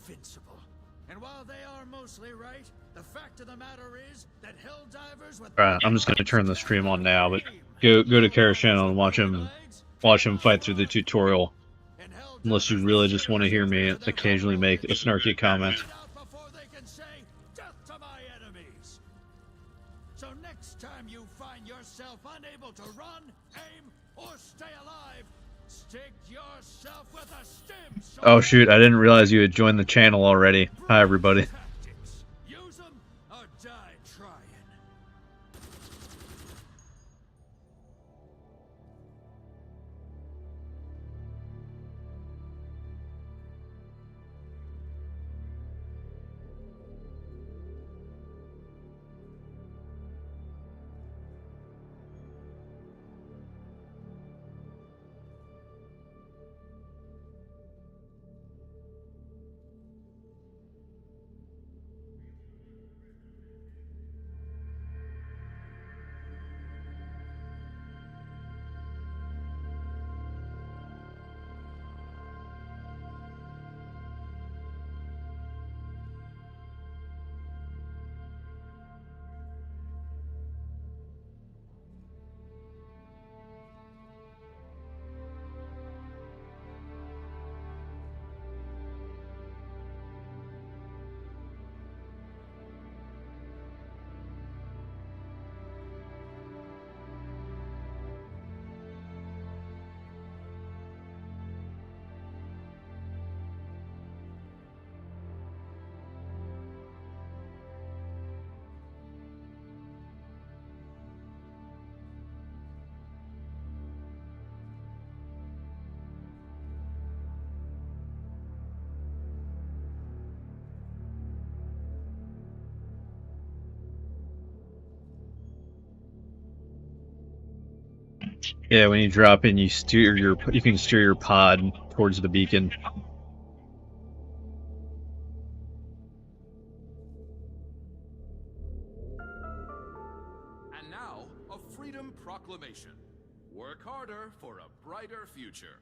invincible. And while they are mostly right, the fact of the matter is that Helldivers with... Alright, I'm just gonna turn the stream on now, but go to Kara's channel and watch him fight through the tutorial. Unless you really just want to hear me occasionally make a snarky comment. So next time you find yourself unable to run, aim, or stay alive, stick yourself with a stem. Oh shoot, I didn't realize you had joined the channel already. Hi everybody. Use them or die trying. Yeah, when you drop in, you can steer your pod towards the beacon. And now, a freedom proclamation. Work harder for a brighter future.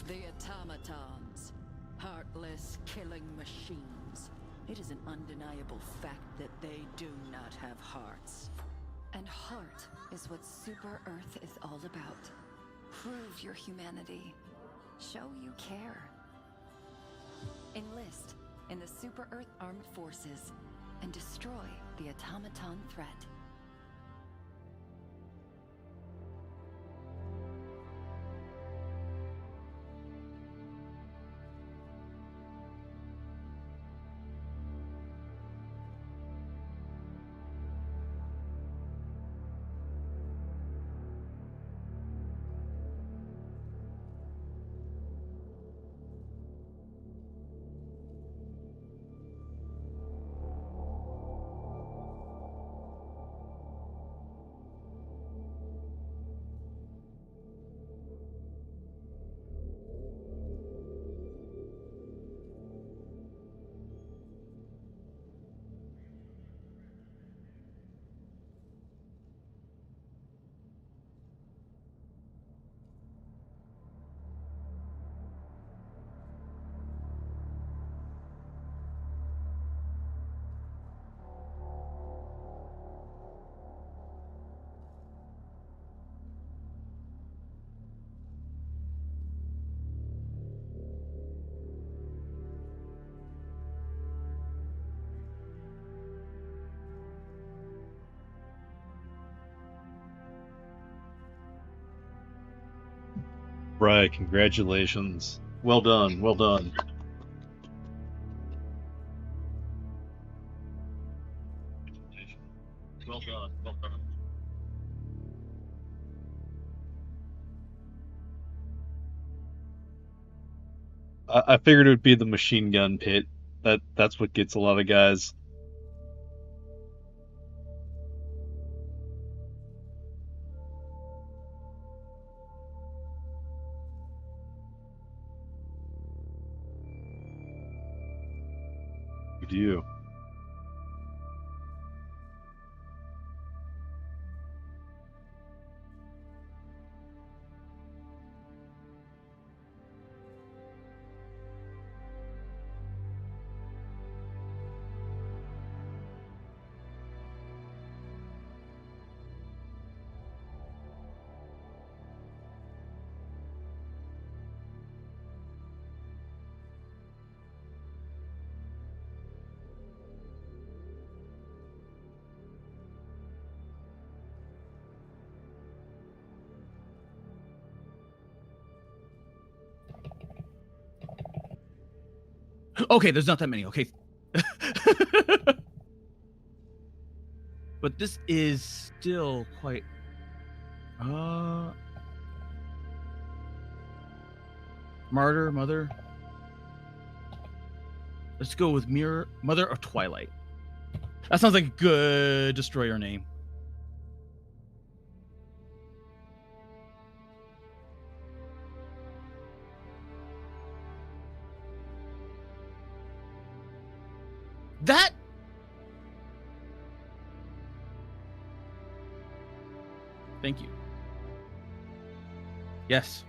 The automatons. Heartless, killing machines. It is an undeniable fact that they do not have hearts. And heart is what Super Earth is all about. Prove your humanity. Show you care. Enlist in the Super Earth Armed Forces and destroy the automaton threat. Right, congratulations. Well done, well done. Well done, well done. I figured it would be the machine gun pit. That's what gets a lot of guys. You do. Okay, there's not that many. Okay. But this is still quite... Martyr, Mother. Let's go with Mirror, Mother of Twilight. That sounds like a good destroyer name. That... Thank you. Yes.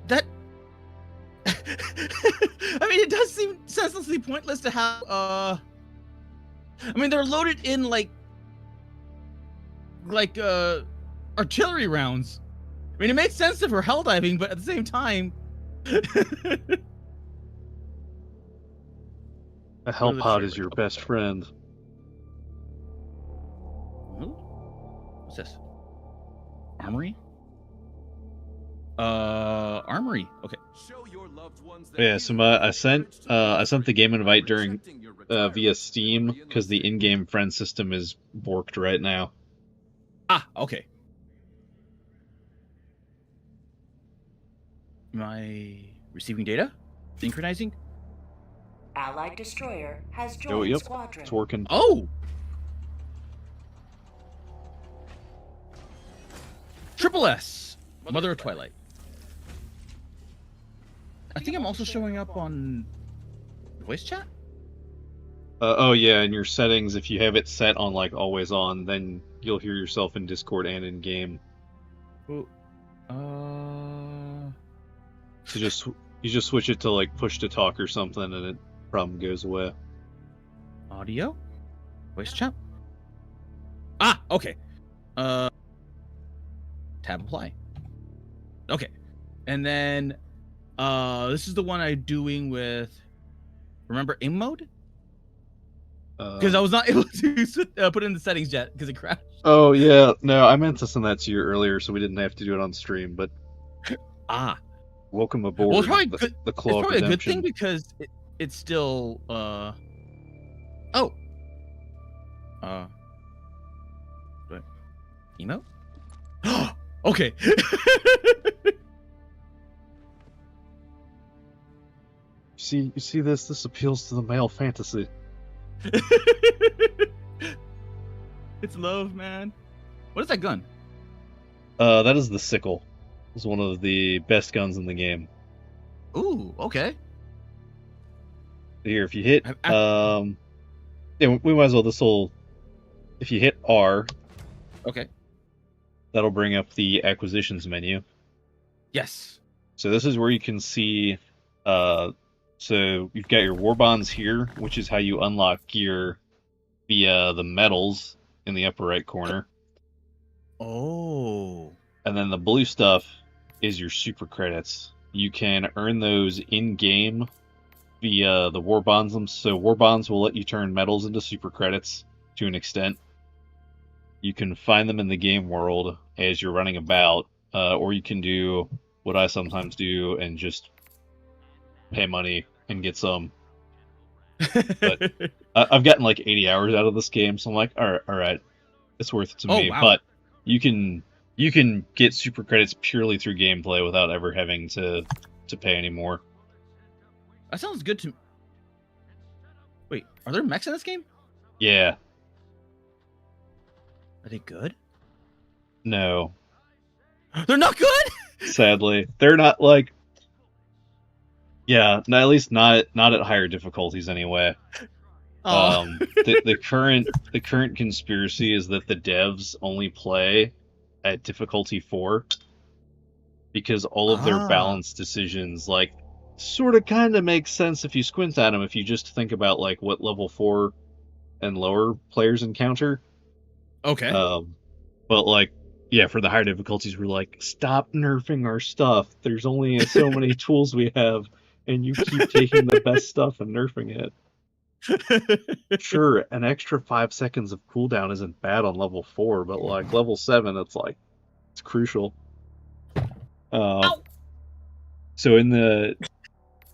That... I mean, it does seem senselessly pointless to have, I mean, they're loaded in, like, artillery rounds. I mean, it makes sense if we're hell diving, but at the same time... A hell pod is your best friend. What's this? Armory? Armory. Okay. Show your loved ones that Yeah, so I sent the game invite during via Steam because the in-game friend system is borked right now. Ah, okay. Am I receiving data? Synchronizing? Allied destroyer has joined Oh, yep, squadron. it's working. Oh! Triple S! Mother of Twilight. I think I'm also showing up on voice chat? Oh yeah, in your settings, if you have it set on like always on, then you'll hear yourself in Discord and in game. Oh, So you just switch it to like push to talk or something, and it problem goes away. audio? Voice chat? Ah, okay. Tab apply. Okay. And then this is the one I'm doing with, remember aim mode? Because I was not able to put it in the settings yet because it crashed. Oh yeah, no, I meant to send that to you earlier, so we didn't have to do it on stream. But welcome aboard. Well, it's probably the, good. the It's Claw probably a good Redemption. thing because it's still but emote. Okay. You see this? This appeals to the male fantasy. It's love, man. What is that gun? That is the sickle. It's one of the best guns in the game. Ooh, okay. Here, if you hit, I- yeah, we might as well. If you hit R, Okay. that'll bring up the acquisitions menu. Yes. So this is where you can see, so you've got your war bonds here, which is how you unlock gear via the medals in the upper right corner. Oh. And then the blue stuff is your super credits. You can earn those in-game via the war bonds. So war bonds will let you turn medals into super credits to an extent. You can find them in the game world as you're running about, or you can do what I sometimes do and just pay money and get some. But I've gotten like 80 hours out of this game, so I'm like, all right, it's worth it to me. Wow. But you can get super credits purely through gameplay without ever having to pay any more. That sounds good to me. Wait, are there mechs in this game? Yeah, Are they good? no, They're not good. sadly, they're not like. Yeah, at least not at higher difficulties anyway. Oh. The current conspiracy is that the devs only play at difficulty 4 because all of their balance decisions like sort of kind of make sense if you squint at them. If you just think about like what level 4 and lower players encounter. Okay. But like, yeah, for the higher difficulties, we're like, stop nerfing our stuff. There's only so many tools we have, and you keep taking the best stuff and nerfing it. Sure, an extra 5 seconds of cooldown isn't bad on level 4, but like level 7, it's crucial. So in the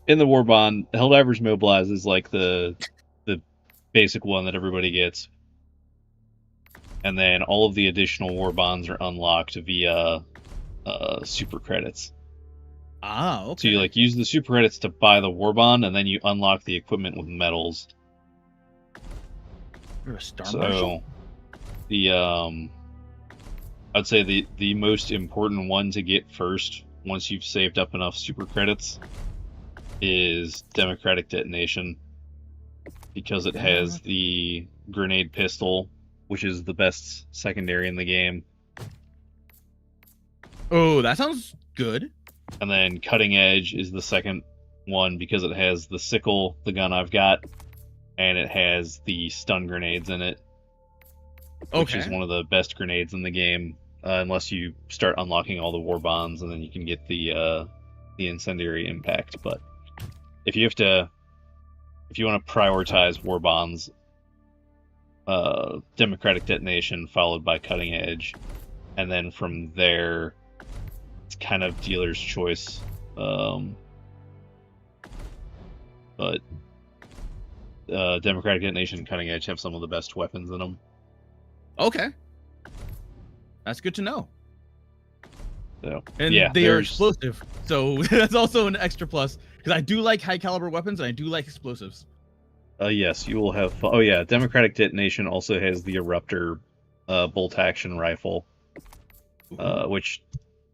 Warbond, Helldivers Mobilize is like the basic one that everybody gets. And then all of the additional war bonds are unlocked via super credits. Okay. So you like use the super credits to buy the war bond, and then you unlock the equipment with medals. You're a star So marshal? the I'd say the most important one to get first, once you've saved up enough super credits, is Democratic Detonation, because it has the grenade pistol, which is the best secondary in the game. Oh, that sounds good. And then Cutting Edge is the second one because it has the sickle, the gun I've got, and it has the stun grenades in it, which is one of the best grenades in the game, unless you start unlocking all the war bonds, and then you can get the incendiary impact. But if you want to prioritize war bonds, Democratic Detonation followed by Cutting Edge, and then from there it's kind of dealer's choice. But Democratic Detonation and Cutting Edge have some of the best weapons in them. Okay. That's good to know. So, And yeah, they are explosive, so that's also an extra plus. Because I do like high caliber weapons, and I do like explosives. Yes, you will have fun. Oh yeah, Democratic Detonation also has the Eruptor bolt action rifle, which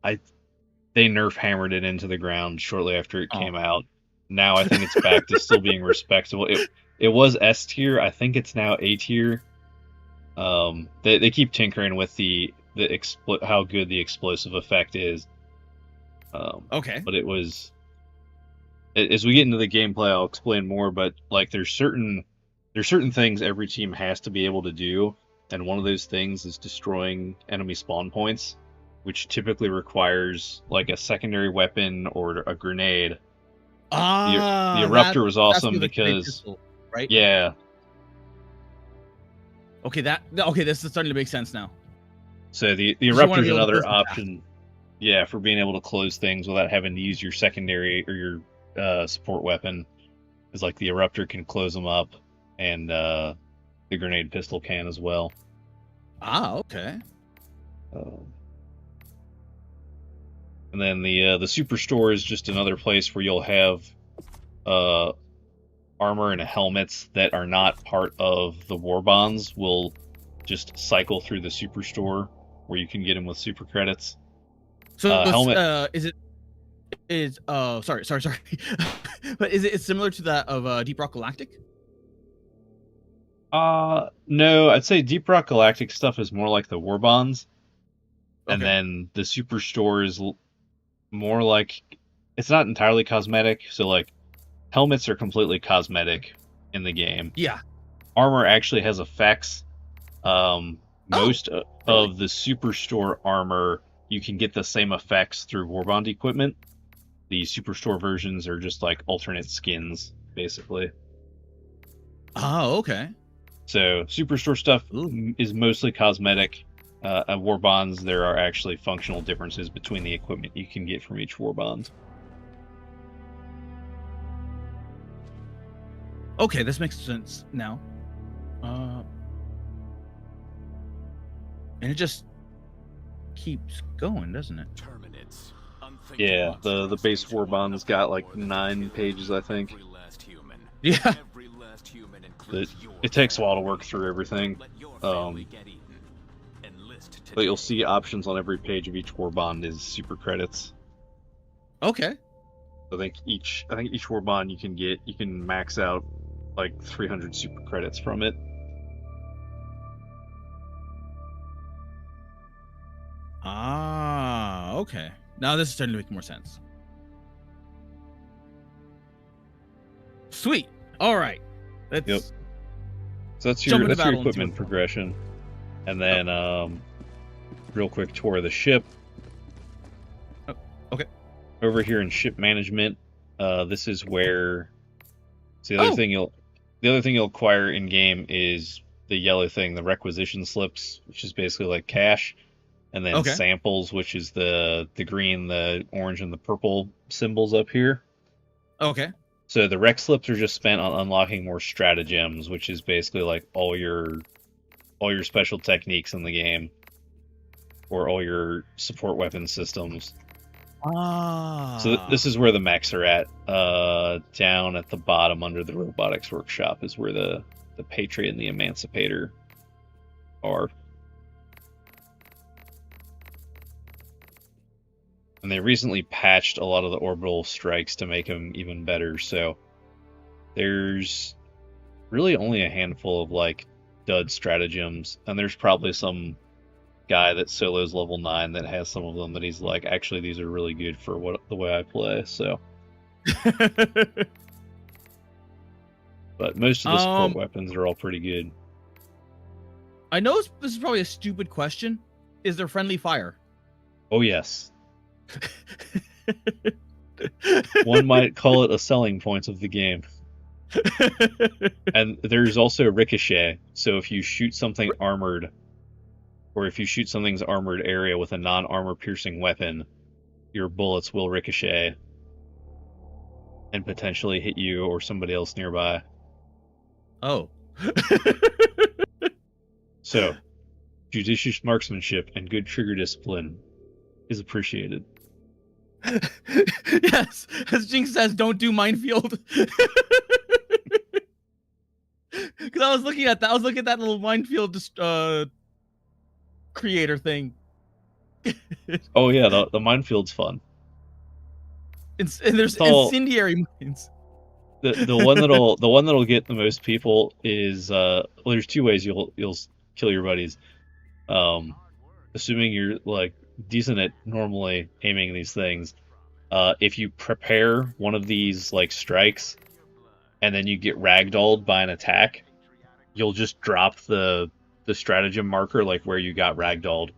they nerf hammered it into the ground shortly after it came out. Now I think it's back to still being respectable. It was S tier. I think it's now A tier. They keep tinkering with how good the explosive effect is. Okay. But it was. As we get into the gameplay, I'll explain more. But like, there's certain things every team has to be able to do, and one of those things is destroying enemy spawn points. which typically requires like a secondary weapon or a grenade. The eruptor was awesome because pistol, right? Yeah. Okay, this is starting to make sense now. So the eruptor is another option. Yeah, for being able to close things without having to use your secondary or your support weapon. Is like the eruptor can close them up, and the grenade pistol can as well. Ah, okay. And then the superstore is just another place where you'll have armor and helmets that are not part of the war bonds will just cycle through the superstore where you can get them with super credits. So helmet sorry. But is it similar to that of Deep Rock Galactic? No, I'd say Deep Rock Galactic stuff is more like the war bonds. Okay. And then the superstore is more like, it's not entirely cosmetic, so like helmets are completely cosmetic in the game. Yeah. Armor actually has effects. Most of the superstore armor, you can get the same effects through Warbond equipment. The superstore versions are just like alternate skins, basically. Oh, okay. So superstore stuff is mostly cosmetic. At Warbonds, there are actually functional differences between the equipment you can get from each Warbond. Okay, this makes sense now. And it just keeps going, doesn't it? Yeah, the base Warbond's got like 9 pages, I think. Yeah. It takes a while to work through everything. But you'll see options on every page of each Warbond is super credits. Okay. I think each Warbond you can max out like 300 super credits from it. Ah, okay. Now this is starting to make more sense. Sweet. All right. Yep. So that's your equipment progression. And then real quick tour of the ship. Oh, okay. Over here in ship management, this is where the other thing you'll acquire in game is the yellow thing, the requisition slips, which is basically like cash, and then samples, which is the green, the orange, and the purple symbols up here. Okay. So the rec slips are just spent on unlocking more stratagems, which is basically like all your special techniques in the game, or all your support weapon systems. Ah. So this is where the mechs are at. Down at the bottom under the robotics workshop is where the Patriot and the Emancipator are. And they recently patched a lot of the orbital strikes to make them even better, so there's really only a handful of like dud stratagems, and there's probably some guy that solos level 9 that has some of them that he's like, actually these are really good for the way I play, so. But most of the support weapons are all pretty good. I know this is probably a stupid question. Is there friendly fire? Oh yes. One might call it a selling point of the game. And there's also ricochet, so if you shoot something armored, or if you shoot something's armored area with a non-armor piercing weapon, your bullets will ricochet and potentially hit you or somebody else nearby. Oh. So, judicious marksmanship and good trigger discipline is appreciated. Yes, as Jinx says, don't do minefield. Because I was looking at that. I was looking at that little minefield creator thing. Oh yeah, the minefield's fun. And there's incendiary mines. The one that'll get the most people is there's 2 ways you'll kill your buddies. Assuming you're like decent at normally aiming these things. If you prepare one of these like strikes and then you get ragdolled by an attack, you'll just drop the stratagem marker like where you got ragdolled.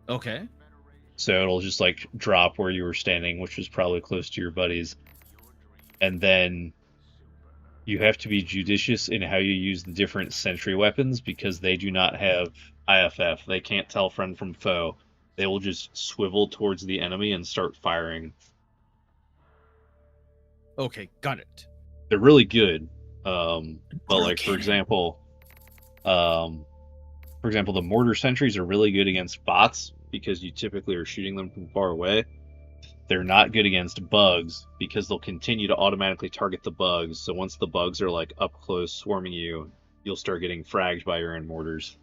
Okay. So it'll just like drop where you were standing, which was probably close to your buddies. And then you have to be judicious in how you use the different sentry weapons because they do not have IFF. They can't tell friend from foe. They will just swivel towards the enemy and start firing. Okay, got it. They're really good. But like for example, the mortar sentries are really good against bots because you typically are shooting them from far away. They're not good against bugs because they'll continue to automatically target the bugs. So once the bugs are like up close swarming you, you'll start getting fragged by your own mortars.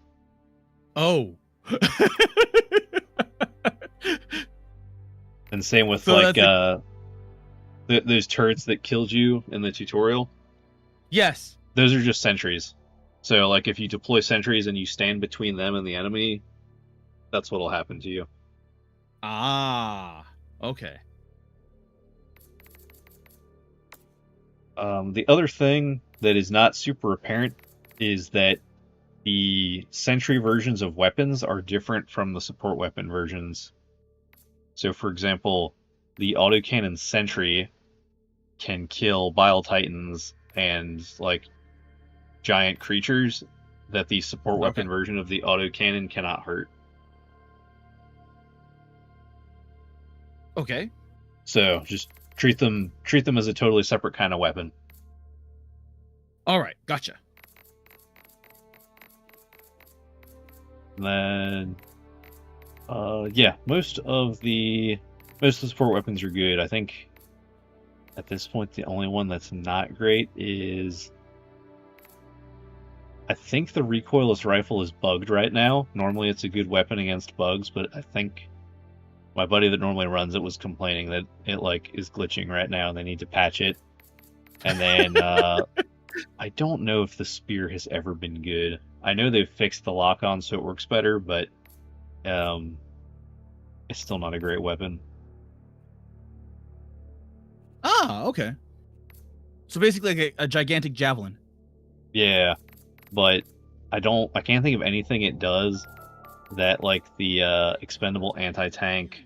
Oh. And same with So like those turrets that killed you in the tutorial. Yes. Those are just sentries. So like if you deploy sentries and you stand between them and the enemy, that's what'll happen to you. Ah. Okay. The other thing that is not super apparent is that the sentry versions of weapons are different from the support weapon versions. So, for example, the autocannon sentry can kill bile titans and like giant creatures that the support weapon version of the autocannon cannot hurt. Okay. So just treat them as a totally separate kind of weapon. All right, gotcha. And then, yeah, most of the support weapons are good. I think at this point the only one that's not great is, I think the recoilless rifle is bugged right now. Normally it's a good weapon against bugs, but I think my buddy that normally runs it was complaining that it like is glitching right now and they need to patch it. And then I don't know if the spear has ever been good. I know they've fixed the lock-on so it works better, but it's still not a great weapon. Ah, okay. So basically like a gigantic javelin. Yeah, but I can't think of anything it does that like the expendable anti-tank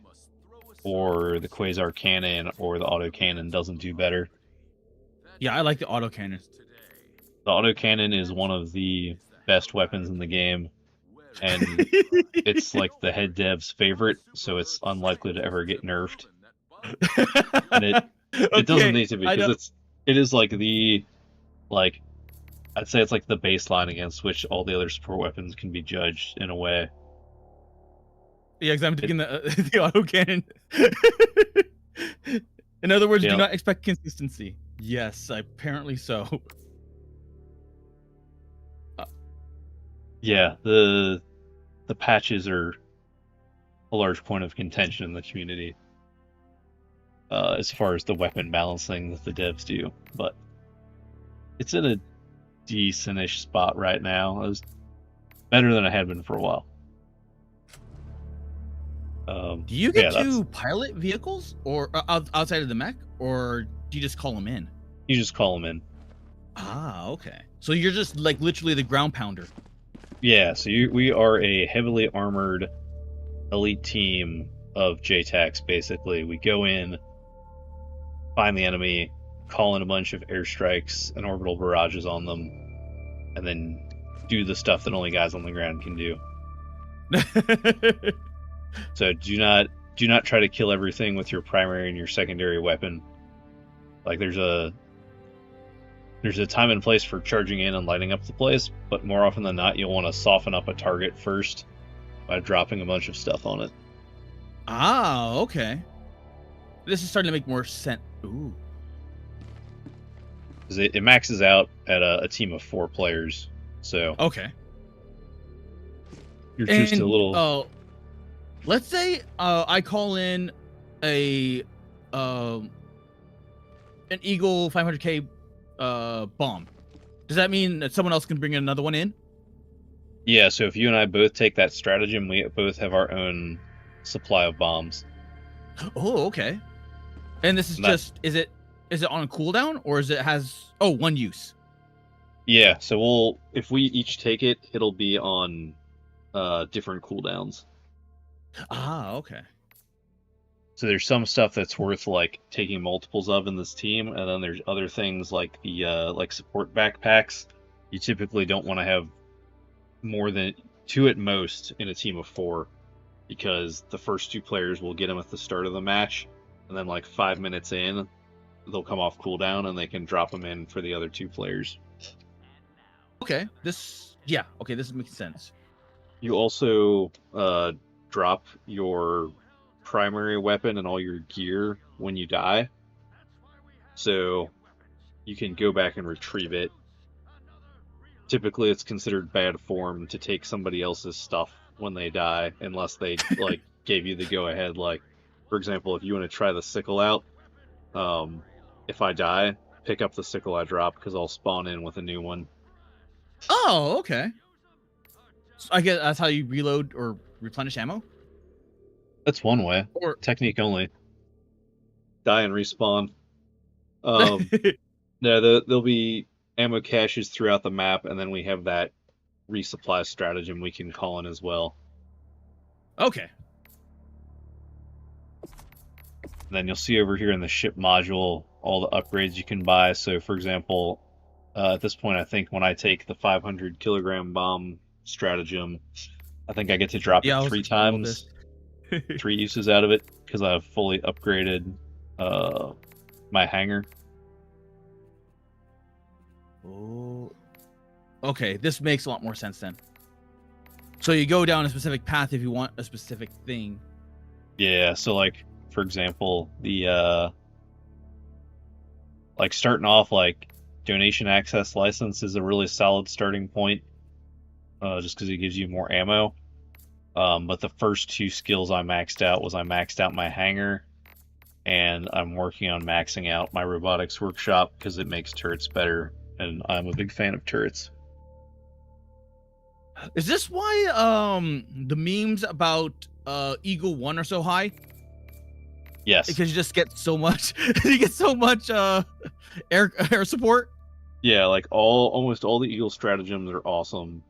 or the quasar cannon or the autocannon doesn't do better. Yeah, I like the autocannon. The autocannon is one of the best weapons in the game, and it's like the head dev's favorite, so it's unlikely to ever get nerfed. And it doesn't need to be because it is like I'd say it's like the baseline against which all the other support weapons can be judged in a way. Yeah, because I'm taking the autocannon. In other words, do not expect consistency. Yes, apparently so. Yeah, the patches are a large point of contention in the community as far as the weapon balancing that the devs do, but it's in a decent-ish spot right now. It was better than it had been for a while. Do you get to pilot vehicles or outside of the mech, or do you just call them in? You just call them in. Ah, okay. So you're just like literally the ground pounder. Yeah, so we are a heavily armored elite team of JTACs, basically. We go in, find the enemy, call in a bunch of airstrikes and orbital barrages on them, and then do the stuff that only guys on the ground can do. So do not try to kill everything with your primary and your secondary weapon. Like there's a time and place for charging in and lighting up the place, but more often than not, you'll want to soften up a target first by dropping a bunch of stuff on it. Ah, okay. This is starting to make more sense. Ooh. Because it maxes out at a team of 4 players, so okay. You're just a little. Let's say I call in an Eagle 500K bomb. Does that mean that someone else can bring another one in? Yeah, so if you and I both take that stratagem, we both have our own supply of bombs. Oh, okay. And this is is it on a cooldown or has one use? Yeah, so if we each take it, it'll be on different cooldowns. Ah, okay. So there's some stuff that's worth like taking multiples of in this team, and then there's other things like the like support backpacks. You typically don't want to have more than 2 at most in a team of 4, because the first 2 players will get them at the start of the match, and then like 5 minutes in, they'll come off cooldown and they can drop them in for the other 2 players. Okay, this makes sense. You also drop your primary weapon and all your gear when you die, so you can go back and retrieve it. Typically it's considered bad form to take somebody else's stuff when they die, unless they like gave you the go ahead. Like, for example, if you want to try the sickle out, if I die, pick up the sickle I dropped, because I'll spawn in with a new one. Oh, okay. So I guess that's how you reload or replenish ammo? That's one way. Or technique only. Die and respawn. No, there'll be ammo caches throughout the map, and then we have that resupply stratagem we can call in as well. Okay. And then you'll see over here in the ship module all the upgrades you can buy. So, for example, at this point, I think when I take the 500 kilogram bomb stratagem, I think I get to drop it 3 times. 3 uses out of it, because I've fully upgraded my hangar. Oh, okay. This makes a lot more sense then. So you go down a specific path if you want a specific thing. Yeah. So, like, for example, the like starting off, like donation access license is a really solid starting point, just because it gives you more ammo. But the first 2 skills I maxed out my hangar, and I'm working on maxing out my robotics workshop because it makes turrets better, and I'm a big fan of turrets. Is this why the memes about Eagle 1 are so high? Yes. Because you just get so much air support? Yeah, like almost all the Eagle stratagems are awesome.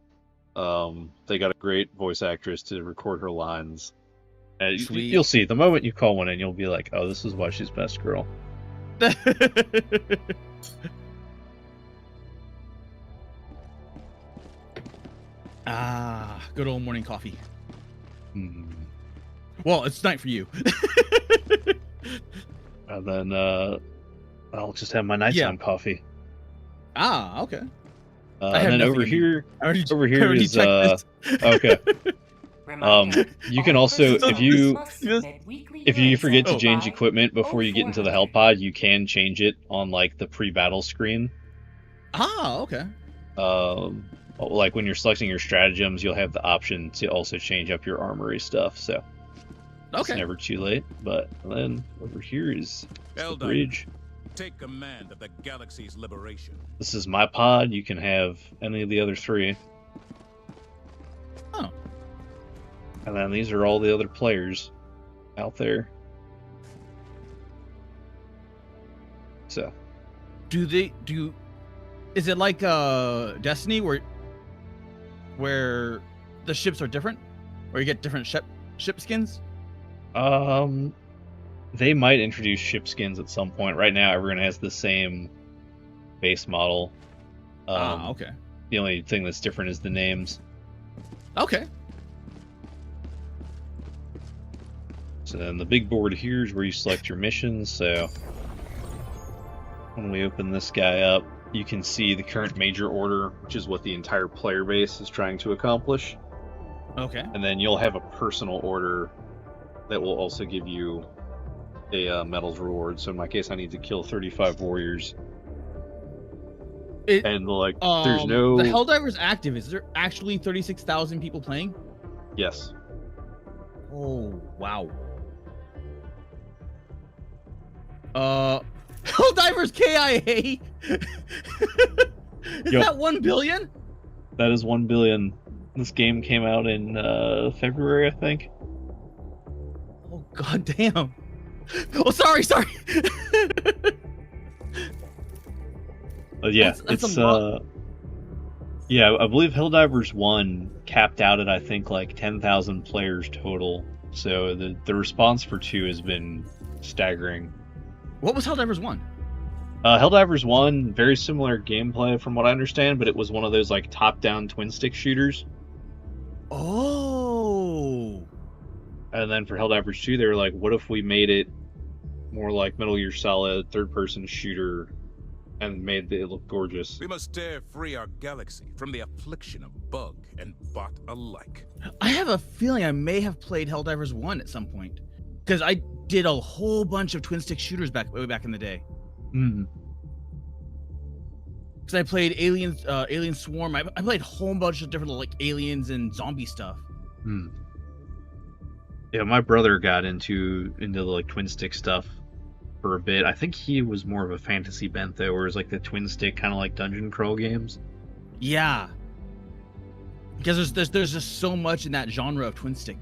They got a great voice actress to record her lines. You'll see, the moment you call one in, you'll be like, oh, this is why she's best girl. Ah, good old morning coffee. Mm. Well, it's night for you. And then I'll just have my nighttime coffee. Ah, okay. And then over here is okay. You can also, if you forget to change equipment before you get into the hell pod, you can change it on like the pre-battle screen. Ah, okay. Like when you're selecting your stratagems, you'll have the option to also change up your armory stuff. So it's never too late. But then over here is the bridge. Take command of the galaxy's liberation. This is my pod. You can have any of the other 3. Oh. And then these are all the other players out there. So. Is it like Destiny where the ships are different? Or you get different ship skins? They might introduce ship skins at some point. Right now, everyone has the same base model. Okay. The only thing that's different is the names. Okay. So then the big board here is where you select your missions. So when we open this guy up, you can see the current major order, which is what the entire player base is trying to accomplish. Okay. And then you'll have a personal order that will also give you a medals reward. So in my case, I need to kill 35 warriors. There's no... The Helldivers active. Is there actually 36,000 people playing? Yes. Oh, wow. Helldivers KIA? Is that 1 billion? That is 1 billion. This game came out in February, I think. Oh, god damn. Oh, sorry. Yeah, it's yeah, I believe Helldivers 1 capped out at I think like 10,000 players total. So the response for 2 has been staggering. What was Helldivers 1? Helldivers 1, very similar gameplay from what I understand, but it was one of those like top-down twin-stick shooters. Oh. And then for Helldivers 2, they were like, what if we made it more like Metal Gear Solid, third-person shooter, and made it look gorgeous? We must dare free our galaxy from the affliction of bug and bot alike. I have a feeling I may have played Helldivers 1 at some point. Because I did a whole bunch of twin-stick shooters way back in the day. Mm. Because I played Alien Swarm. I played a whole bunch of different like aliens and zombie stuff. Hmm. Yeah, my brother got into the like twin stick stuff for a bit. I think he was more of a fantasy bent though, where it was like the twin stick kind of like dungeon crawl games. Yeah. Because there's just so much in that genre of twin stick.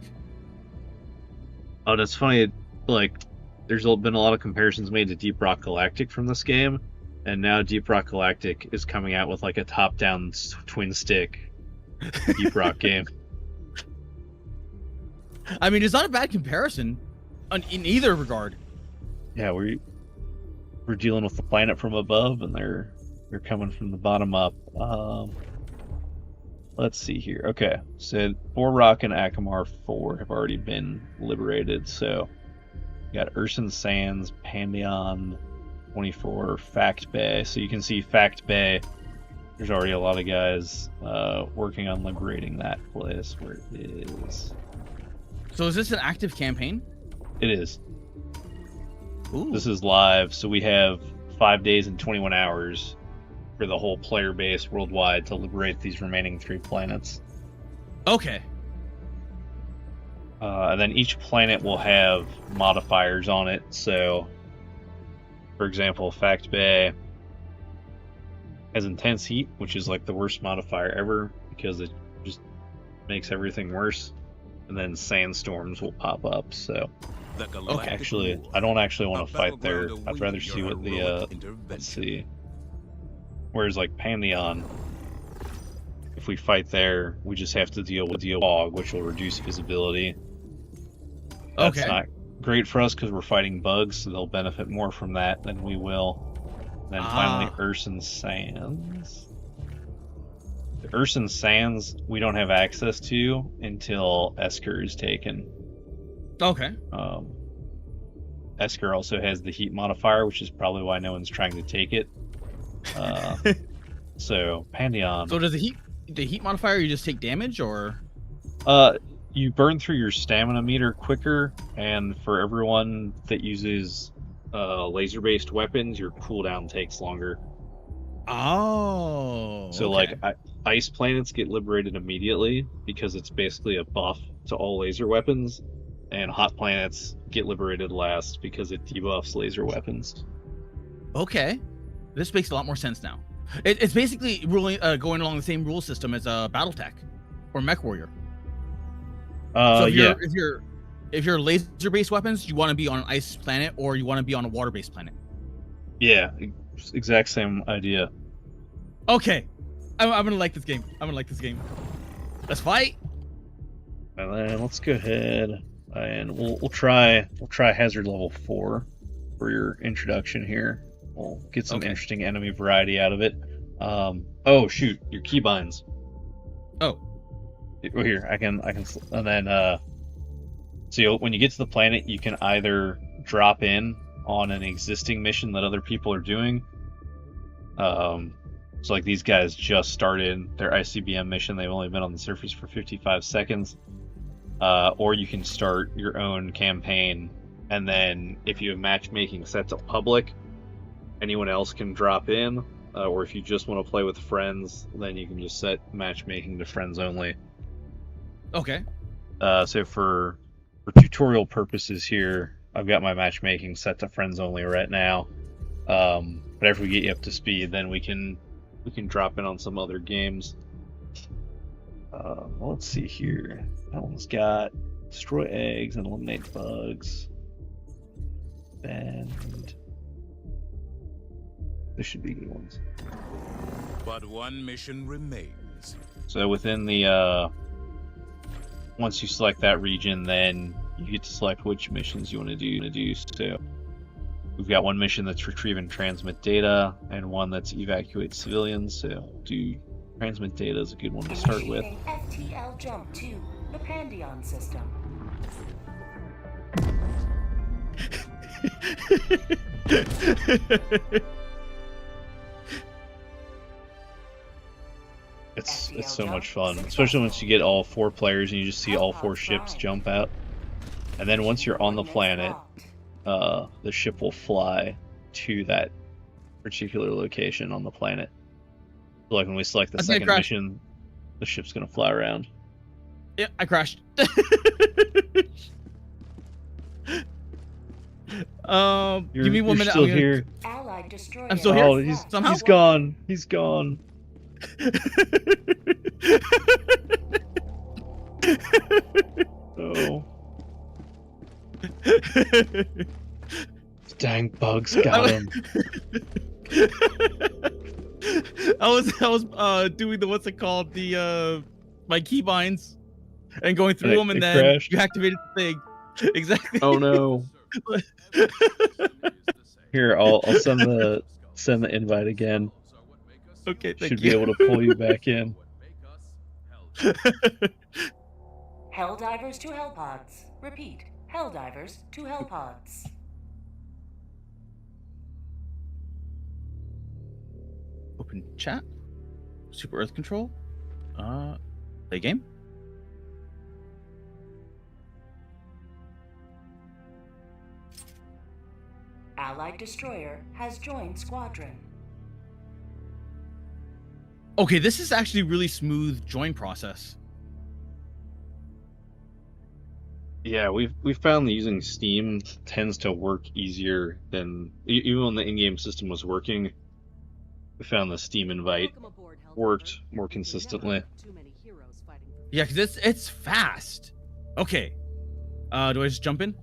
Oh, that's funny. Like, there's been a lot of comparisons made to Deep Rock Galactic from this game, and now Deep Rock Galactic is coming out with like a top-down twin stick Deep Rock game. I mean, it's not a bad comparison in either regard. Yeah, we're dealing with the planet from above, and they're coming from the bottom up. Let's see here. Okay, so Borrock and Akamar 4 have already been liberated. So we got Urson Sands, Pandion 24, Fact Bay. So you can see Fact Bay. There's already a lot of guys working on liberating that place where it is. So is this an active campaign? It is. Ooh. This is live, so we have 5 days and 21 hours for the whole player base worldwide to liberate these remaining 3 planets. Okay. And then each planet will have modifiers on it. So, for example, Fact Bay has intense heat, which is like the worst modifier ever because it just makes everything worse. And then sandstorms will pop up. So, actually, I don't actually want to fight there. I'd rather see what the let's see. Whereas like Pandion, if we fight there, we just have to deal with fog, which will reduce visibility. That's not great for us because we're fighting bugs, so they'll benefit more from that than we will. And then finally, Urson Sands. The Urson Sands we don't have access to until Esker is taken. Okay. Esker also has the heat modifier, which is probably why no one's trying to take it. So Pandion. So does the heat modifier, you just take damage, or? You burn through your stamina meter quicker, and for everyone that uses laser-based weapons, your cooldown takes longer. Oh. So okay. like ice planets get liberated immediately because it's basically a buff to all laser weapons, and hot planets get liberated last because it debuffs laser weapons. Okay. This makes a lot more sense now. It's basically going along the same rule system as BattleTech or Mech Warrior. So if you're laser-based weapons, you want to be on an ice planet or you want to be on a water-based planet. Yeah, exact same idea. Okay, I'm gonna like this game. Let's fight. And then let's go ahead and we'll try hazard level 4 for your introduction here. We'll get some interesting enemy variety out of it. Oh shoot, your keybinds. Oh. Here, I can, and then, so when you get to the planet, you can either drop in on an existing mission that other people are doing. So like these guys just started their ICBM mission. They've only been on the surface for 55 seconds. Or you can start your own campaign, and then if you have matchmaking set to public, anyone else can drop in. Or if you just want to play with friends, then you can just set matchmaking to friends only. Okay. So for tutorial purposes here, I've got my matchmaking set to friends only right now. But after we get you up to speed, then we can drop in on some other games. Let's see here. That one's got destroy eggs and eliminate bugs. And this should be good ones. But one mission remains. So within the once you select that region, then you get to select which missions you want to do. So we've got one mission that's retrieve and transmit data, and one that's evacuate civilians. So do transmit data is a good one to start with. Initiating FTL jump to the Pandion system. It's so much fun, especially once you get all 4 players and you just see all 4 ships jump out. And then once you're on the planet, the ship will fly to that particular location on the planet. So like when we select the second mission, the ship's gonna fly around. Yeah, I crashed. Give me 1 minute. Still here. Allied destroyer. I'm still here. Oh, he's gone. He's gone. Oh. Dang bugs got him. I was doing the what's it called, the my keybinds and going through them, and then crashed. you activated the thing. Exactly. Oh no. Here, I'll send the invite again. Okay, thank Should you. be able to pull you back in. Helldivers to Hellpods. Repeat. Helldivers to Hellpods. Open chat. Super Earth Control. Play game. Allied destroyer has joined squadron. Okay, this is actually really smooth join process. Yeah, we've found that using Steam tends to work easier than even when the in-game system was working. We found the Steam invite worked more consistently. Yeah, because it's fast. Okay. Do I just jump in?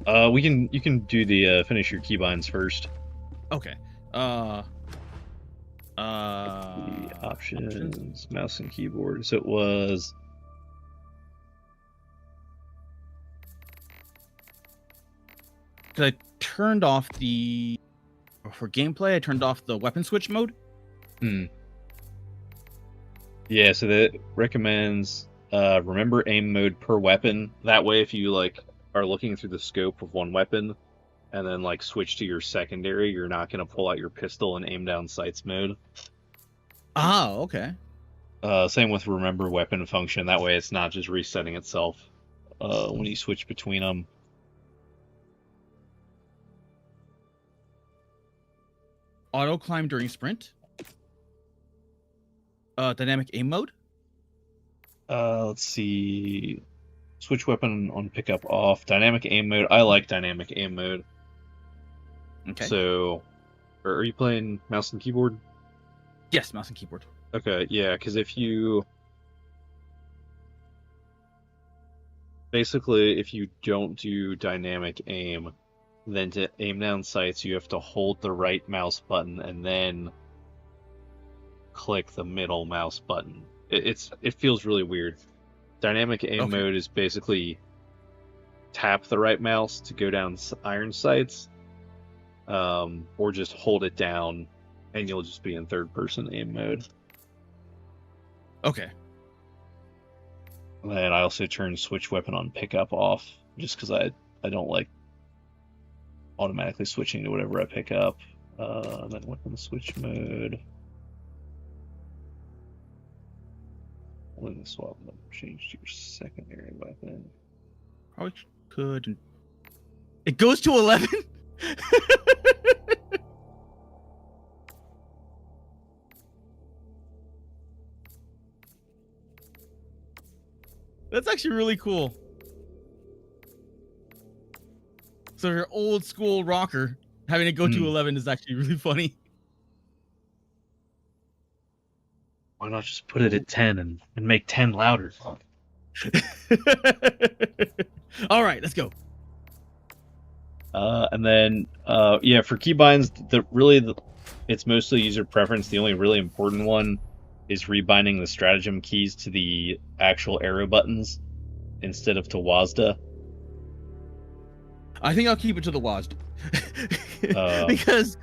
You can do the finish your keybinds first. Okay. The options, mouse and keyboard. So it was. Because I turned off for gameplay, I turned off the weapon switch mode. Yeah, so that recommends remember aim mode per weapon. That way, if you are looking through the scope of one weapon and then switch to your secondary, you're not going to pull out your pistol and aim down sights mode. Oh, okay. Same with remember weapon function. That way, it's not just resetting itself when you switch between them. Auto climb during sprint. Dynamic aim mode. Let's see. Switch weapon on pickup off. Dynamic aim mode. I like dynamic aim mode. Okay. So, are you playing mouse and keyboard? Yes, mouse and keyboard. Okay, yeah, because if you don't do dynamic aim, then to aim down sights, you have to hold the right mouse button and then click the middle mouse button. It feels really weird. Dynamic aim mode is basically tap the right mouse to go down iron sights, or just hold it down, and you'll just be in third-person aim mode. Okay. And then I also turn switch weapon on pickup off, just because I don't like automatically switching to whatever I pick up. Then weapon switch mode. Only the swap mode change to your secondary weapon. Probably could. It goes to 11. That's actually really cool. So your old school rocker having it go to 11 is actually really funny. Why not just put it at 10 and make 10 louder? All right, let's go. And then, yeah, for keybinds, it's mostly user preference. The only really important one is rebinding the stratagem keys to the actual arrow buttons instead of to WASD. I think I'll keep it to the WASD. Because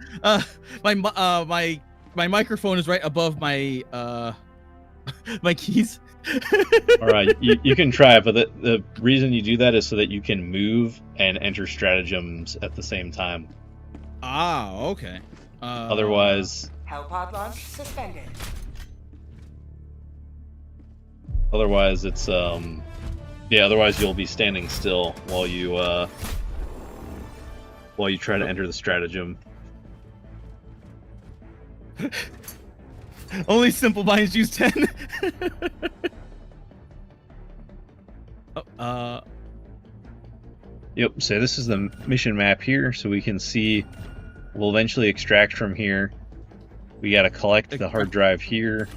my microphone is right above my my keys. All right, you can try it, but the reason you do that is so that you can move and enter stratagems at the same time. Ah, okay. Otherwise, Hellpod launch suspended. otherwise it's otherwise you'll be standing still while you try to enter the stratagem. Only simple minds use 10. Yep, so this is the mission map here, so we can see we'll eventually extract from here. We gotta collect the hard drive here,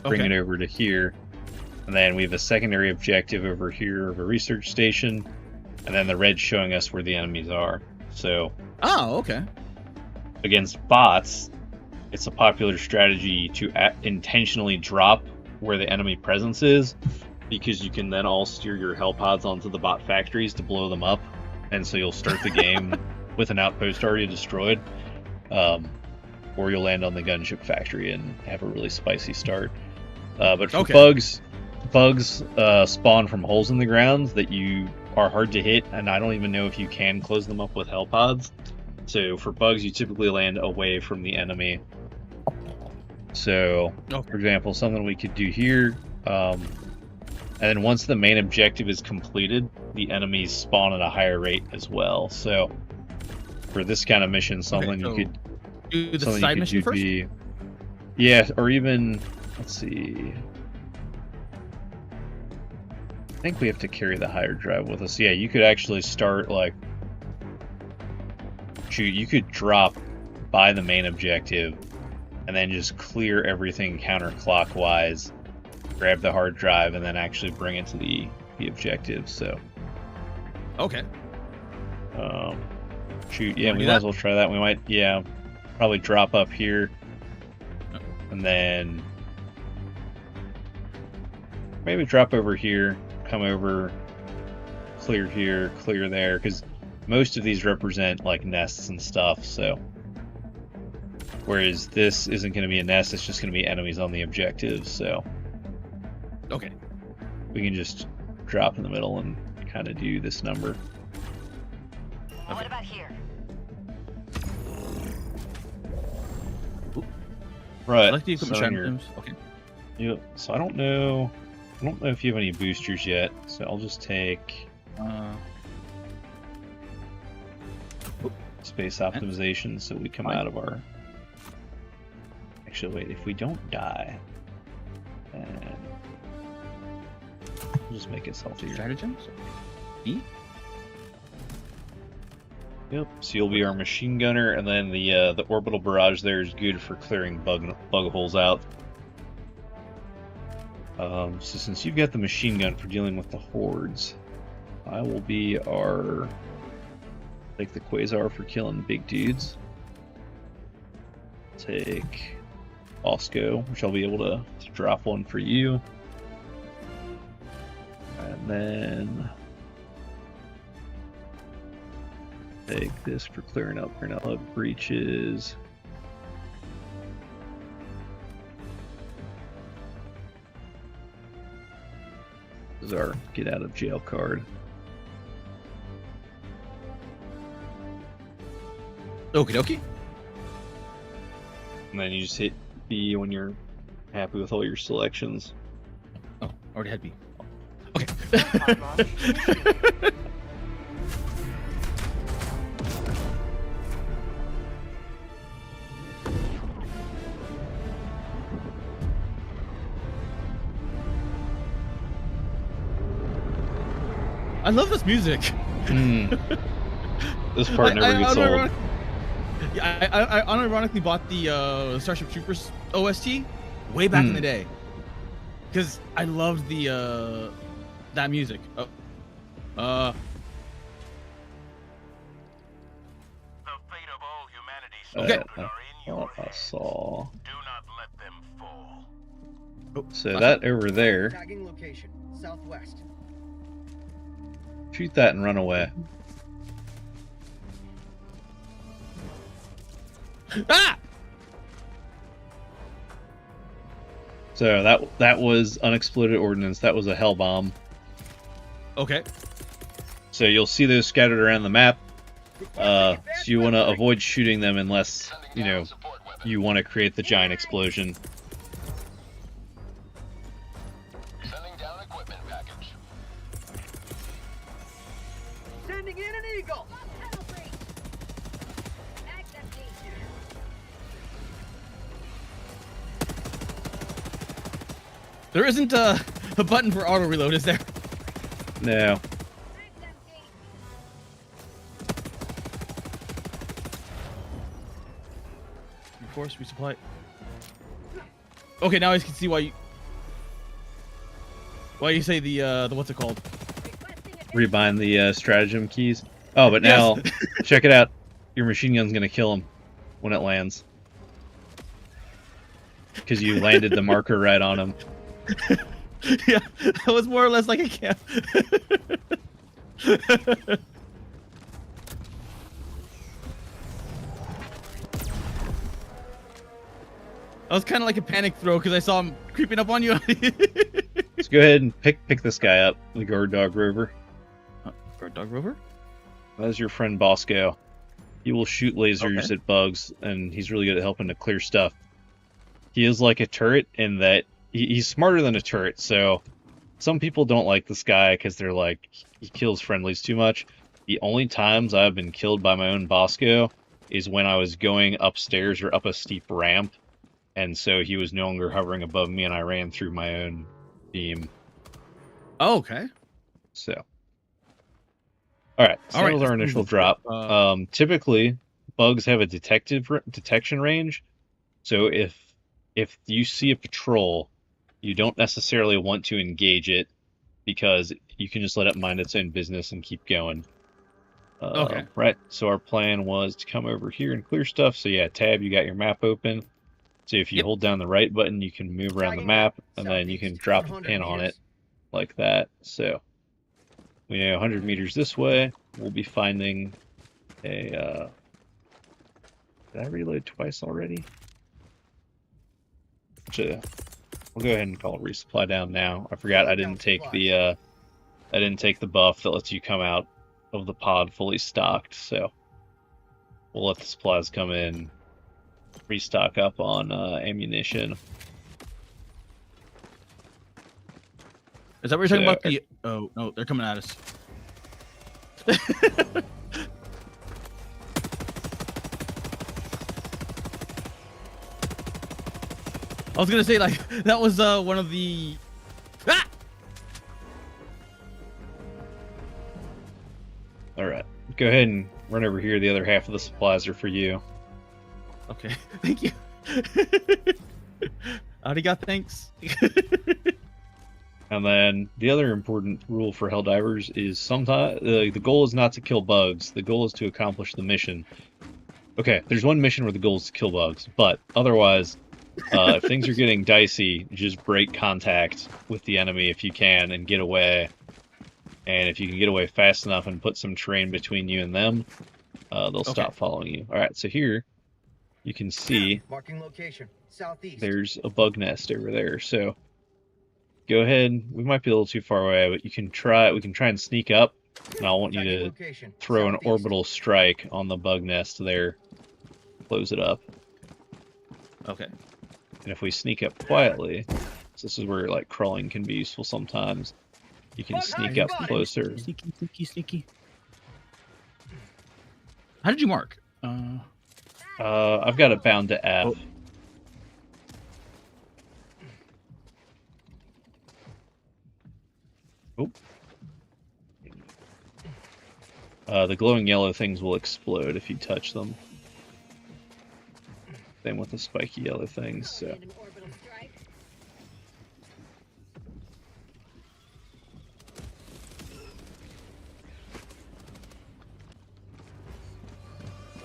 bring it over to here, and then we have a secondary objective over here of a research station, and then the red showing us where the enemies are. So, against bots, it's a popular strategy to intentionally drop where the enemy presence is, because you can then all steer your hellpods onto the bot factories to blow them up, and so you'll start the game with an outpost already destroyed, or you'll land on the gunship factory and have a really spicy start. But for bugs spawn from holes in the ground that you are hard to hit, and I don't even know if you can close them up with hellpods. So for bugs, you typically land away from the enemy. So, for example, something we could do here, and then once the main objective is completed, the enemies spawn at a higher rate as well. So for this kind of mission, something you could do the side mission first. Yeah, or even, let's see. I think we have to carry the higher drive with us. Yeah, you could actually start like, you could drop by the main objective and then just clear everything counterclockwise, grab the hard drive, and then actually bring it to the objective. So we might as well try that. We might probably drop up here and then maybe drop over here, come over, clear here, clear there, because most of these represent like nests and stuff. So whereas this isn't going to be a nest, it's just going to be enemies on the objective. So we can just drop in the middle and kind of do this number. What about here? Right. I like the equipment Yep. So I don't know if you have any boosters yet. So I'll just take space optimization, so we come out of our. Actually, wait. If we don't die, then we'll just make it healthier. Stratagems. E. Yep. So you'll be our machine gunner, and then the orbital barrage there is good for clearing bug holes out. So since you've got the machine gun for dealing with the hordes, I will be take the quasar for killing big dudes. Take Bosco, which I'll be able to drop one for you, and then take this for clearing out Granella breaches. This is our get out of jail card. Okie dokie. And then you just hit B when you're happy with all your selections. Oh, already had B. Okay. I love this music. This part never gets old. I unironically bought the Starship Troopers OST way back in the day because I loved the that music. The fate of all humanity Okay. are in your I hands. saw. Do not let them fall. So that over there. Tagging location, southwest. Shoot that and run away. Ah! So that was unexploded ordnance. That was a hell bomb. Okay. So you'll see those scattered around the map. So you want to avoid shooting them unless, you know, you want to create the giant explosion. Sending down equipment package. Sending in an eagle. There isn't a button for auto reload, is there? No. Reinforce, resupply. Okay, now I can see why you say the what's it called? Rebind the stratagem keys. Oh, but now, Yes. check it out. Your machine gun's gonna kill him when it lands. Because you landed the marker right on him. Yeah, that was more or less like a camp. I was kind of like a panic throw because I saw him creeping up on you. Let's go ahead and pick this guy up, the guard dog rover. Guard dog rover? That is your friend Bosco. He will shoot lasers Okay. at bugs, and he's really good at helping to clear stuff. He is like a turret in that he's smarter than a turret, so some people don't like this guy because they're like, he kills friendlies too much. The only times I've been killed by my own Bosco is when I was going upstairs or up a steep ramp, and so he was no longer hovering above me, and I ran through my own beam. Oh, okay. So, all right. So All that right, was our let's initial move drop. on. Typically, bugs have a detection range. So if you see a patrol, you don't necessarily want to engage it because you can just let it mind its own business and keep going. Okay. Right. So our plan was to come over here and clear stuff. So yeah, tab, you got your map open. So if you Yep. hold down the right button, you can move around the map, and then you can drop a pin on it like that. So we know 100 meters this way, we'll be finding a. Did I reload twice already? We'll go ahead and call resupply down now. I forgot I didn't take the buff that lets you come out of the pod fully stocked, so we'll let the supplies come in, restock up on ammunition. Is that what you're talking So- about? The oh no, they're coming at us. I was gonna say like that was one of the. Ah! All right, go ahead and run over here. The other half of the supplies are for you. Okay, thank you. Arigato, thanks. And then the other important rule for Helldivers is sometimes the goal is not to kill bugs. The goal is to accomplish the mission. Okay, there's one mission where the goal is to kill bugs, but otherwise, if things are getting dicey, just break contact with the enemy if you can and get away. And if you can get away fast enough and put some terrain between you and them, they'll stop following you. All right, so here you can see Marking location. Southeast. there's a bug nest over there. So go ahead. We might be a little too far away, but you can try. We can try and sneak up, and I want you to throw an orbital strike on the bug nest there. Close it up. Okay. And if we sneak up quietly, so this is where like crawling can be useful sometimes. You can sneak up closer. Sneaky, sneaky, sneaky. How did you mark? I've got it bound to F. The glowing yellow things will explode if you touch them. Same with the spiky yellow things. So.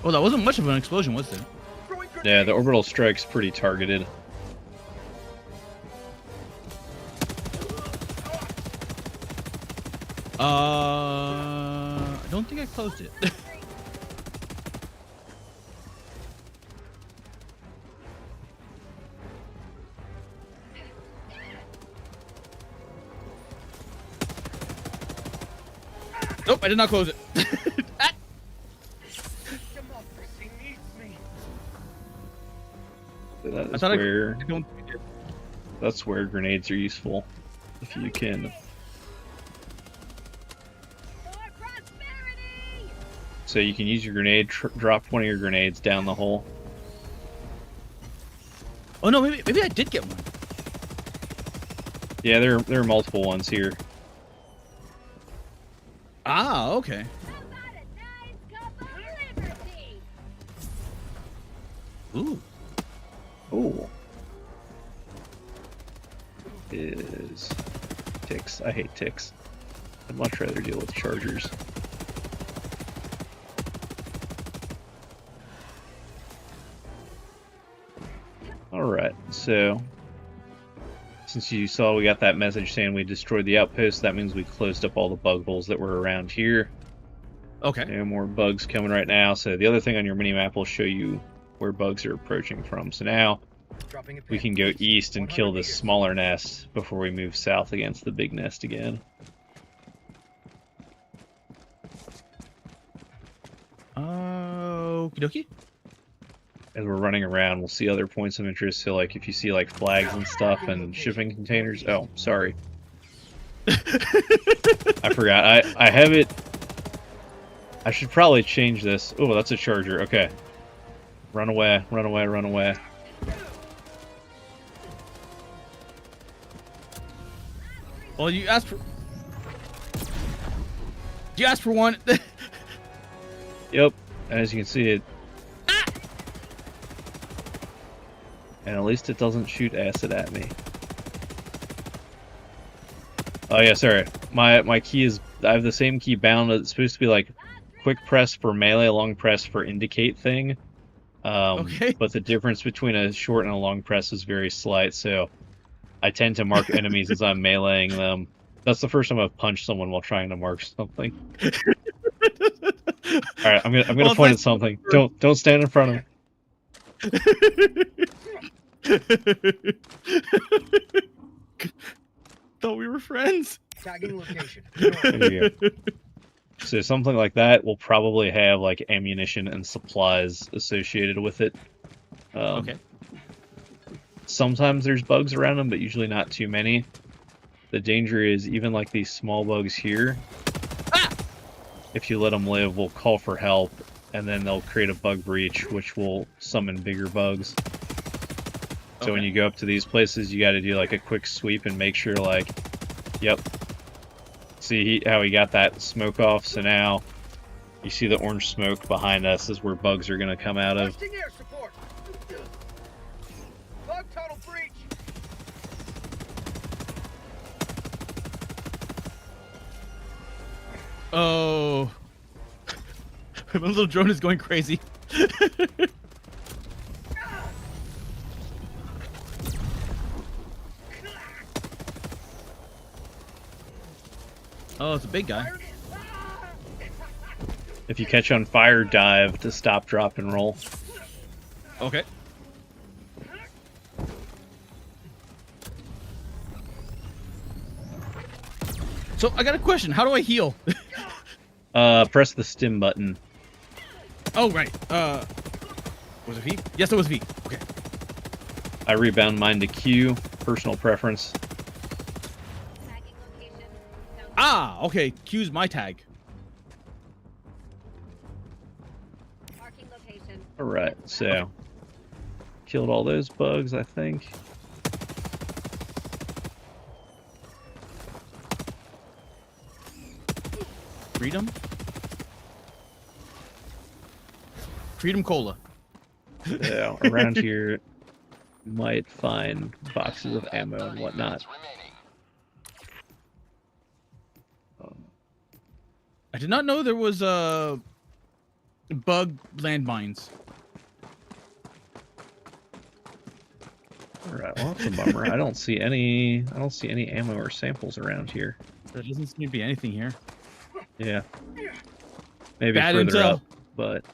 Oh, that wasn't much of an explosion, was it? Yeah, the orbital strike's pretty targeted. I don't think I closed it. Nope, I did not close it. Ah! Democracy needs me. So that I is thought where I don't think it did. that's where grenades are useful, if you can. So you can use your grenade, drop one of your grenades down the hole. Oh no, maybe I did get one. Yeah, there are multiple ones here. Ah, okay. Ooh. Ooh. Is ticks. I hate ticks. I'd much rather deal with chargers. Alright, so since you saw we got that message saying we destroyed the outpost, that means we closed up all the bug holes that were around here. Okay. No more bugs coming right now. So the other thing on your mini-map will show you where bugs are approaching from. So now we can go east and kill this smaller nest before we move south against the big nest again. Okie dokie. As we're running around, we'll see other points of interest. So, like, if you see, like, flags and stuff and shipping containers... Oh, sorry. I forgot. I have it... I should probably change this. Oh, that's a charger. Okay. Run away, run away, run away. Well, you asked for... You asked for one. Yep. As you can see, it... And at least it doesn't shoot acid at me. Oh yeah, sorry. My key is... I have the same key bound. It's supposed to be like quick press for melee, long press for indicate thing. Okay. But the difference between a short and a long press is very slight, so I tend to mark enemies as I'm meleeing them. That's the first time I've punched someone while trying to mark something. Alright, I'm gonna point at something. Don't stand in front of me. Thought we were friends. Tagging location. There you go. So something like that will probably have like ammunition and supplies associated with it. Okay. Sometimes there's bugs around them, but usually not too many. The danger is even like these small bugs here. Ah! If you let them live, will call for help, and then they'll create a bug breach, which will summon bigger bugs. So when you go up to these places, you got to do like a quick sweep and make sure, like, yep. See how he got that smoke off? So now you see the orange smoke behind us is where bugs are going to come out of. Requesting air support. Bug tunnel breach. Oh. My little drone is going crazy. Oh, it's a big guy. If you catch on fire, dive to stop, drop, and roll. Okay. So I got a question. How do I heal? Press the stim button. Oh, right. Was it V? Yes, it was V. Okay. I rebound mine to Q. Personal preference. Ah, okay. Q's my tag. Alright, so killed all those bugs, I think. Freedom? Freedom Cola. Yeah, around here you might find boxes of ammo and whatnot. I did not know there was bug landmines. Alright, well that's a bummer. I don't see any ammo or samples around here. There doesn't seem to be anything here. Yeah. Maybe Bad further intel. up, but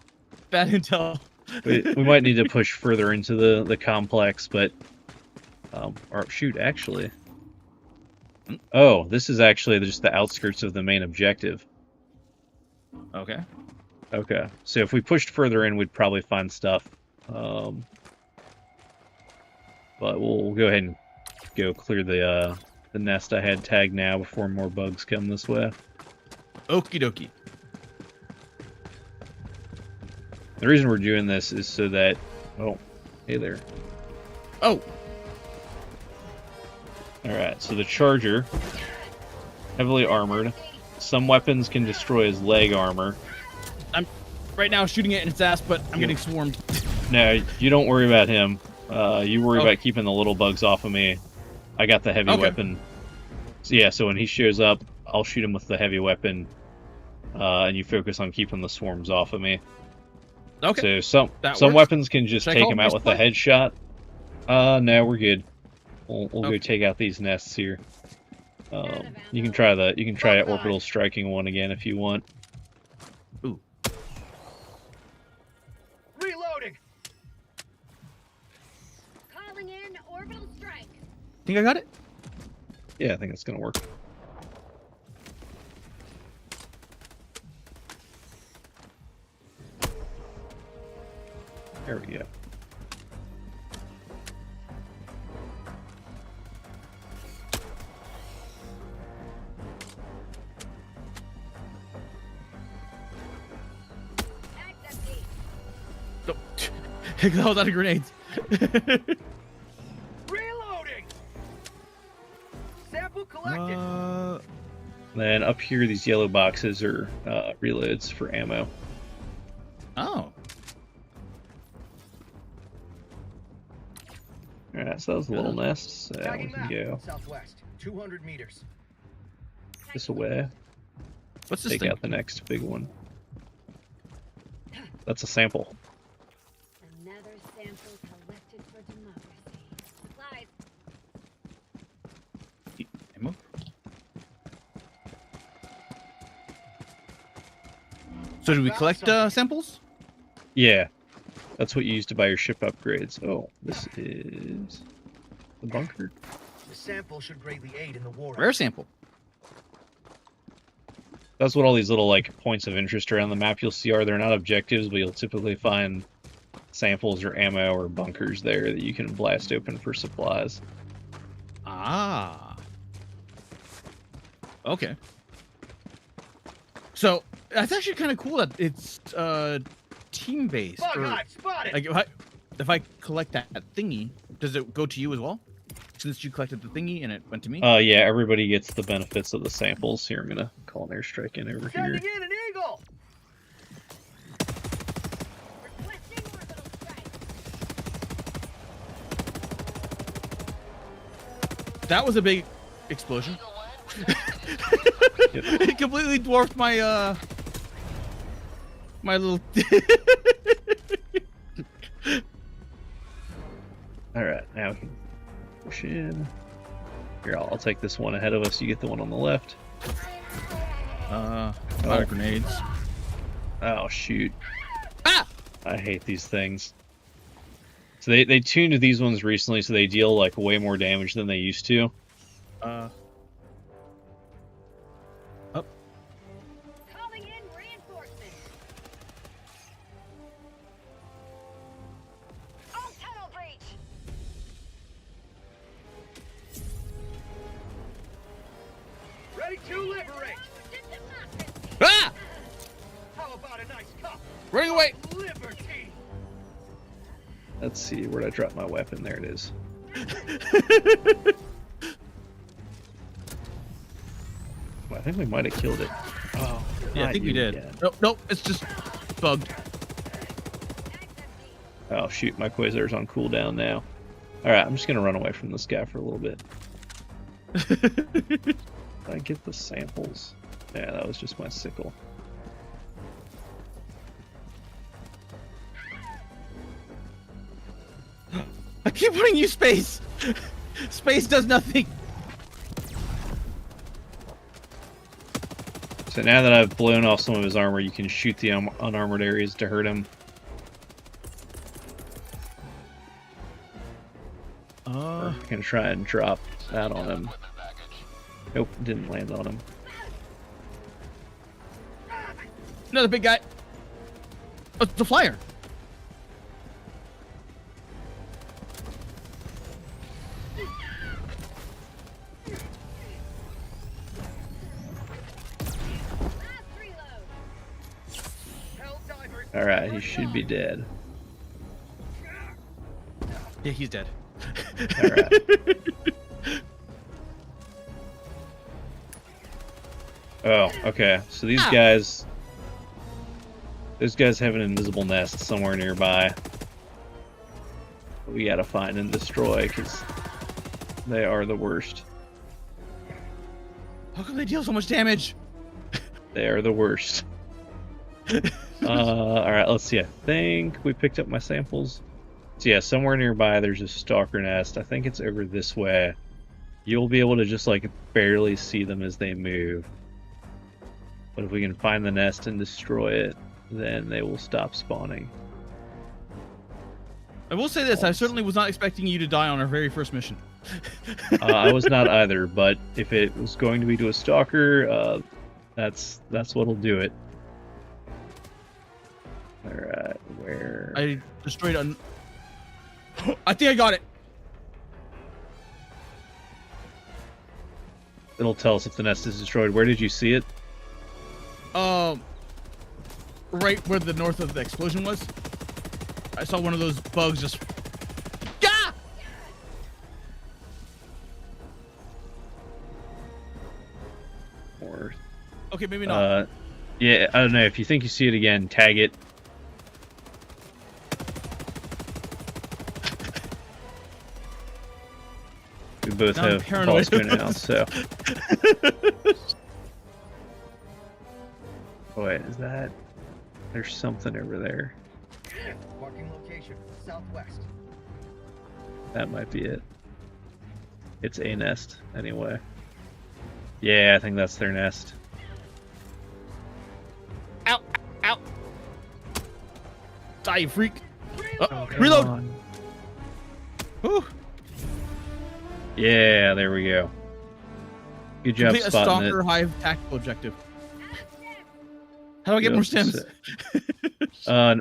Bad intel. we might need to push further into the complex, but or shoot, actually. Oh, this is actually just the outskirts of the main objective. Okay. Okay. So if we pushed further in, we'd probably find stuff. But we'll go ahead and go clear the nest I had tagged now before more bugs come this way. Okie dokie. The reason we're doing this is so that... Oh, hey there. Oh! Alright, so the charger, heavily armored. Some weapons can destroy his leg armor. I'm right now shooting it in its ass, but I'm getting swarmed. No, you don't worry about him. You worry Okay. about keeping the little bugs off of me. I got the heavy Okay. weapon. So yeah, so when he shows up, I'll shoot him with the heavy weapon. And you focus on keeping the swarms off of me. Okay. So That some works. weapons can just Should I take call him him out with a resupply? headshot. No, we're good. We'll go Okay. take out these nests here. You can try orbital striking one again if you want. Ooh. Reloading. Calling in orbital strike. Think I got it? Yeah, I think it's gonna work. There we go. That's empty. Nope. That was out of grenades. Reloading. Sample collected. Then up here, these yellow boxes are reloads for ammo. Oh. Alright, so that was a little nest. So we Tagging can map. go Southwest. 200 meters. this away. What's this Take thing? out the next big one. That's a sample. Another sample collected for democracy. Supplies. Ammo? So did we collect samples? Yeah, that's what you use to buy your ship upgrades. Oh, this is the bunker. The sample should greatly aid in the war. Rare sample. That's what all these little like points of interest around the map you'll see are. They're not objectives, but you'll typically find samples or ammo or bunkers there that you can blast open for supplies. Ah. Okay. So that's actually kind of cool that it's team based. Bug hive spotted. Like if I collect that thingy, does it go to you as well? Since you collected the thingy and it went to me. Yeah, everybody gets the benefits of the samples. Here, I'm gonna call an airstrike in over here. Sending in an eagle. Requesting orbital strike. That was a big explosion. It completely dwarfed my my little. All right, now we can push in. Here, I'll take this one ahead of us. You get the one on the left. A lot of grenades. Oh shoot! Ah! I hate these things. So they tuned these ones recently, so they deal like way more damage than they used to. Calling in reinforcements. On tunnel breach. Ready to liberate. Road to democracy. Ah! How about a nice cup? Running away. Liberty. Let's see, where'd I drop my weapon? There it is. Well, I think we might have killed it. Oh, Yeah, I not think we you did. again. Nope, it's just bugged. Oh shoot, my Quasar's on cooldown now. Alright, I'm just gonna run away from this guy for a little bit. Did I get the samples? Yeah, that was just my sickle. I keep putting you space. Space does nothing. So now that I've blown off some of his armor, you can shoot the unarmored areas to hurt him. I'm gonna try and drop that on him. Nope, didn't land on him. Another big guy. Oh, it's a flyer. Last reload. Helldivers. All right, he should be dead. Yeah, he's dead. All right. Oh, okay. So these guys, those guys have an invisible nest somewhere nearby. We gotta find and destroy because they are the worst. How come they deal so much damage? They are the worst. All right, let's see. I think we picked up my samples. So yeah, somewhere nearby there's a stalker nest. I think it's over this way. You'll be able to just like barely see them as they move. But if we can find the nest and destroy it, then they will stop spawning. I will say this, I certainly was not expecting you to die on our very first mission. I was not either, but if it was going to be to a stalker, that's what'll do it. Alright, where... I destroyed a... I think I got it! It'll tell us if the nest is destroyed. Where did you see it? Right where the north of the explosion was. I saw one of those bugs just... Gah! Or... Okay, maybe not. Yeah, I don't know. If you think you see it again, tag it. We both Now I'm have paranoid. balls going out, so... Wait, is that... There's something over there. Marking location, southwest. That might be it. It's a nest, anyway. Yeah, I think that's their nest. Ow! Ow! Die, you freak! Come Reload! on. Whew. Yeah, there we go. Good job Complete a spotting stalker it. hive tactical objective. How do I get more stems?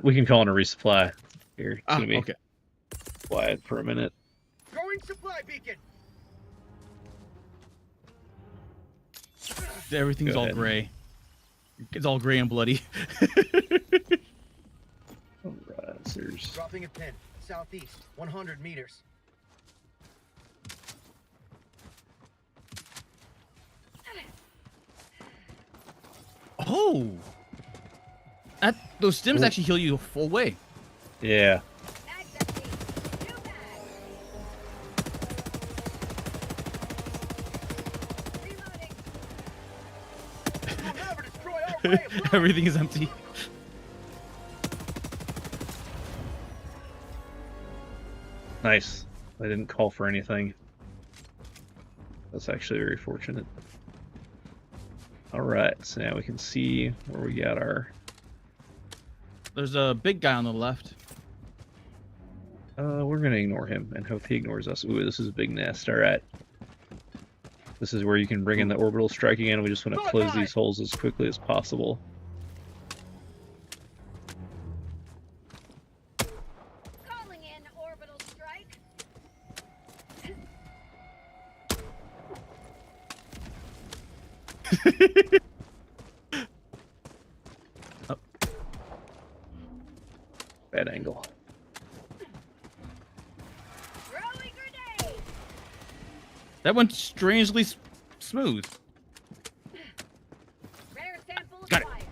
We can call in a resupply. Here, it's gonna be okay. quiet for a minute. Throwing supply beacon. Everything's Go all ahead. gray. It's all gray and bloody. Alright, so there's... Dropping a pin, southeast, 100 meters. Oh! Those stems actually heal you a full way. Yeah. Bags empty. New bags. Reloading. You'll never destroy our way of life. Everything is empty. Nice. I didn't call for anything. That's actually very fortunate. Alright, so now we can see where we got our... There's a big guy on the left. We're gonna ignore him and hope he ignores us. Ooh, this is a big nest. Alright. This is where you can bring in the orbital strike again. We just want to close these holes as quickly as possible. Calling in orbital strike. Oh. Bad angle. Throwing grenade. That went strangely smooth. Rare sample Got it. acquired.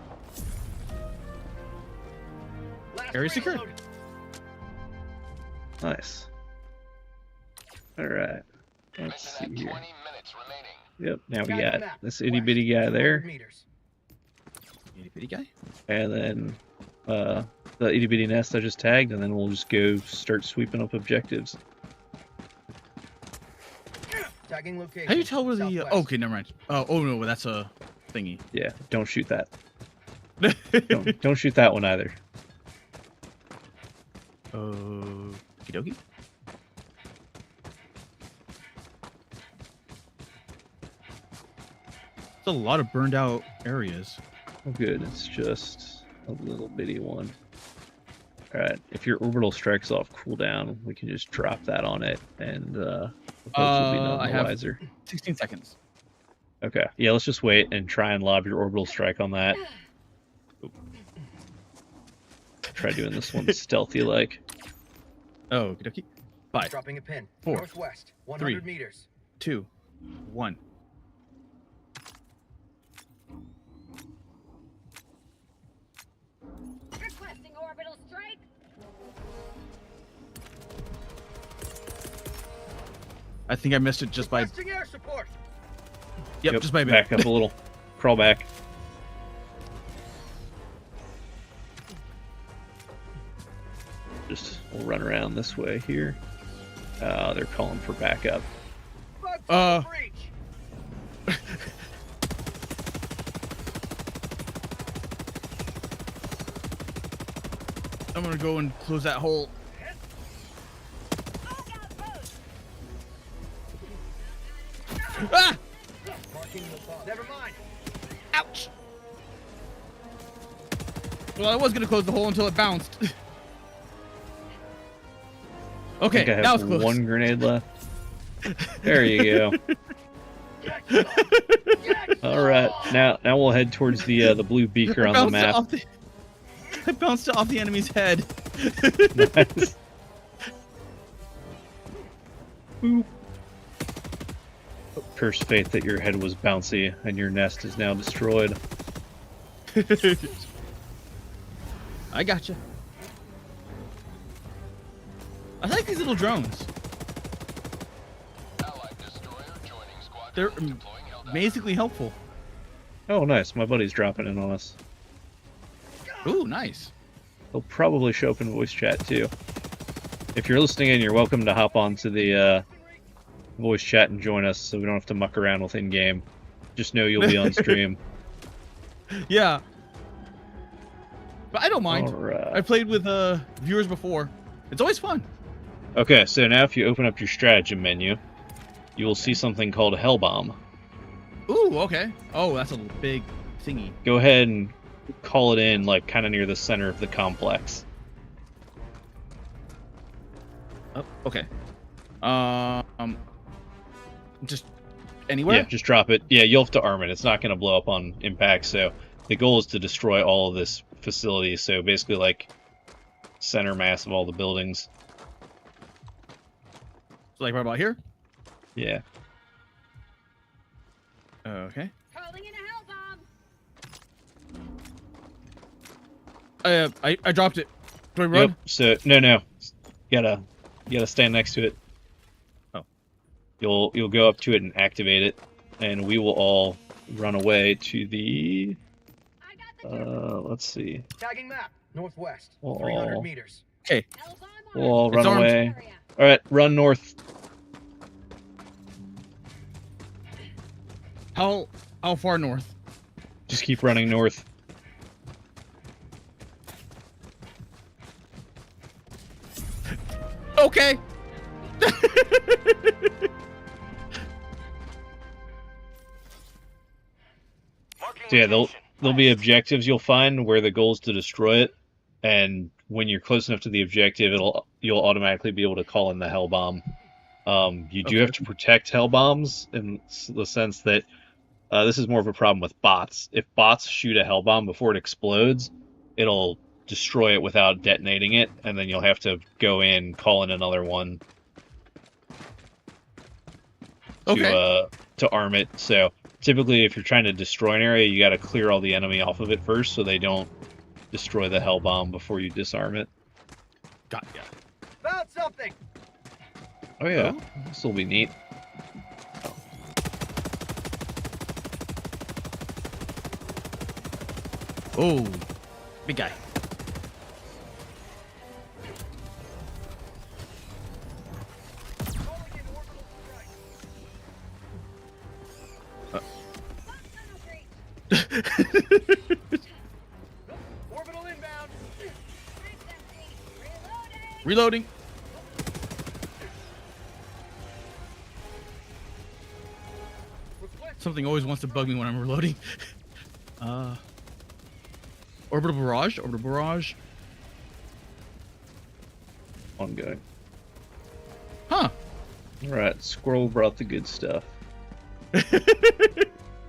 Last Area secured. reload. Nice. Alright. Let's see Mission at here. 20 minutes remaining. Yep, now we Tag got map, this itty west, bitty guy 200 there. meters. Itty bitty guy. And then the itty bitty nest I just tagged, and then we'll just go start sweeping up objectives. Tagging location. How do you tell where the? southwest. Okay, never mind. Oh no, that's a thingy. Yeah, don't shoot that. Don't shoot that one either. Okie dokie. It's a lot of burned out areas. Oh, good. It's just a little bitty one. Alright, if your orbital strike's off cooldown, we can just drop that on it, and the folks will be none I the have wiser. 16 seconds. Okay, yeah, let's just wait and try and lob your orbital strike on that. Try doing this one stealthy-like. Oh, okie dokie. 5, Dropping a pin. 4, Northwest, 100 meters. 2, 1. Requesting orbital strike. I think I missed it just by. Requesting air support. Yep, just by a bit. Back up a little. Crawl back. Just we'll run around this way here. They're calling for backup. Breach. I'm gonna go and close that hole. Ah! Marking the bomb. Never mind. Ouch! Well, I was gonna close the hole until it bounced. Okay, I think I now have it's closed. one grenade left. There you go. All right, now we'll head towards the blue beaker on the map. I bounced it off the enemy's head. Nice. Boop. Curse fate that your head was bouncy and your nest is now destroyed. I gotcha. I like these little drones. Allied destroyer joining squadron. They're Deploying amazingly helpful. Oh, nice. My buddy's dropping in on us. Ooh, nice. He'll probably show up in voice chat too. If you're listening in, you're welcome to hop onto the voice chat and join us, so we don't have to muck around with in-game. Just know you'll be on stream. Yeah. But I don't mind. Alright. I played with viewers before. It's always fun. Okay, so now if you open up your stratagem menu, you will see something called a Hell Bomb. Ooh, okay. Oh, that's a big thingy. Go ahead and call it in, like, kind of near the center of the complex. Oh, okay. Just anywhere? Yeah, just drop it. Yeah, you'll have to arm it. It's not going to blow up on impact, so the goal is to destroy all of this facility, so basically, like, center mass of all the buildings. So, like, right about here? Yeah. Okay. Calling in a hell bomb. I dropped it. Do I run? Yep, so, no. You gotta stand next to it. Oh. You'll go up to it and activate it, and we will all run away to the... let's see. Tagging map. Northwest. Oh. 300 meters. Okay. Hell bomb We'll all It's run armed. away. Alright, run north. How far north? Just keep running north. Okay. So yeah, there'll be objectives you'll find where the goal is to destroy it, and when you're close enough to the objective, you'll automatically be able to call in the hell bomb. You do have to protect hell bombs in the sense that this is more of a problem with bots. If bots shoot a hell bomb before it explodes, it'll destroy it without detonating it, and then you'll have to go in, call in another one to arm it. So typically, if you're trying to destroy an area, you got to clear all the enemy off of it first, so they don't destroy the hell bomb before you disarm it. Got ya. Found something. Oh yeah, this will be neat. Oh, big guy. Orbital inbound. Reloading. Something always wants to bug me when I'm reloading. Orbital barrage. Orbital barrage. Ongoing. Huh. Alright, Squirrel brought the good stuff. Yeah,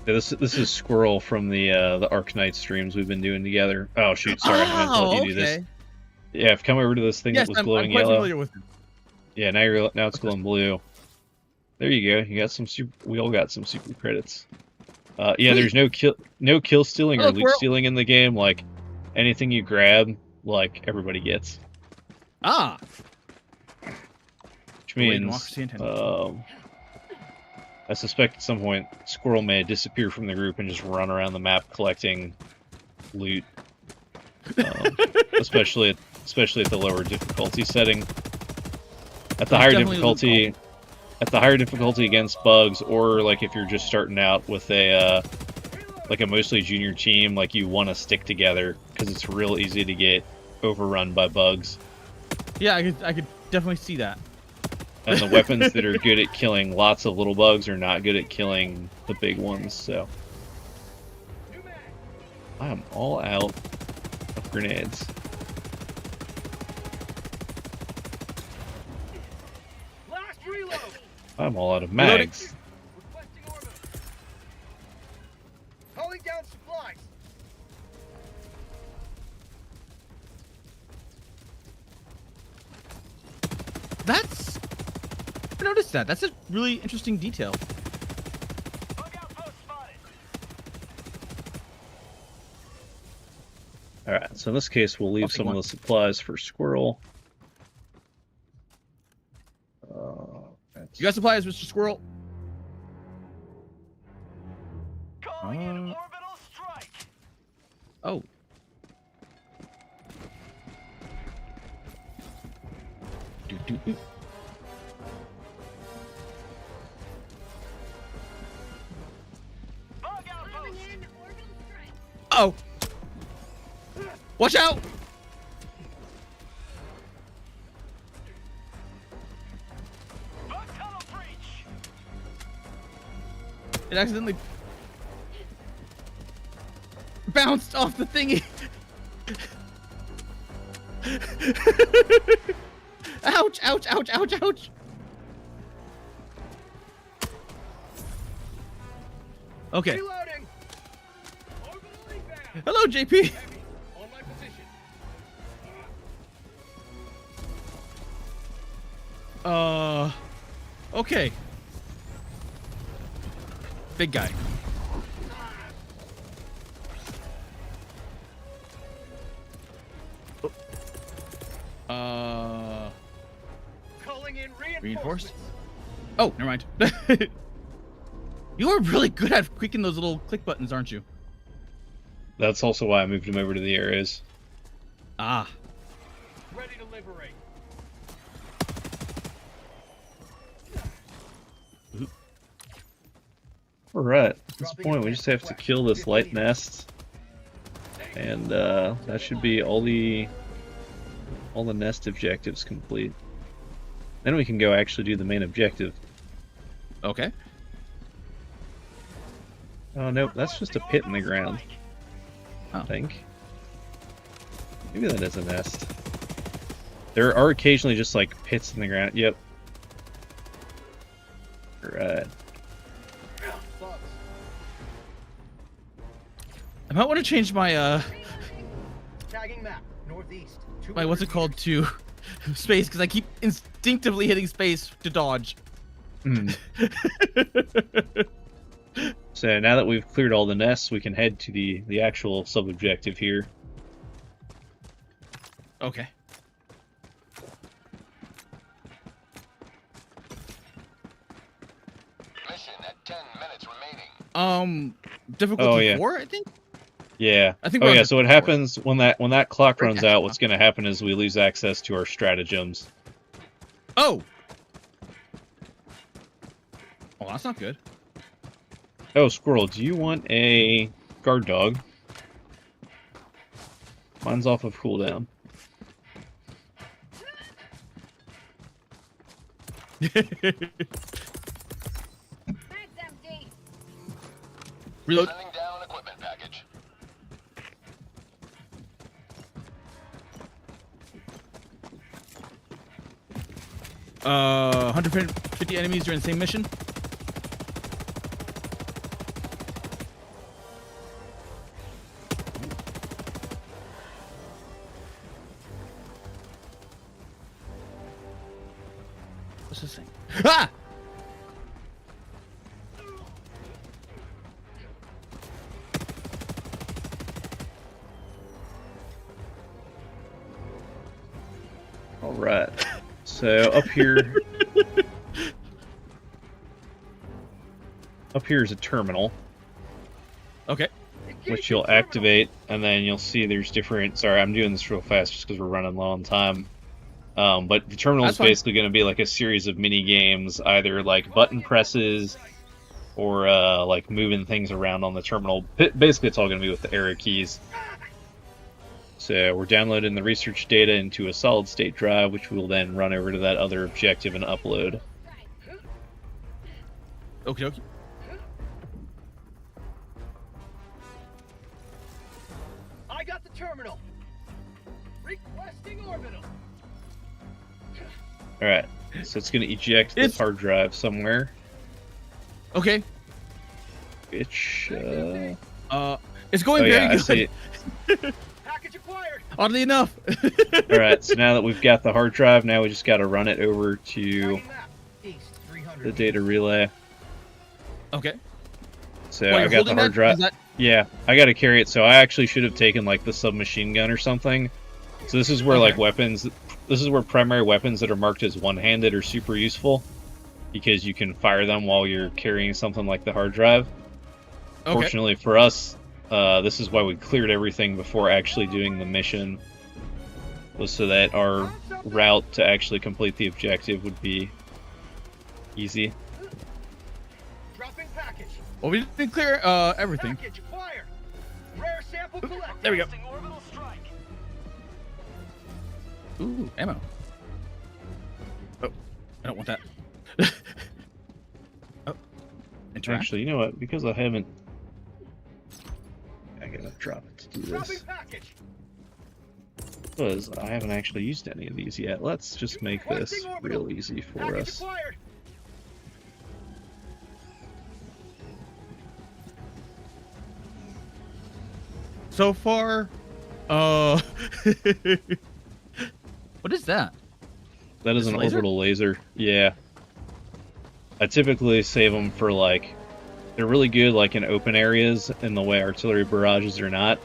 this is Squirrel from the Arc Knight streams we've been doing together. Oh shoot, sorry, I meant to let you do this. Yeah, I've come over to this thing that was glowing I'm quite yellow. familiar with it. Yeah, now it's glowing blue. There you go. You got some super. We all got some super credits. Yeah, there's no kill stealing or loot stealing in the game. Like anything you grab, like everybody gets. Ah. Which means I suspect at some point Squirrel may disappear from the group and just run around the map collecting loot. Especially at the lower difficulty setting. At the higher difficulty against bugs, or like if you're just starting out with a like a mostly junior team, like you want to stick together because it's real easy to get overrun by bugs. Yeah, I could definitely see that. And the weapons that are good at killing lots of little bugs are not good at killing the big ones, so I am all out of grenades. Last reload. I'm all out of mags. Requesting orbital. Calling down supplies. That's... I noticed that. That's a really interesting detail. Alright, so in this case we'll leave some of the supplies for Squirrel. You got supplies, Mr. Squirrel? Calling in orbital strike. Oh. Do. Oh. Watch out! It accidentally bounced off the thingy. Ouch, ouch, ouch, ouch, ouch. Okay. Reloading. Hello, JP. On my position. Okay. Big guy. Calling in reinforced? Oh, never mind. You are really good at clicking those little click buttons, aren't you? That's also why I moved him over to the arrows. Ah. Ready to liberate. Alright, at this point we just have to kill this light nest. And that should be all the nest objectives complete. Then we can go actually do the main objective. Okay. Oh nope, that's just a pit in the ground. I think. Maybe that is a nest. There are occasionally just like pits in the ground. Yep. Right. I might want to change my Tagging map. Northeast. my what's it called to space, because I keep instinctively hitting space to dodge. So now that we've cleared all the nests, we can head to the actual sub-objective here. Okay. Mission at 10 minutes remaining. Difficulty 4, I think? Yeah. I think so what happens when that clock runs out, what's going to happen is we lose access to our stratagems. Oh! Oh, that's not good. Oh, Squirrel, do you want a guard dog? Mine's off of cooldown. Reload. Sending down equipment package. 150 enemies during the same mission. What's this thing? Ah! All right. So up here, is a terminal. Okay. Which you'll activate, and then you'll see there's different. Sorry, I'm doing this real fast just because we're running low on time. But the terminal is basically going to be like a series of mini games, either like button presses or like moving things around on the terminal. Basically, it's all going to be with the arrow keys. So we're downloading the research data into a solid state drive, which we'll then run over to that other objective and upload. Okie dokie. I got the terminal. Requesting orbital. Alright, so it's going to eject the hard drive somewhere. Okay. Which, it's going very I good. see. Package acquired. Oddly enough. Alright, so now that we've got the hard drive, now we just got to run it over to Tagging map. East 300. the data relay. Okay. So While I you're got the holding hard that, drive. is that- Yeah, I got to carry it. So I actually should have taken like the submachine gun or something. So this is where like weapons. This is where primary weapons that are marked as one-handed are super useful, because you can fire them while you're carrying something like the hard drive. Okay. Fortunately for us, this is why we cleared everything before actually doing the mission, was so that our route to actually complete the objective would be easy. Dropping package. Well, we didn't clear everything. Package acquired. Rare sample collected. There we go. Orbital strike. Ooh, ammo. Oh, I don't want that. Oh, interact. Actually, you know what? Because I haven't... I gotta drop it to do Dropping this. package. Because I haven't actually used any of these yet. Let's just make this real easy for Package us. acquired. So far, what is that? That is This an laser? orbital laser. Yeah. I typically save them for like... They're really good like in open areas, in the way artillery barrages are not.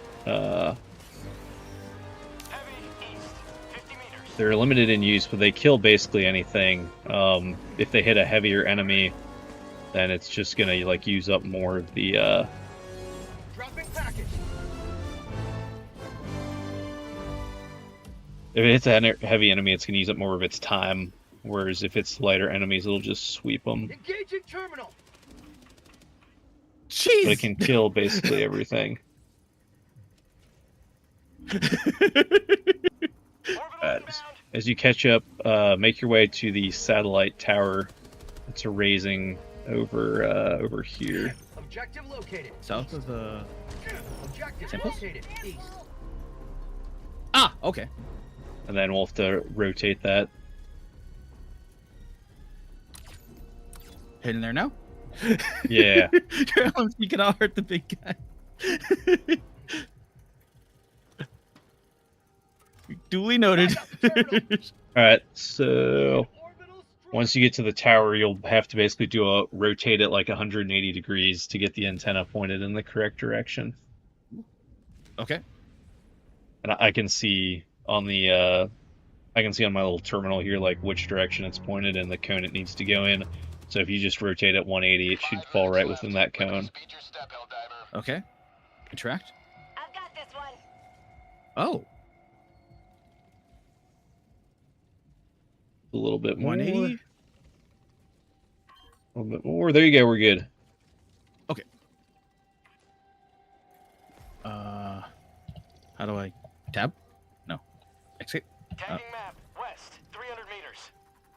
They're limited in use, but they kill basically anything. If they hit a heavier enemy, then it's just gonna like use up more of the Dropping package. if it hits a heavy enemy, it's gonna use up more of its time. Whereas if it's lighter enemies, it'll just sweep them. Engaging terminal. Jeez. But it can kill basically everything. As you catch up, make your way to the satellite tower. It's a raising over here. Objective located. South of the Objective samples? located. East. Ah, okay. And then we'll have to rotate that. Heading there now. Yeah. You can hurt the big guy. Duly noted. Alright, so once you get to the tower, you'll have to basically rotate it like 180 degrees to get the antenna pointed in the correct direction. Okay. And I can see on the I can see on my little terminal here like which direction it's pointed and the cone it needs to go in. So if you just rotate it 180, it should fall right within that cone. Okay. Interact. I've got this one. Oh. A little bit more. 180. A little bit more. There you go. We're good. Okay. How do I tab? No. Exit. Tagging map. West. 300 meters.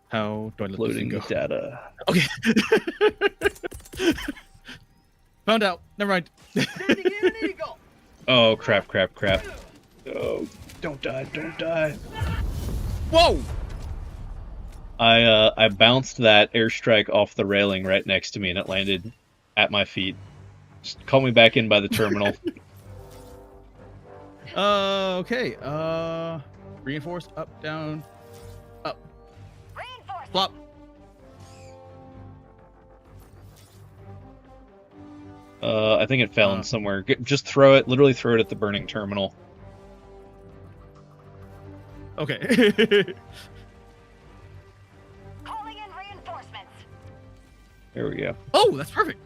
How do I let Loading this thing go? data. Okay. Found out. Never mind. Sending in an eagle. Oh crap! Crap! Crap! Oh, don't die! Don't die! Whoa! I bounced that airstrike off the railing right next to me, and it landed at my feet. Just call me back in by the terminal. Okay. Reinforce. Up, down, up. Flop. I think it fell in somewhere. Just throw it. Literally throw it at the burning terminal. Okay. Calling in reinforcements. There we go. Oh, that's perfect.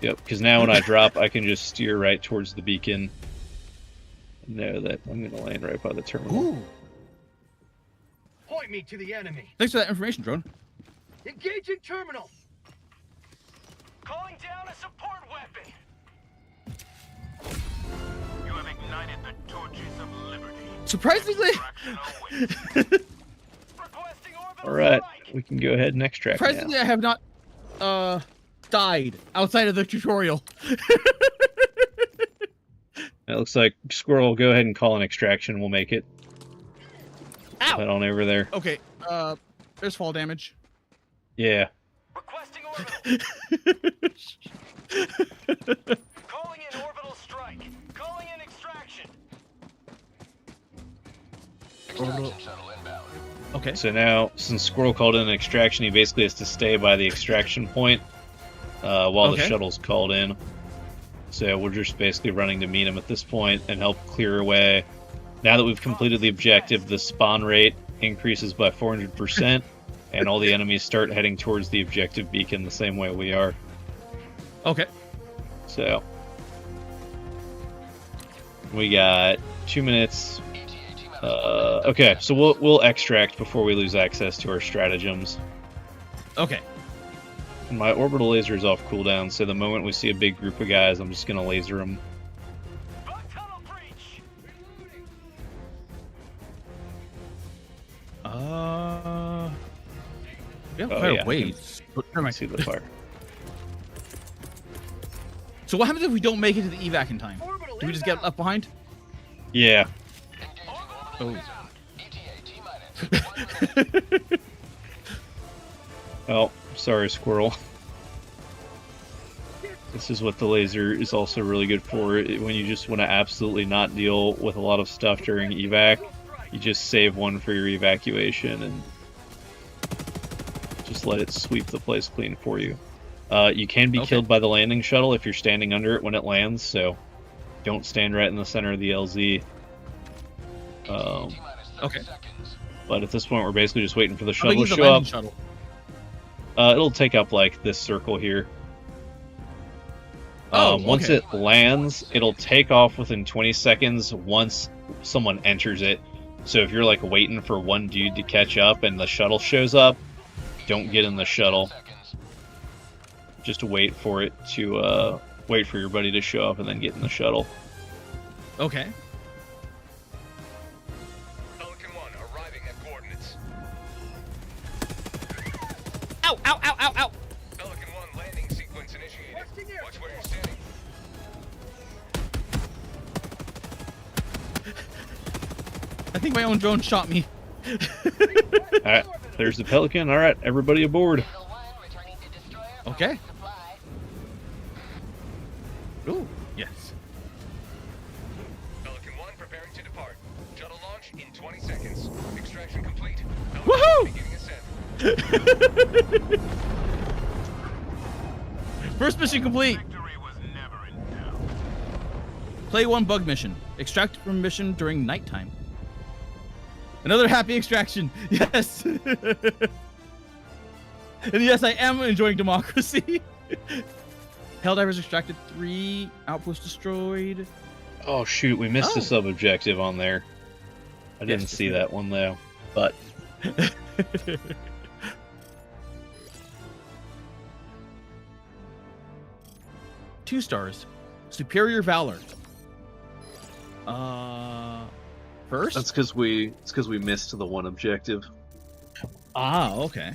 Yep, because now when I drop, I can just steer right towards the beacon. Know that I'm going to land right by the terminal. Ooh. Point me to the enemy. Thanks for that information, drone. Engaging terminal. Calling down a support weapon. You have ignited the torches of liberty. Surprisingly. All right, we can go ahead and extract now. Surprisingly, I have not died outside of the tutorial. It looks like Squirrel, go ahead and call an extraction. We'll make it. Ow! Head on over there. Okay, there's fall damage. Yeah. Requesting Calling in orbital strike. Calling in extraction. Extraction shuttle inbound. Okay. So now, since Squirrel called in an extraction, he basically has to stay by the extraction point while the shuttle's called in. So we're just basically running to meet him at this point and help clear away. Now that we've completed the objective, the spawn rate increases by 400%, and all the enemies start heading towards the objective beacon the same way we are. Okay. So we got 2 minutes. Okay, so we'll extract before we lose access to our stratagems. Okay. And my orbital laser is off cooldown, so the moment we see a big group of guys, I'm just gonna laser them. Wait. I see the fire. So what happens if we don't make it to the evac in time? Do we just get left behind? Yeah. Oh. Oh, sorry, Squirrel. This is what the laser is also really good for. When you just want to absolutely not deal with a lot of stuff during evac, you just save one for your evacuation and just let it sweep the place clean for you. You can be killed by the landing shuttle if you're standing under it when it lands, so don't stand right in the center of the LZ. Okay. But at this point, we're basically just waiting for the shuttle to show up. Shuttle? It'll take up like this circle here. Once it lands, it'll take off within 20 seconds once someone enters it. So if you're like waiting for one dude to catch up and the shuttle shows up, don't get in the shuttle. Just wait for it to wait for your buddy to show up and then get in the shuttle. Okay. Pelican 1 arriving at coordinates. Ow, ow, ow, ow, ow. Pelican 1 landing sequence initiated. Watch where you're standing. I think my own drone shot me. Alright, there's the Pelican. Alright, everybody aboard. Okay. Ooh, yes. Pelican 1 preparing to depart. Shuttle launch in 20 seconds. Extraction complete. Woohoo! Beginning ascent. First mission complete. Victory was never in doubt. Play 1 bug mission. Extract from mission during nighttime. Another happy extraction. Yes. And yes, I am enjoying democracy. Helldivers extracted 3. Outpost destroyed. Oh shoot, we missed a sub-objective on there. I didn't see that one though, but... 2 stars. Superior Valor. First? That's because we missed the one objective. Ah, okay.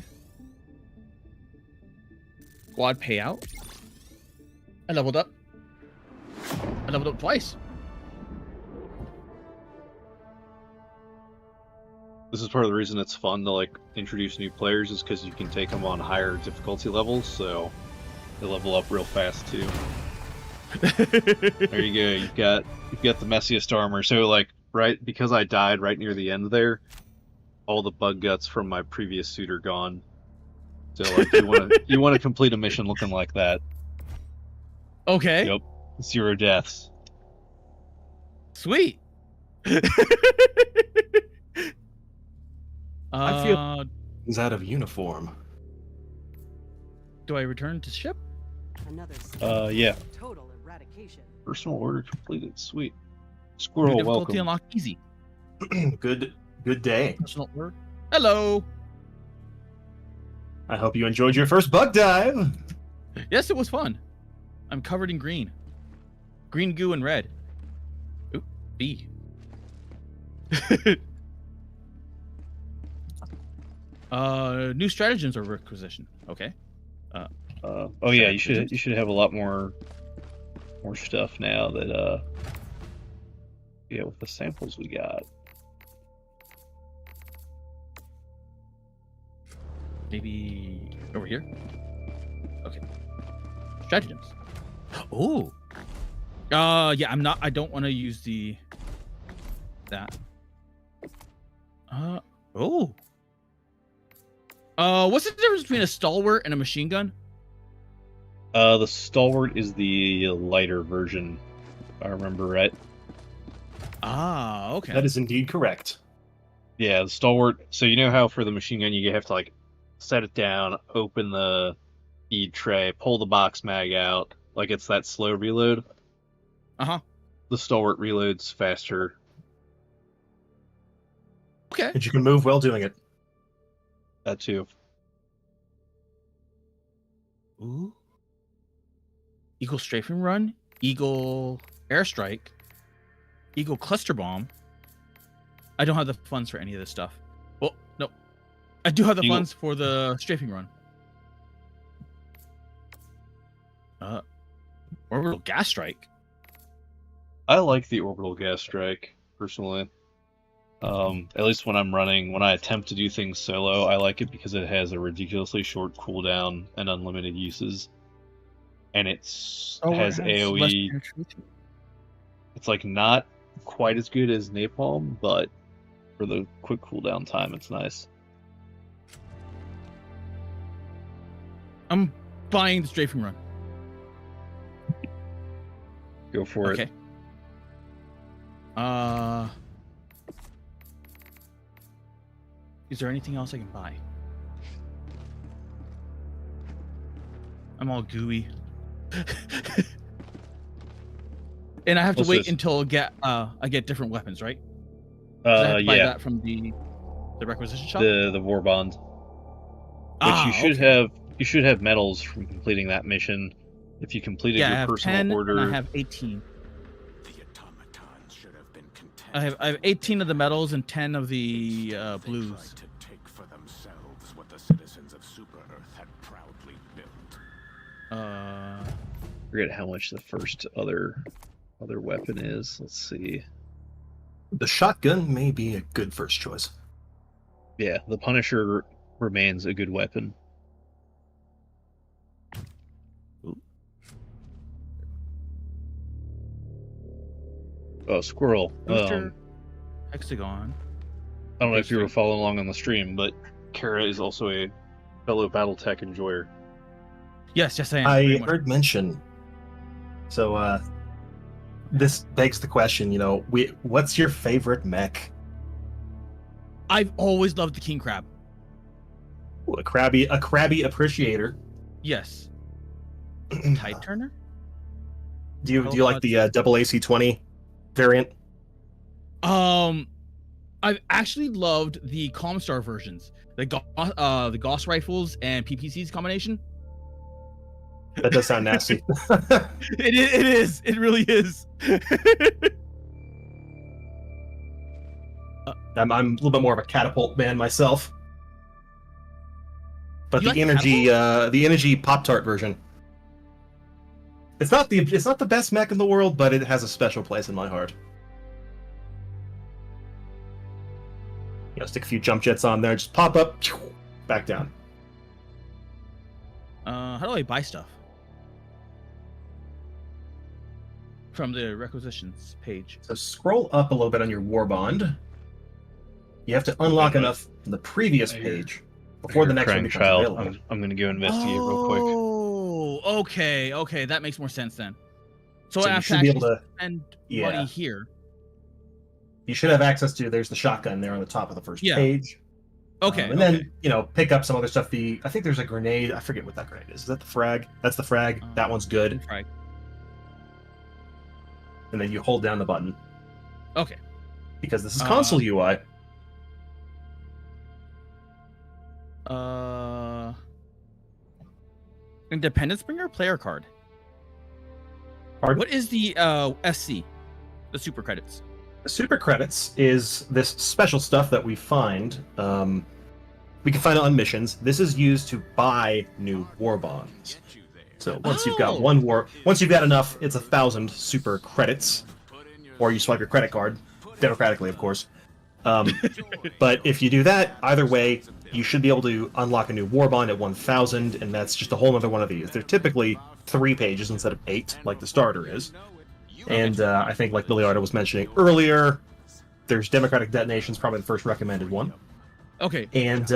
Squad payout. I leveled up. I leveled up twice. This is part of the reason it's fun to like introduce new players, is because you can take them on higher difficulty levels, so they level up real fast too. There you go. You've got the messiest armor. So like right because I died right near the end there, all the bug guts from my previous suit are gone. So like you want to complete a mission looking like that. Okay. Yep. 0 deaths. Sweet. I feel he's out of uniform. Do I return to ship? Yeah. Total eradication. Personal order completed. Sweet. Squirrel, Difficulty welcome. unlocked easy. Good day. Personal order. Hello. I hope you enjoyed your first bug dive. Yes, it was fun. I'm covered in green. Green goo and red. Oop, B. New stratagems are requisition. Okay. Oh yeah, you should have a lot more stuff now that yeah, with the samples we got. Maybe over here. Okay. Stratagems. Oh. Yeah, I don't want to use that. Oh. What's the difference between a stalwart and a machine gun? The stalwart is the lighter version, if I remember right. Ah, okay. That is indeed correct. Yeah, the stalwart. So you know how for the machine gun you have to like set it down, open the bead tray, pull the box mag out, like it's that slow reload. Uh-huh. The stalwart reloads faster. Okay. And you can move while doing it. That too. Ooh. Eagle strafing run, Eagle airstrike, Eagle cluster bomb. I don't have the funds for any of this stuff. Well, no. I do have the funds for the strafing run. Orbital gas strike. I like the orbital gas strike, personally. At least when I attempt to do things solo, I like it because it has a ridiculously short cooldown and unlimited uses. And it has AoE. It's like not quite as good as Napalm, but for the quick cooldown time, it's nice. I'm buying the strafing run. Go for it. Is there anything else I can buy? I'm all gooey. And I have to wait until I get different weapons, right? I have to buy that from the requisition shop. The war bond. Which you should have medals from completing that mission. If you completed your personal order. And I have 18. I have 18 of the medals and 10 of the blues. To take for themselves what the citizens of Super Earth had proudly built. Forget how much the first other weapon is. Let's see. The shotgun may be a good first choice. Yeah, the Punisher remains a good weapon. Oh, squirrel. Hexagon. I don't know if you were following along on the stream, but Kara is also a fellow BattleTech enjoyer. Yes, I am. I heard mention. So, this begs the question, what's your favorite mech? I've always loved the king crab. Ooh, a crabby appreciator. Yes. Tide turner? Do you like the double AC-20 variant? I've actually loved the Comstar versions, the Gauss rifles and PPC's combination. That does sound nasty. It is. It really is. I'm a little bit more of a catapult man myself. But You the like energy Pop-Tart version. It's not the best mech in the world, but it has a special place in my heart. stick a few jump jets on there, just pop up, back down. How do I buy stuff? From the requisitions page. So scroll up a little bit on your war bond. You have to unlock enough from the previous page before the next one becomes available. I'm going to go investigate real quick. Oh, okay, that makes more sense then. So I you have should to be actually able to spend money here. You should have access to. There's the shotgun there on the top of the first page. Okay, and then pick up some other stuff. I think there's a grenade. I forget what that grenade is. Is that the frag? That's the frag. That one's good. Frag. And then you hold down the button. Okay. Because this is console UI. Independence Bringer player card. What is the SC? The super credits. The super credits is this special stuff that we find. We can find it on missions. This is used to buy new war bonds. So once you've got once you've got enough, it's 1,000 super credits, or you swipe your credit card, democratically, of course. But if you do that, either way, you should be able to unlock a new war bond at 1,000, and that's just a whole other one of these. They're typically 3 pages instead of 8, like the starter is. And I think, like Milliardo was mentioning earlier, there's Democratic Detonations, probably the first recommended one. Okay. And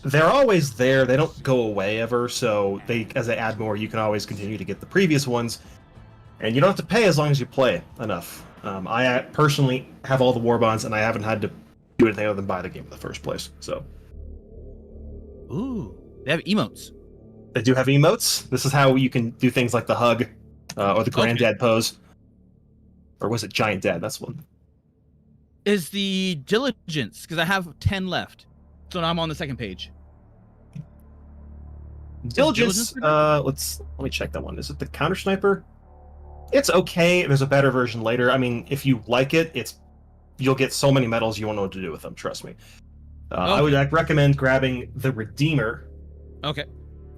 they're always there. They don't go away ever, so as they add more, you can always continue to get the previous ones. And you don't have to pay as long as you play enough. I personally have all the war bonds, and I haven't had to do anything other than buy the game in the first place. So. Ooh, they have emotes. They do have emotes. This is how you can do things like the hug, or the granddad pose. Or was it Giant Dad? That's one. Is the diligence, because I have 10 left. So now I'm on the second page. Diligence, let me check that one. Is it the counter sniper? It's okay. There's a better version later. I mean, if you like it, you'll get so many medals you won't know what to do with them, trust me. I would recommend grabbing the Redeemer. Okay.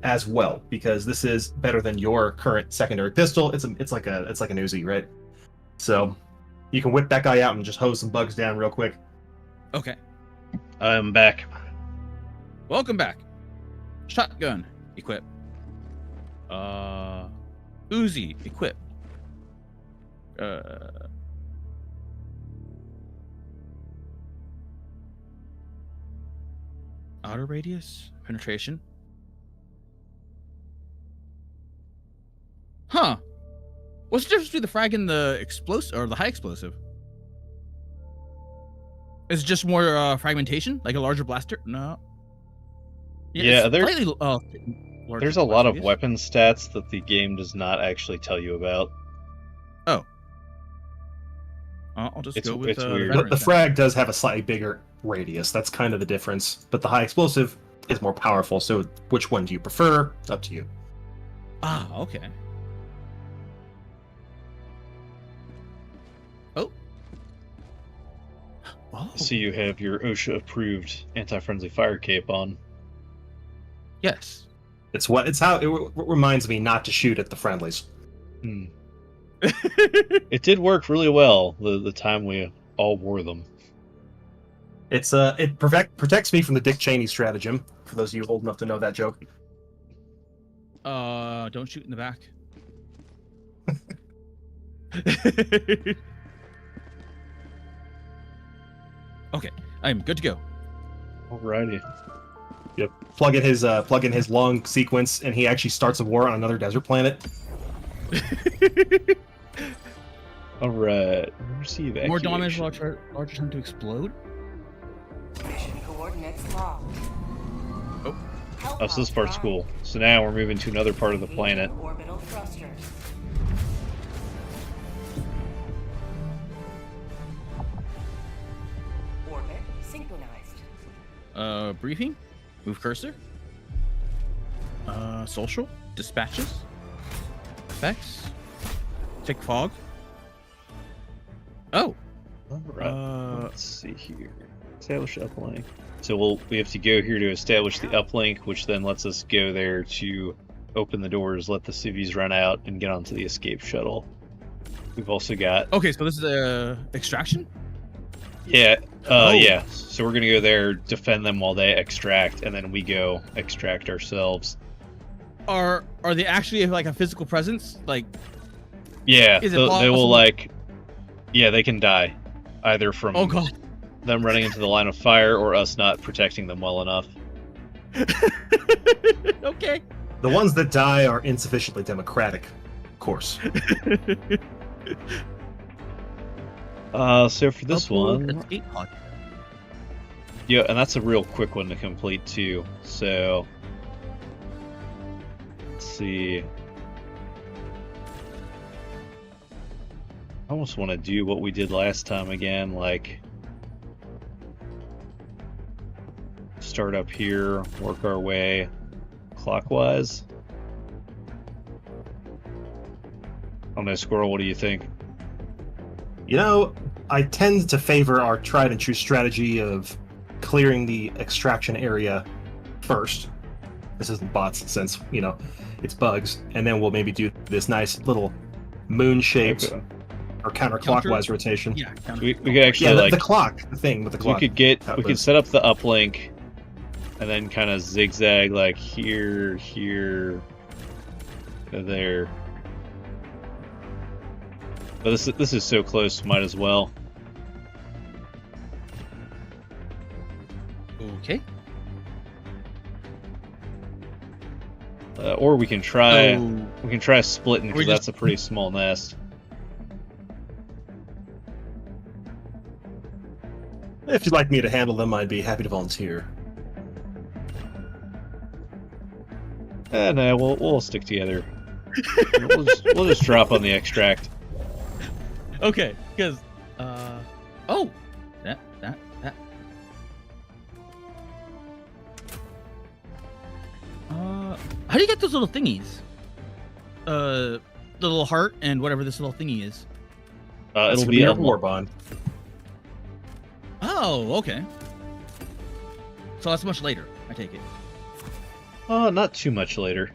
As well, because this is better than your current secondary pistol. It's like an Uzi, right? So you can whip that guy out and just hose some bugs down real quick. Okay. I'm back. Welcome back. Shotgun, equip. Uzi, equip. Outer radius, penetration. Huh. What's the difference between the frag and the explosive, or the high explosive? Is it just more fragmentation, like a larger blaster? No. Yeah, there's there's a lot of weapon stats that the game does not actually tell you about. Oh. I'll just go with the frag does have a slightly bigger radius. That's kind of the difference. But the high explosive is more powerful. So which one do you prefer? It's up to you. Ah, okay. Oh. So you have your OSHA-approved anti-friendly fire cape on. Yes. It's how it reminds me not to shoot at the friendlies. It did work really well the time we all wore them. It protects me from the Dick Cheney stratagem. For those of you old enough to know that joke. Don't shoot in the back. Okay, I'm good to go. Alrighty. Yep. Plug in his long sequence, and he actually starts a war on another desert planet. Alright. Receive more damage, larger time to explode. Mission coordinates locked. Oh, so this part's cool. So now we're moving to another part of the planet. Orbital thrusters. Orbit synchronized. Briefing. Move cursor. Social. Dispatches. Effects. Tick fog. Oh. Alright. Let's see here. Establish uplink. So we have to go here to establish the uplink, which then lets us go there to open the doors, let the civvies run out, and get onto the escape shuttle. We've also got... Okay, so this is extraction? Yeah, Yeah. So we're gonna go there, defend them while they extract, and then we go extract ourselves. Are they actually like a physical presence? Like, yeah, is it they will possible- yeah, they can die, either from Oh god. them running into the line of fire or us not protecting them well enough. Okay. The ones that die are insufficiently democratic, of course. So for this one, escape pod. yeah, and that's a real quick one to complete too. So let's see. I almost want to do what we did last time again, like start up here, work our way clockwise. I don't know, Squirrel, what do you think? You know, I tend to favor our tried and true strategy of clearing the extraction area first. This isn't bots, since, you know, it's bugs. And then we'll maybe do this nice little moon-shaped or counterclockwise rotation. Yeah, We could actually the clock, the thing with the clock. We could set up the uplink and then kind of zigzag like here, here, there. But this is so close, might as well. Okay. Or we can try splitting, because that's a pretty small nest. If you'd like me to handle them, I'd be happy to volunteer. No, we'll stick together. we'll just drop on the extract. Okay, because oh, that. How do you get those little thingies? The little heart and whatever this little thingy is. It'll be a war bond. Oh, okay. So that's much later, I take it. Not too much later.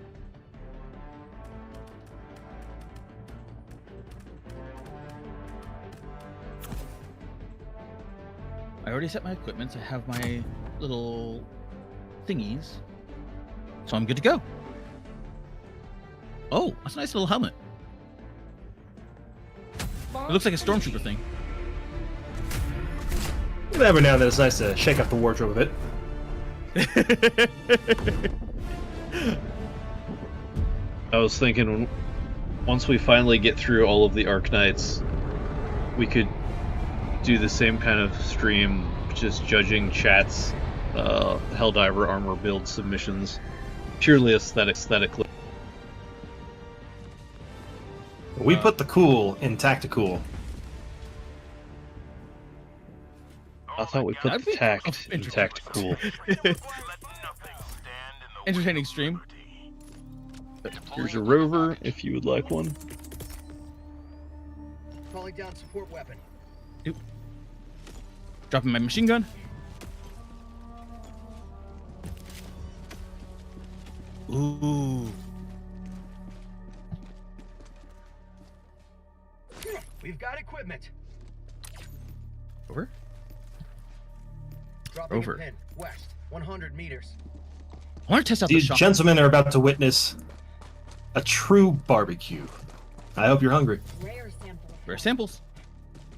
I already set my equipment. I have my little thingies. So I'm good to go. Oh, that's a nice little helmet. It looks like a stormtrooper thing. Every now and then it's nice to shake up the wardrobe a bit. I was thinking, once we finally get through all of the Arknights, we could do the same kind of stream, just judging chat's Helldiver armor build submissions, purely aesthetically. We put the cool in tactical. I thought we put the tact in tactical. Entertaining stream. Here's a rover, if you would like one. Calling down support weapon. Oop. Dropping my machine gun. Ooh. We've got equipment. Over. Dropping Over. a pin west, 100 meters. I want to test out the These shot. gentlemen are about to witness a true barbecue. I hope you're hungry. Rare samples.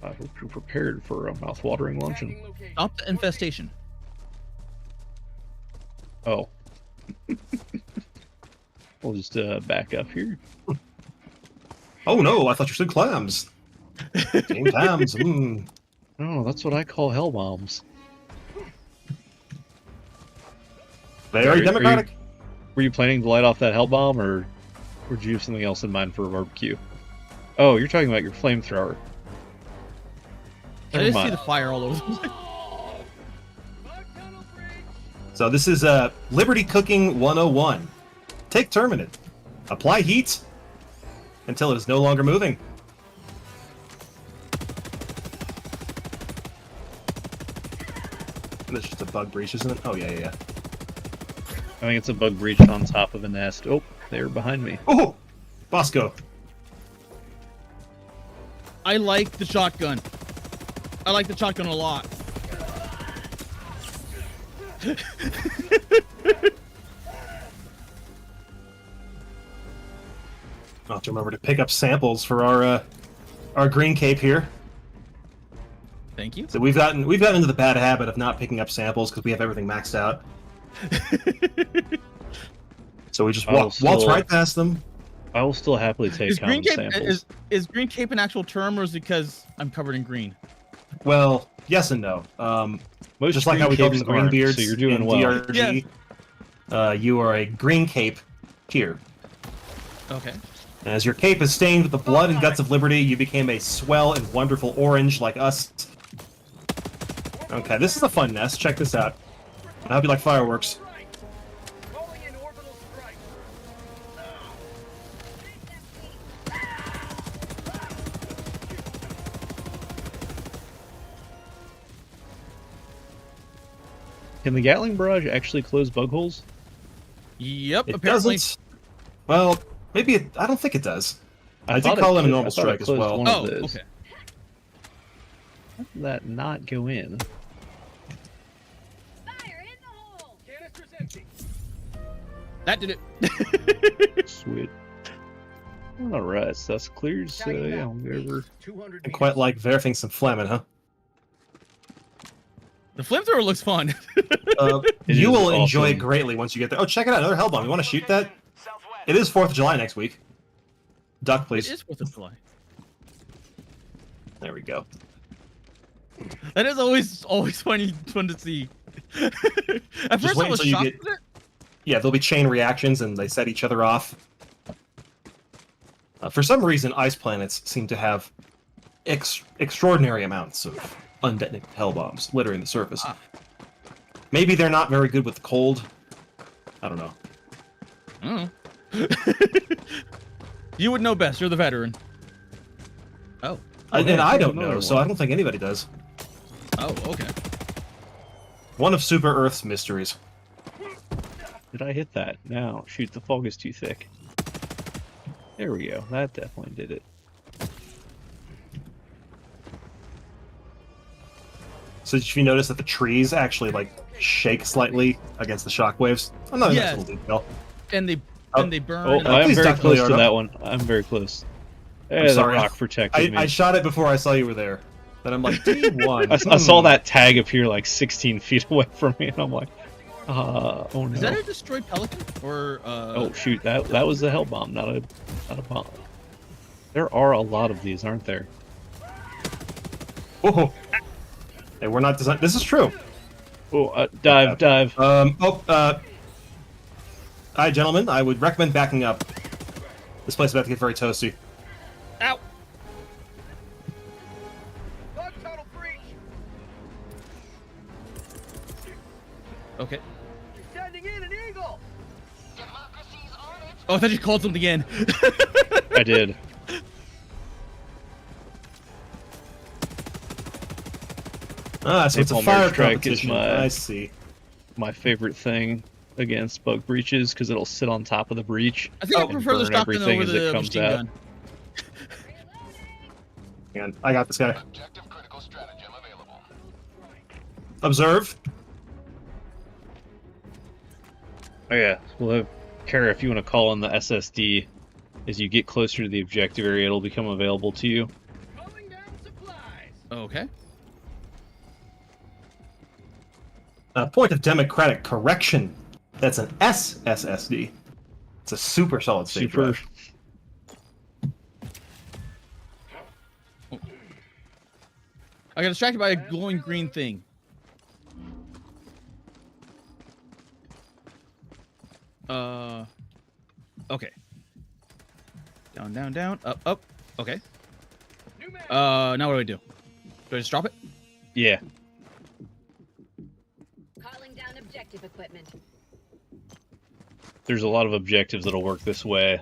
I hope you're prepared for a mouth-watering luncheon. Stop the infestation. Oh. We'll just back up here. Oh no, I thought you said clams. Game clams. Mm. No, that's what I call hell bombs. Very democratic. Were you planning to light off that hell bomb, or did you have something else in mind for a barbecue? Oh, you're talking about your flamethrower. I just see the fire all over the place. So this is Liberty Cooking 101. Take terminate. Apply heat until it is no longer moving. That's just a bug breach, isn't it? Oh, yeah. I think it's a bug breach on top of a nest. Oh, they're behind me. Oh! Bosco. I like the shotgun. I like the shotgun a lot. I'll have to remember to pick up samples for our green cape here. Thank you. So we've gotten into the bad habit of not picking up samples because we have everything maxed out. So we just waltz right past them. I will still happily take common samples. Is green cape an actual term, or is it because I'm covered in green? Well, yes and no. Most just like how we call them green beards so you're doing in well. DRG, you are a green cape here. Okay. And as your cape is stained with the blood and guts of liberty, you became a swell and wonderful orange like us. Okay, this is a fun nest. Check this out. I hope you like fireworks. Can the Gatling barrage actually close bug holes? Yep, It apparently. doesn't. Well, maybe I don't think it does. I did call it a normal strike as well. One of Oh, those. okay. How did that not go in? Fire in the hole! Canister's empty. That did it. Sweet. Alright, so that's cleared, so yeah, I'll go over. 200 I quite like verfing some flamin', huh? The flamethrower looks fun. You will awesome. enjoy it greatly once you get there. Oh, check it out, another hell bomb. You want to shoot that? It is 4th of July next week. Duck, please. It is 4th of July. There we go. That is always fun to see. At first I was shocked with it. Yeah, there'll be chain reactions and they set each other off. For some reason, ice planets seem to have extraordinary amounts of undetonated hell bombs littering the surface. Maybe they're not very good with the cold. I don't know. You would know best. You're the veteran. Oh. And I don't know, so I don't think anybody does. Oh, okay. One of Super Earth's mysteries. Did I hit that? No, shoot, the fog is too thick. There we go. That definitely did it. So did you notice that the trees actually like shake slightly against the shockwaves? Oh no, that's a little detail. And they burn. Oh, and I'm please very duck, close to Milliardo. that one. I'm very close. Hey, I'm the sorry. rock protected me. I shot it before I saw you were there. Then I'm like, D1. I saw that tag appear like 16 feet away from me, and I'm like, oh no. Is that a destroyed pelican or? Oh shoot, that was a hell bomb, not a bomb. There are a lot of these, aren't there? Oh, hey, we're not designed. This is true. Oh, dive. Hi, gentlemen. I would recommend backing up. This place is about to get very toasty. Ow! Bug tunnel breach. Okay. Sending in an eagle. Oh, I thought you called something in. I did. Ah, so it's a Napalm fire airstrike competition. is I see. my favorite thing against bug breaches because it'll sit on top of the breach. I think I and prefer the burn shotgun everything over as it the comes machine out. gun. Hang on, I got this guy. Objective critical stratagem available. Observe. Oh yeah, well, Kara, if you want to call on the SSD, as you get closer to the objective area, it'll become available to you. Calling down supplies. Okay. Point of democratic correction. That's an SSD. It's a super solid state Super. drive. I got distracted by a glowing green thing. Okay. Down, up. Okay. Now what do I do? Do I just drop it? Yeah. Calling down objective equipment. There's a lot of objectives that'll work this way,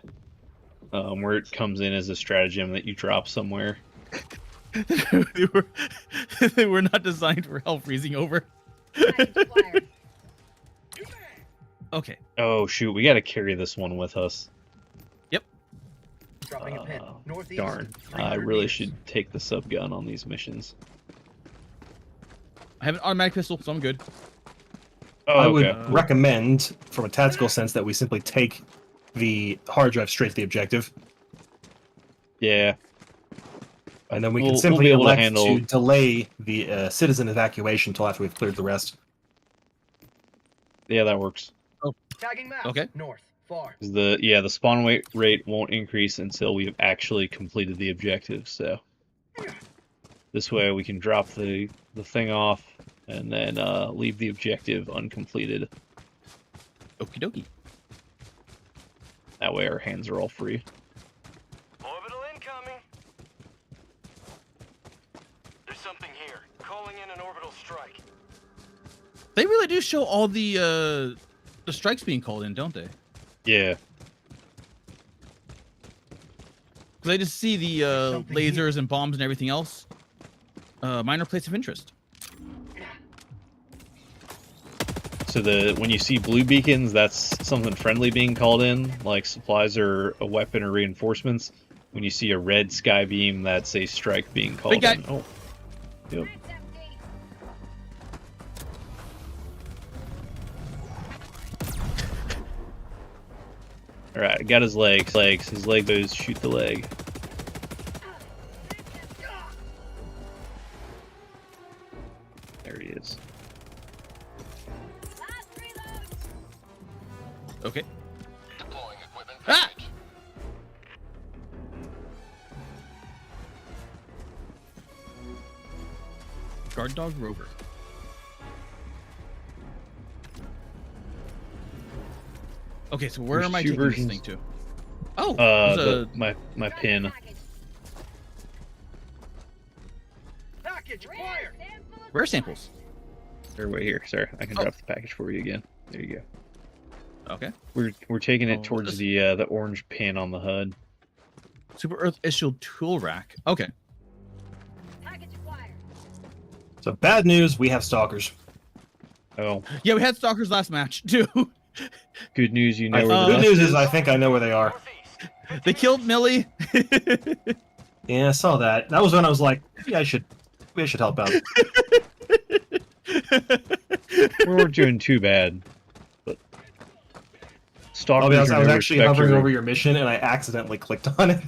where it comes in as a stratagem that you drop somewhere. they were not designed for hell freezing over. Okay. Oh shoot, we gotta carry this one with us. Yep. Dropping a pin. Northeast. Darn. I 300 really meters. should take the subgun on these missions. I have an automatic pistol, so I'm good. Oh, I would recommend, from a tactical sense, that we simply take the hard drive straight to the objective. Yeah. And then we can We'll simply be able to elect handle- to delay the citizen evacuation until after we've cleared the rest. Yeah, that works. Tagging map. Okay. North. Far. 'Cause the spawn rate won't increase until we've actually completed the objective. So this way we can drop the thing off and then leave the objective uncompleted. Okie dokie. That way our hands are all free. Orbital incoming. There's something here. Calling in an orbital strike. They really do show all the strikes being called in, don't they? Yeah. Because I just see the lasers and bombs and everything else. Minor place of interest. So when you see blue beacons, that's something friendly being called in, like supplies or a weapon or reinforcements. When you see a red sky beam, that's a strike being called in. Oh. Yep. Alright, got his legs. His leg goes, shoot the leg. There he is. Okay. Deploying equipment Ah! package. Guard dog rover. Okay, so where There's am I two taking this versions. thing to? Oh, there's my pin. Package acquired. rare samples. Or wait here, sorry, I can drop the package for you again. There you go. Okay. We're taking it Oh, towards this- the orange pin on the HUD. Super Earth issue tool rack. Okay. So bad news, we have stalkers. Oh. Yeah, we had stalkers last match too. Good news, you know The where the good rest news is I think I know where they are. They killed Millie. Yeah, I saw that. That was when I was like, yeah, we should help out. We weren't doing too bad. But stalkers I'll be honest, are I was no actually respecter. hovering over your mission and I accidentally clicked on it.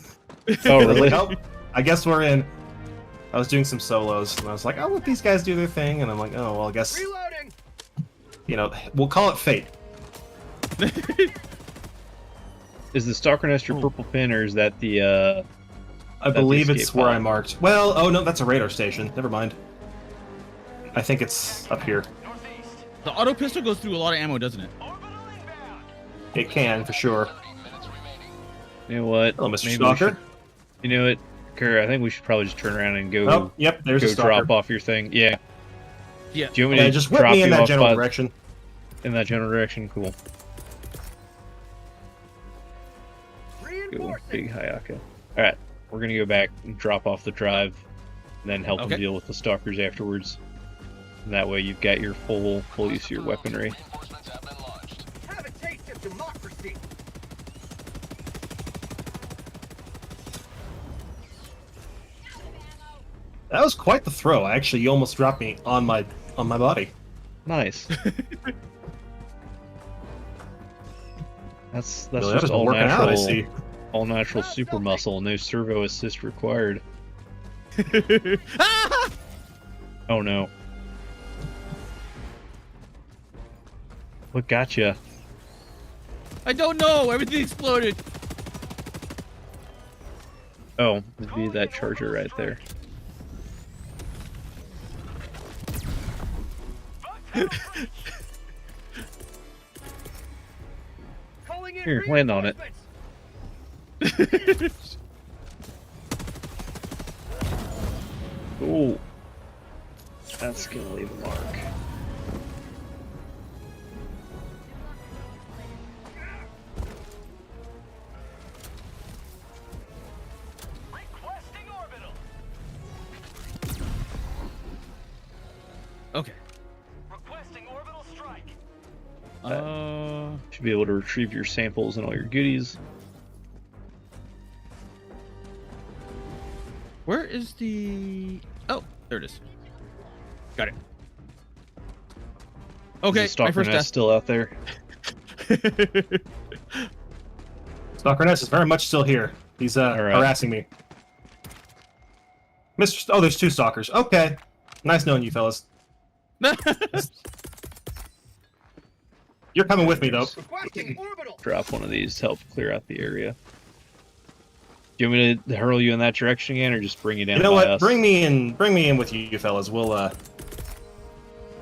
Oh, I was really? like, oh, I guess we're in. I was doing some solos and I was like, I'll let these guys do their thing, and I'm like, oh well, I guess Reloading. We'll call it fate. Is the stalker nest your purple pin, or is that the I believe it's where I marked. Well, oh no, that's a radar station. Never mind. I think it's up here. The auto pistol goes through a lot of ammo, doesn't it? It can, for sure. You know what? Hello, Mr. Maybe we Stalker. should- You know what, Kerr? I think we should probably just turn around and go. Oh, yep, there's a go stalker. drop off your thing. Yeah. Yeah. Do you want me to just whip drop me in you that off general by- direction. In that general direction, cool. Cool. Reinforcing. Big Hayaka. All right, we're gonna go back and drop off the drive, and then help Okay. them deal with the stalkers afterwards. And that way, you've got your full use of your weaponry. Have a taste of democracy. That was quite the throw. Actually, you almost dropped me on my body. Nice. That's Really, that just was all working out, I natural, see. all natural super muscle, no servo assist required. Oh no! What got you? I don't know. Everything exploded. Oh, it'd be that charger right there. Calling in Here, land on it. Ooh. That's gonna leave a mark. Okay. Requesting orbital strike. Should be able to retrieve your samples and all your goodies. Where is the? Oh, there it is. Got it. Okay, Is the my stalker first nest death. still out there? Stalker Nest is very much still here. He's right. harassing me. Mr. Oh, there's 2 stalkers. Okay. Nice knowing you, fellas. You're coming with me, though. Drop one of these to help clear out the area. Do you want me to hurl you in that direction again, or just bring you down? You know by what? us? Bring me in with you fellas. We'll I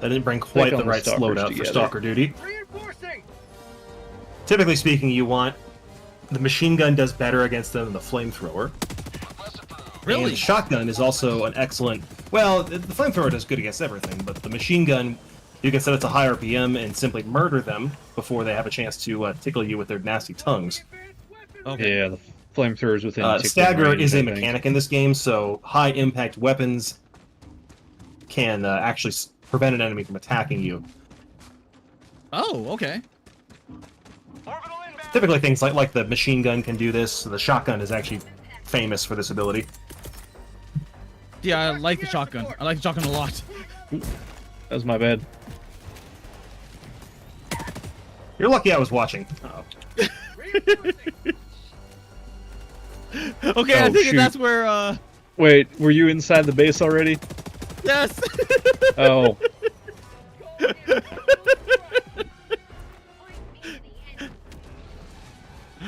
didn't bring quite on the the right stalkers loadout for together. stalker duty. Typically speaking, you want the machine gun does better against them than the flamethrower. Really? And the shotgun is also an excellent. Well, the flamethrower does good against everything, but the machine gun, you can set it to high RPM and simply murder them before they have a chance to tickle you with their nasty tongues. Okay. Yeah, the flamethrowers within tickling Stagger range, is I a think. mechanic in this game, so high impact weapons can actually prevent an enemy from attacking you. Oh, okay. Typically, things like the machine gun can do this. The shotgun is actually famous for this ability. Yeah, I like the shotgun. I like the shotgun a lot. That was my bad. You're lucky I was watching. Okay, I Oh, think shoot. that's where. Wait, were you inside the base already? Yes. Oh.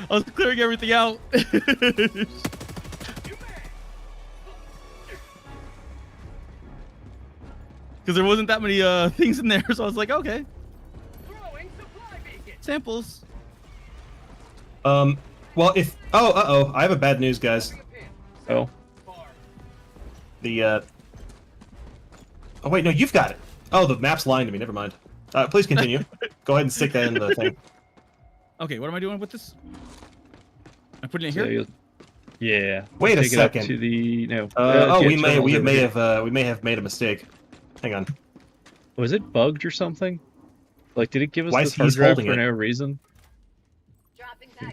I was clearing everything out. Because there wasn't that many things in there, so I was like, okay. Samples. Well, if oh, I have a bad news, guys. Oh. The oh wait, no, you've got it. Oh, the map's lying to me. Never mind. Please continue. Go ahead and stick that into the thing. Okay, what am I doing with this? I put it in So here. yeah. Wait a Take it up second. to the no. Oh, yeah, we may terminals over here. have made a mistake. Hang on. Was it bugged or something? Like, did it give us Why this is hard he drive holding for it? no reason?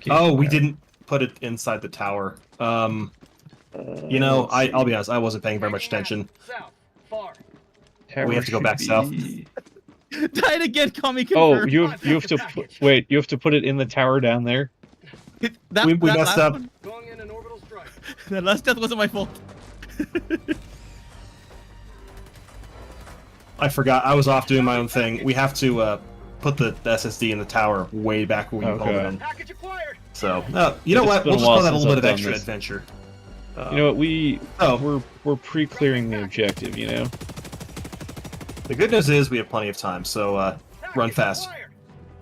Oh, we didn't put it inside the tower. You know, I'll be honest, I wasn't paying very much attention. Tower We have to go should back south. be- Died again, commie Oh, confirmed. you have to wait. You have to put it in the tower down there. That, We that messed last up. one- That last death wasn't my fault. I forgot. I was off doing my own thing. We have to put the SSD in the tower way back where we called it in. So, you know It's what? been We'll a just while call that a since little bit I've of done extra this. adventure. You know what? Oh. We're pre-clearing the objective. You know. The good news is we have plenty of time, so run fast.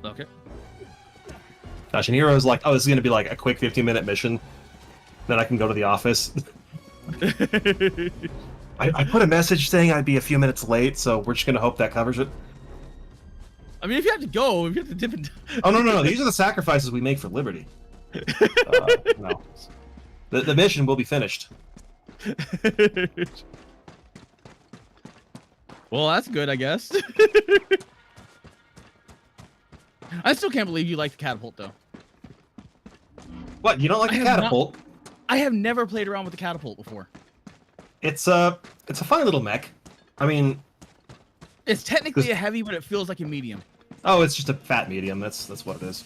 Okay. Gosh, and Hero's like, oh, this is going to be like a quick 15-minute mission. Then I can go to the office. I put a message saying I'd be a few minutes late, so we're just going to hope that covers it. I mean, if you have to go, if you have to dip and... Oh, no. These are the sacrifices we make for liberty. No. The mission will be finished. Well, that's good, I guess. I still can't believe you like the catapult, though. What, you don't like the catapult? I have never played around with the catapult before. It's a fine little mech. I mean... It's technically a heavy, but it feels like a medium. Oh, it's just a fat medium. That's what it is.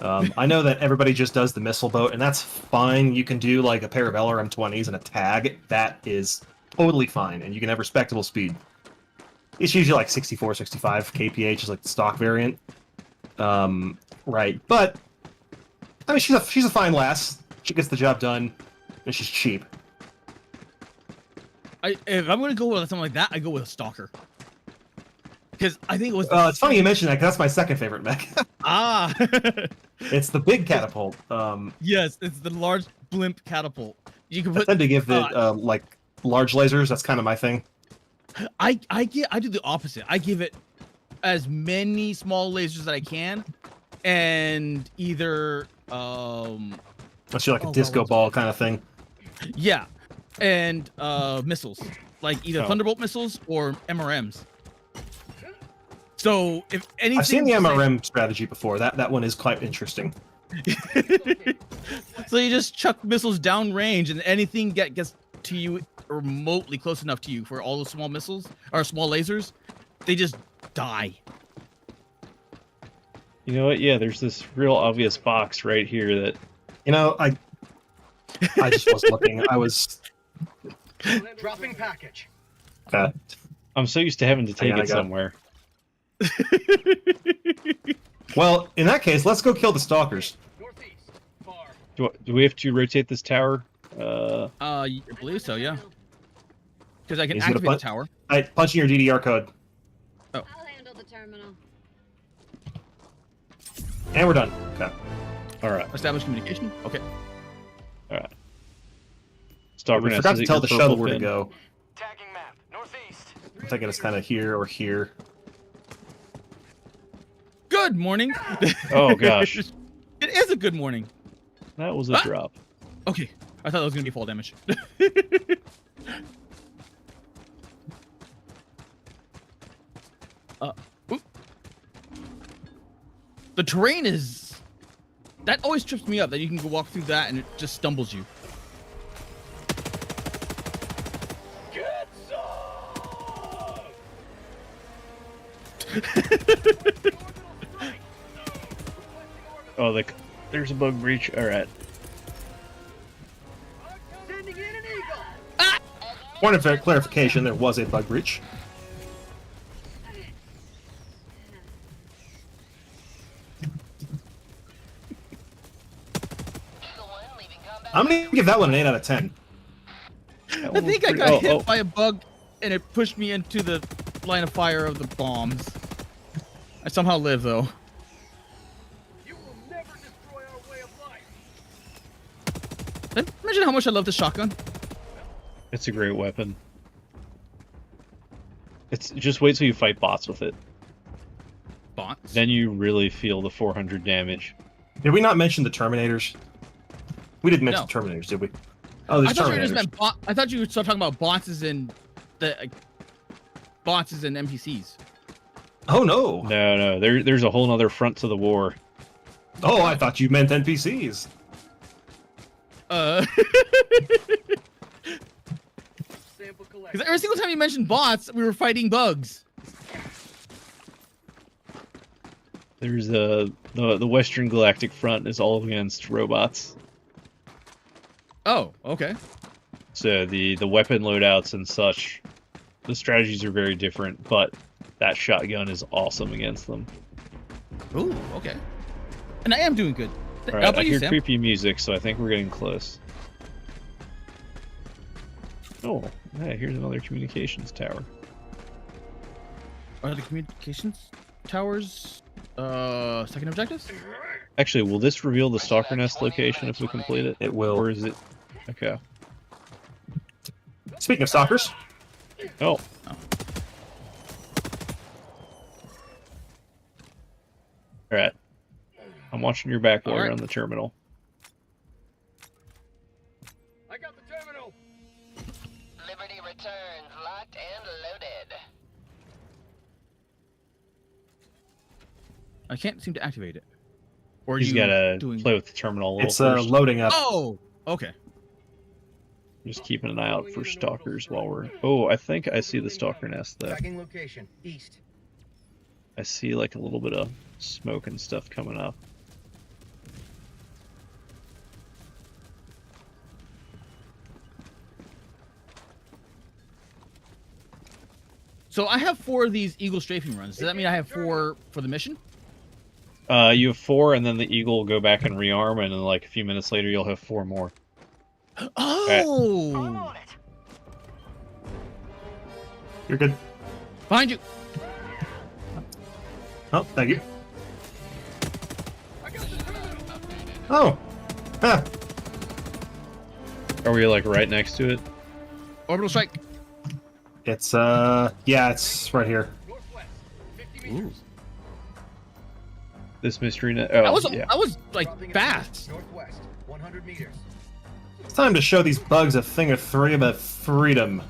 I know that everybody just does the missile boat, and that's fine. You can do like a pair of LRM-20s and a tag. That is totally fine, and you can have respectable speed. It's usually like 64, 65 kph is like the stock variant. Right, but I mean, she's a fine lass. She gets the job done, and she's cheap. If I'm gonna go with something like that, I go with a stalker. Because I think it was. It's funny you mention that, because that's my second favorite mech. Ah. It's the big catapult. Yes, it's the large blimp catapult. You can I put. tend to give it like large lasers. That's kind of my thing. I do the opposite. I give it as many small lasers as I can, and either That's like a disco ball kind of thing. Yeah, and missiles, like either Oh. Thunderbolt missiles or MRMs. So if anything, I've seen the MRM strategy before. That one is quite interesting. So you just chuck missiles downrange, and anything gets to you remotely close enough to you for all those small missiles or small lasers, they just die. You know what? Yeah, there's this real obvious box right here that... You know, I just wasn't looking. I was... Dropping package. I'm so used to having to take it somewhere. Well, in that case, let's go kill the stalkers. Do we have to rotate this tower? I believe so, yeah. Because I can activate the tower. Punch in your DDR code. I'll handle the terminal. And we're done. Okay. Alright. Establish communication? Okay. Alright. We forgot to tell the shuttle where to go. Tagging map, northeast. I'm thinking it's kind of here or here. Good morning. Oh, gosh. It is a good morning. That was a drop. Okay. I thought that was going to be fall damage. The terrain is... That always trips me up, that you can go walk through that and it just stumbles you. Get some! Oh, there's a bug breach. Alright. Sending in an eagle! Point of clarification, there was a bug breach. I'm gonna give that one an 8 out of 10. I think I got hit by a bug and it pushed me into the line of fire of the bombs. I somehow live though. You will never destroy our way of life. Imagine how much I love the shotgun. It's a great weapon. It's just wait till you fight bots with it. Bots? Then you really feel the 400 damage. Did we not mention the Terminators? We didn't mention Terminators, did we? Oh, there's Terminators. I thought you were still talking about bots as in the bots as in NPCs. Oh no! No, there's a whole other front to the war. Oh, I thought you meant NPCs. Because every single time you mentioned bots, we were fighting bugs. There's the Western Galactic Front is all against robots. Oh, okay. So the weapon loadouts and such, the strategies are very different, but that shotgun is awesome against them. Ooh, okay. And I am doing good. All right, I hear creepy music, so I think we're getting close. Oh, hey, here's another communications tower. Are the communications towers second objectives? Actually, will this reveal the Stalker Nest location if we complete it? It will. Or is it... Okay. Speaking of stalkers. Oh. Alright. I'm watching your back wall on the terminal. I got the terminal. Liberty returns, locked and loaded. I can't seem to activate it. Or you gotta play with the terminal a little It's first. loading up. Oh, okay. Just keeping an eye out for stalkers while we're... Oh, I think I see the Stalker Nest, though. Tracking location, east. I see, like, a little bit of smoke and stuff coming up. So I have 4 of these Eagle strafing runs. Does that mean I have 4 for the mission? You have 4, and then the Eagle will go back and rearm, and then, like, a few minutes later, you'll have 4 more. Oh! Right. You're good. Behind you! Oh, thank you. Oh! Huh. Are we, like, right next to it? Orbital strike. It's, yeah, it's right here. Ooh. This mystery net... Oh, I was yeah. like, fast. Northwest, 100 meters. It's time to show these bugs a thing or three about freedom.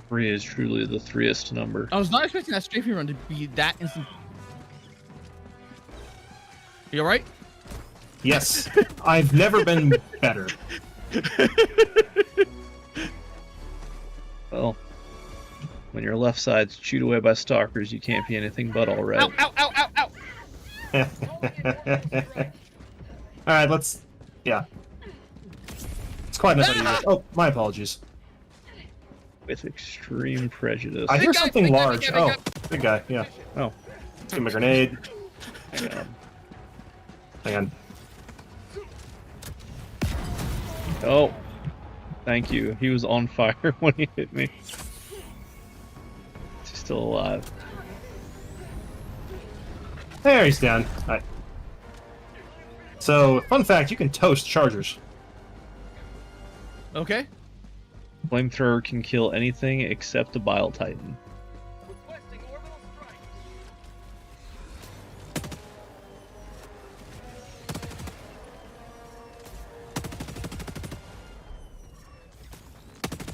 3 is truly the 3est number. I was not expecting that strafing run to be that instant. You alright? Yes. I've never been better. Well, When your left side's chewed away by stalkers, you can't be anything but all right. Ow, ow, ow, ow, ow! Alright, let's... Yeah. It's quite enough. Oh, my apologies. With extreme prejudice. I hear something large. Oh, big guy, yeah. Oh. Give him a grenade. Hang on. Hang on. Oh. Thank you. He was on fire when he hit me. He's still alive. There, he's down. Alright. So, fun fact, you can toast chargers. Okay. Flamethrower can kill anything except a Bile Titan.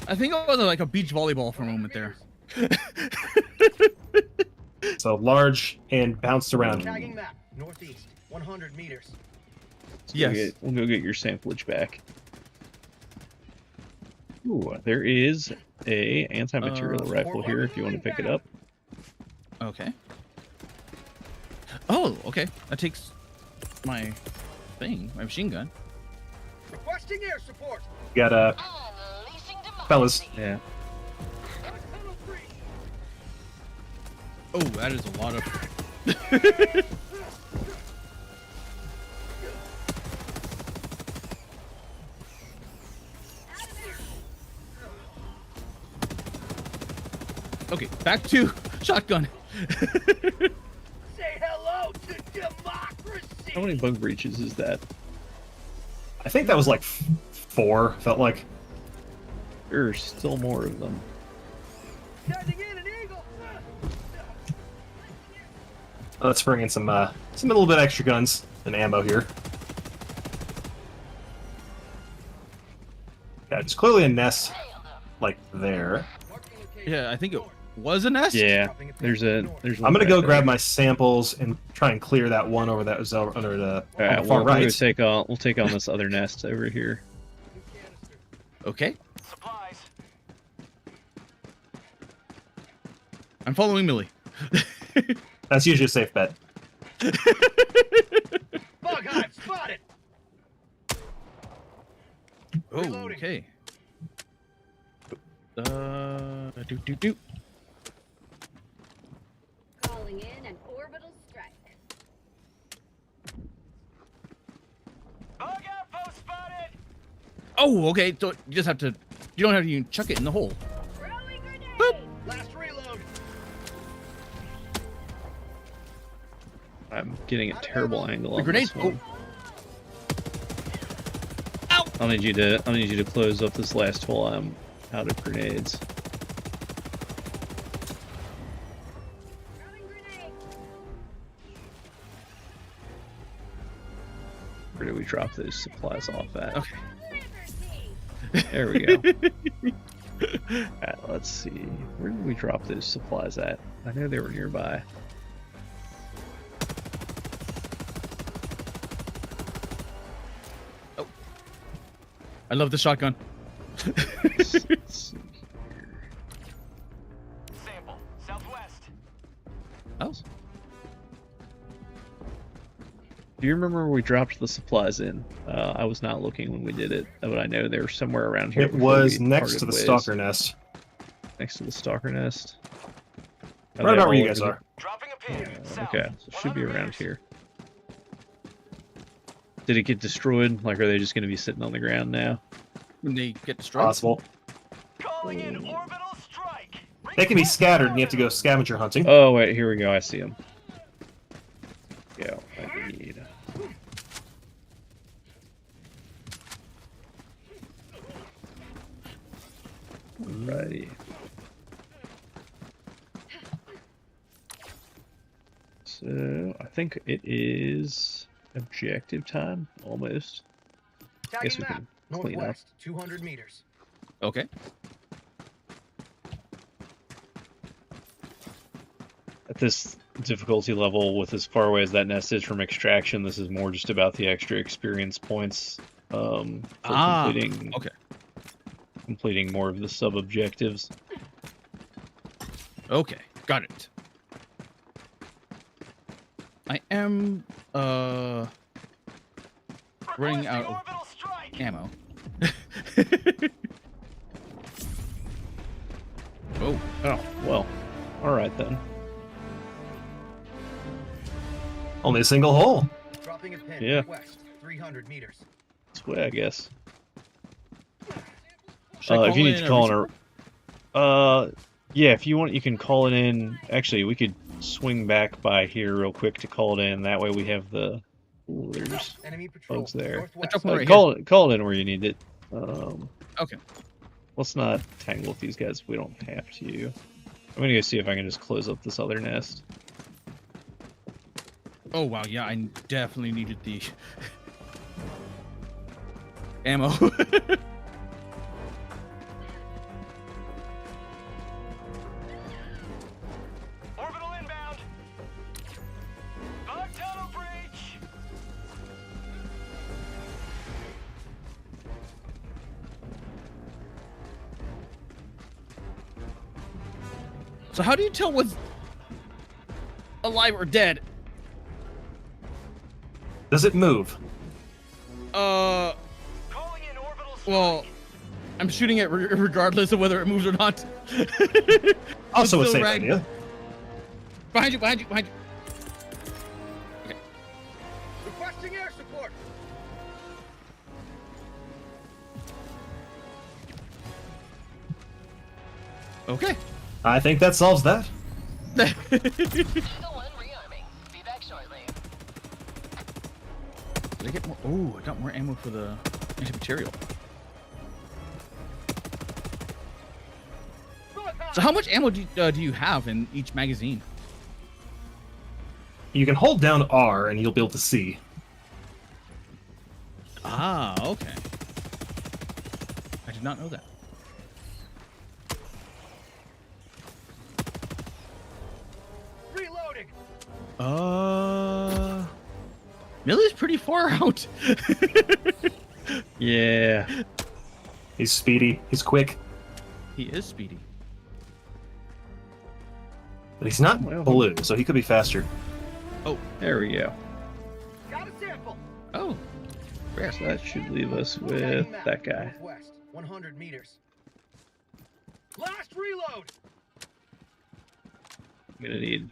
I think it was like a beach volleyball for a moment there. So large and bounced around. Tagging map, northeast, 100 meters. Yes. We'll go get your samplage back. Ooh, there is a anti-material rifle here if you want to pick it up. Okay. Oh, okay. That takes my thing, my machine gun. Requesting air support. Got fellas. Yeah. Oh, that is a lot of. Okay, back to shotgun. Say hello to democracy. How many bug breaches is that? I think that was like 4, felt like. There are still more of them. Sending in an eagle. Let's bring in some little bit extra guns and ammo here. Yeah, it's clearly a nest, like there. Yeah, I think it was a nest. Yeah, there's one. I'm gonna go grab my samples and try and clear that one over that was under the, on the far right. We'll take on this other nest over here. Okay. I'm following Millie. That's usually a safe bet. Bug hive spotted. Oh, okay. Do. Calling in an orbital strike. Bug outpost spotted. Oh, okay. So you just have to. You don't have to even chuck it in the hole. Throwing grenade. Boop. Last reload. I'm getting a terrible angle on grenade. this one. Ow. I'll need you to close up this last hole. I'm out of grenades. Throwing grenade. Where do we drop those supplies off at? Okay. Liberty. There we go. Let's see. Where did we drop those supplies at? I know they were nearby. Oh. I love the shotgun. Let's see here. Sample southwest. Oh. Do you remember where we dropped the supplies in? I was not looking when we did it, but I know they were somewhere around here. It was next to the stalker nest. Next to the stalker nest. Right about where you guys are. Dropping a pin. South. Okay, so it should be around here. Did it get destroyed? Like, are they just going to be sitting on the ground now? When they get destroyed. Possible. Calling in orbital strike. They can be scattered and you have to go scavenger hunting. Oh, wait, here we go. I see them. Yeah, I need... Alrighty. So, I think it is objective time, almost. Guess we can clean up. Northwest, 200 meters. Okay. At this difficulty level, with as far away as that nest is from extraction, this is more just about the extra experience points for completing more of the sub-objectives. Okay, got it. I am running out of ammo. Oh, well. Alright then. Only a single hole. Dropping a pin Yeah. west, 300 meters. This way, I guess. Should I If you call need in to a call resupply? in a... yeah, if you want, you can call it in. Actually, we could swing back by here real quick to call it in. That way we have the... Ooh, there's Enemy patrol bugs there. northwest. Right Call it in where you need it. Okay. Let's not tangle with these guys if we don't have to. I'm gonna go see if I can just close up this other nest. Oh wow, yeah, I definitely needed the ammo. Orbital inbound. Bug tunnel breach. So how do you tell what's alive or dead? Does it move? Calling in orbital strike. Well, I'm shooting it regardless of whether it moves or not. Also a Still safe rag- idea. Behind you, behind you, behind you. Okay. Requesting air support. Okay. I think that solves that. Did I get more? Oh, I got more ammo for the anti-material. So how much ammo do you have in each magazine? You can hold down R and you'll be able to see. Ah, okay. I did not know that. Reloading. Millie's pretty far out. Yeah. He's speedy. He's quick. He is speedy. But he's not Well. blue, so he could be faster. Oh, There we go. Got a sample. oh. So that should leave us with that guy. Northwest, 100 meters. Last reload. I'm gonna need...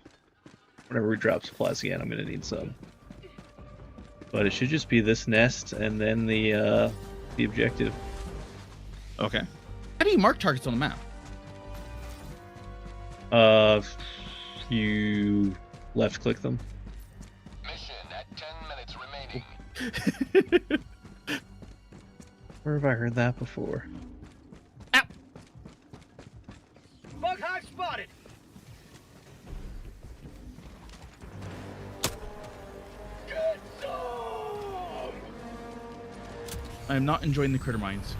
Whenever we drop supplies again, I'm gonna need some. But it should just be this nest and then the objective. Okay. How do you mark targets on the map? You left click them. Mission at 10 minutes remaining. Where have I heard that before? Ow! Bug hive spotted. Get some. I am not enjoying the critter mines.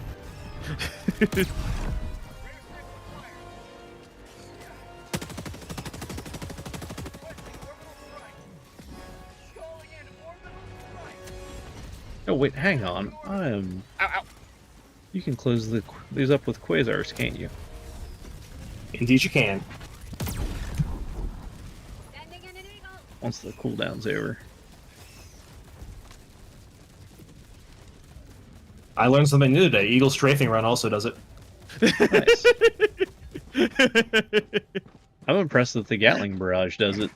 Oh wait, hang on. Ow, ow. You can close these up with quasars, can't you? Indeed you can. Sending in an eagle. Once the cooldown's over. I learned something new today. Eagle Strafing Run also does it. Nice. I'm impressed that the Gatling barrage does it.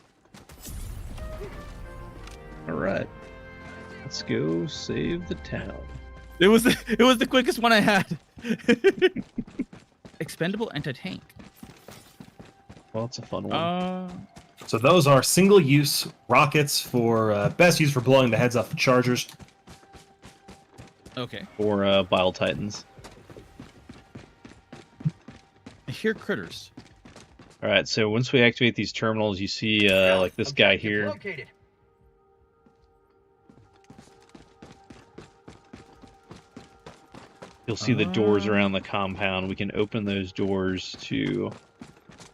Alright. Let's go save the town. It was the quickest one I had. Expendable anti-tank. Well, it's a fun one. So those are single-use rockets for best used for blowing the heads off of chargers. Okay. Or Bile Titans. I hear critters. Alright, so once we activate these terminals, you see like this guy here. Located. You'll see the doors around the compound. We can open those doors to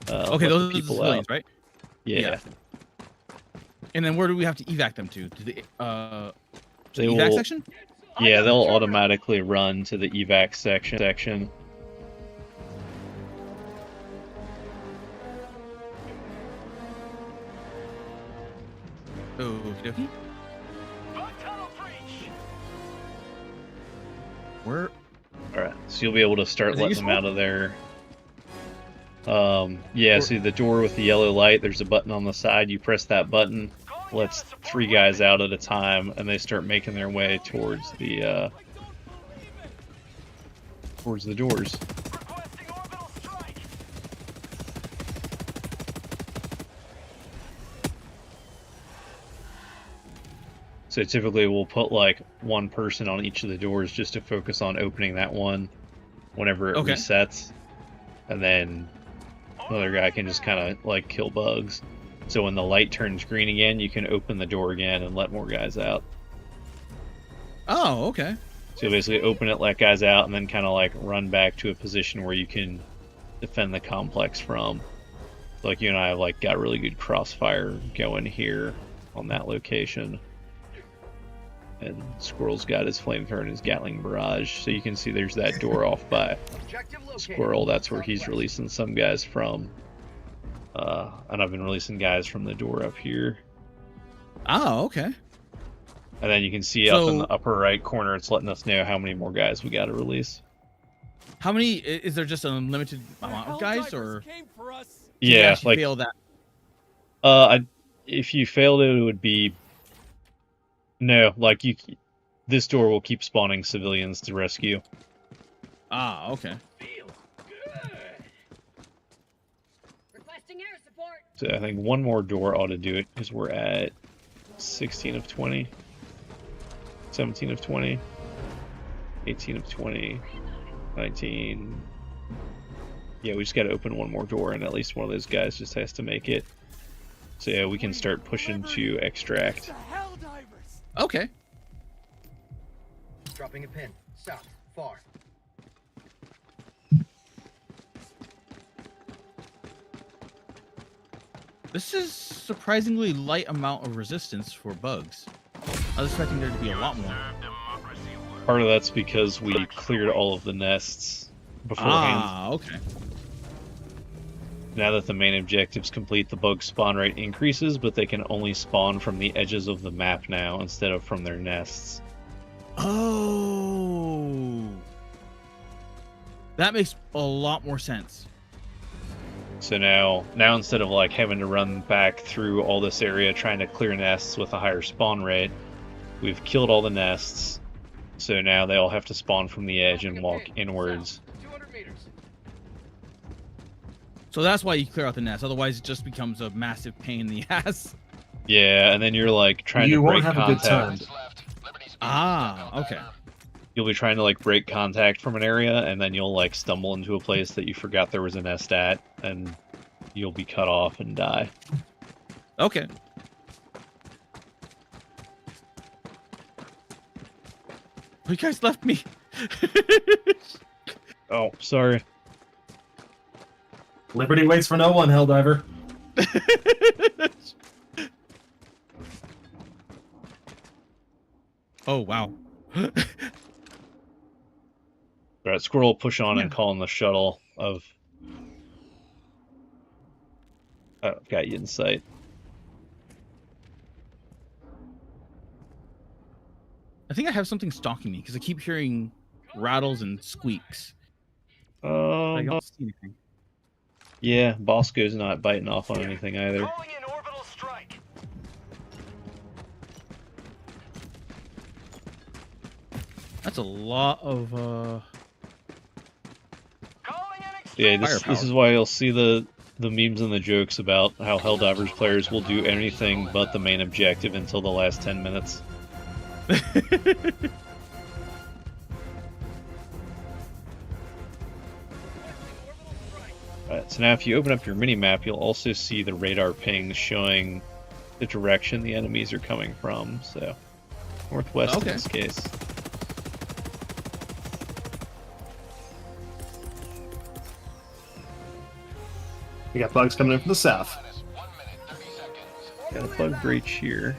Okay, let those the are the people civilians, out. right? Yeah. And then where do we have to evac them to? To the They evac will- section? Yeah, they'll automatically run to the evac section. Okie dokie. Where? Alright, so you'll be able to start letting them out of there. Yeah, see the door with the yellow light, there's a button on the side. You press that button, lets 3 guys out at a time, and they start making their way towards the doors. So typically we'll put like 1 person on each of the doors just to focus on opening that one whenever it resets. And then another guy can just kind of like kill bugs. So when the light turns green again, you can open the door again and let more guys out. Oh, okay. So you basically open it, let guys out, and then kind of like run back to a position where you can defend the complex from. Like you and I have like got really good crossfire going here on that location. And Squirrel's got his flamethrower and his Gatling barrage. So you can see there's that door off by Squirrel. That's where he's releasing some guys from. And I've been releasing guys from the door up here. Oh, okay. And then you can see up in the upper right corner, it's letting us know how many more guys we got to release. How many? Is there just a limited amount of guys, or? Yeah, like fail that. If you failed it, it would be. No, like this door will keep spawning civilians to rescue. Ah, okay. Requesting air support. So I think 1 more door ought to do it because we're at 16 of 20, 17 of 20, 18 of 20, 19. Yeah, we just got to open 1 more door, and at least one of those guys just has to make it. So yeah, we can start pushing to extract. Okay. Dropping a pin. South. Far. This is surprisingly light amount of resistance for bugs. I was expecting there to be a lot more. Part of that's because we cleared all of the nests beforehand. Ah, okay. Now that the main objective's complete, the bug spawn rate increases, but they can only spawn from the edges of the map now instead of from their nests. Oh, that makes a lot more sense. So now instead of like having to run back through all this area trying to clear nests with a higher spawn rate, we've killed all the nests. So now they all have to spawn from the edge and walk inwards. So that's why you clear out the nest. Otherwise, it just becomes a massive pain in the ass. Yeah, and then you're like trying to break contact. Ah, okay. You'll be trying to like break contact from an area, and then you'll like stumble into a place that you forgot there was a nest at, and you'll be cut off and die. Okay. You guys left me. Oh, sorry. Liberty waits for no one, Helldiver. Oh, wow. Alright, Squirrel, push on and call in the shuttle of... Oh, got you in sight. I think I have something stalking me, because I keep hearing rattles and squeaks. I don't see anything. Yeah, Bosco's not biting off on anything either. Calling in orbital strike. That's a lot of Yeah, this is why you'll see the memes and the jokes about how Helldivers players will do anything but the main objective until the last 10 minutes. Alright, so now if you open up your mini-map, you'll also see the radar ping showing the direction the enemies are coming from, so northwest in this case. We got bugs coming in from the south. Got a bug breach here.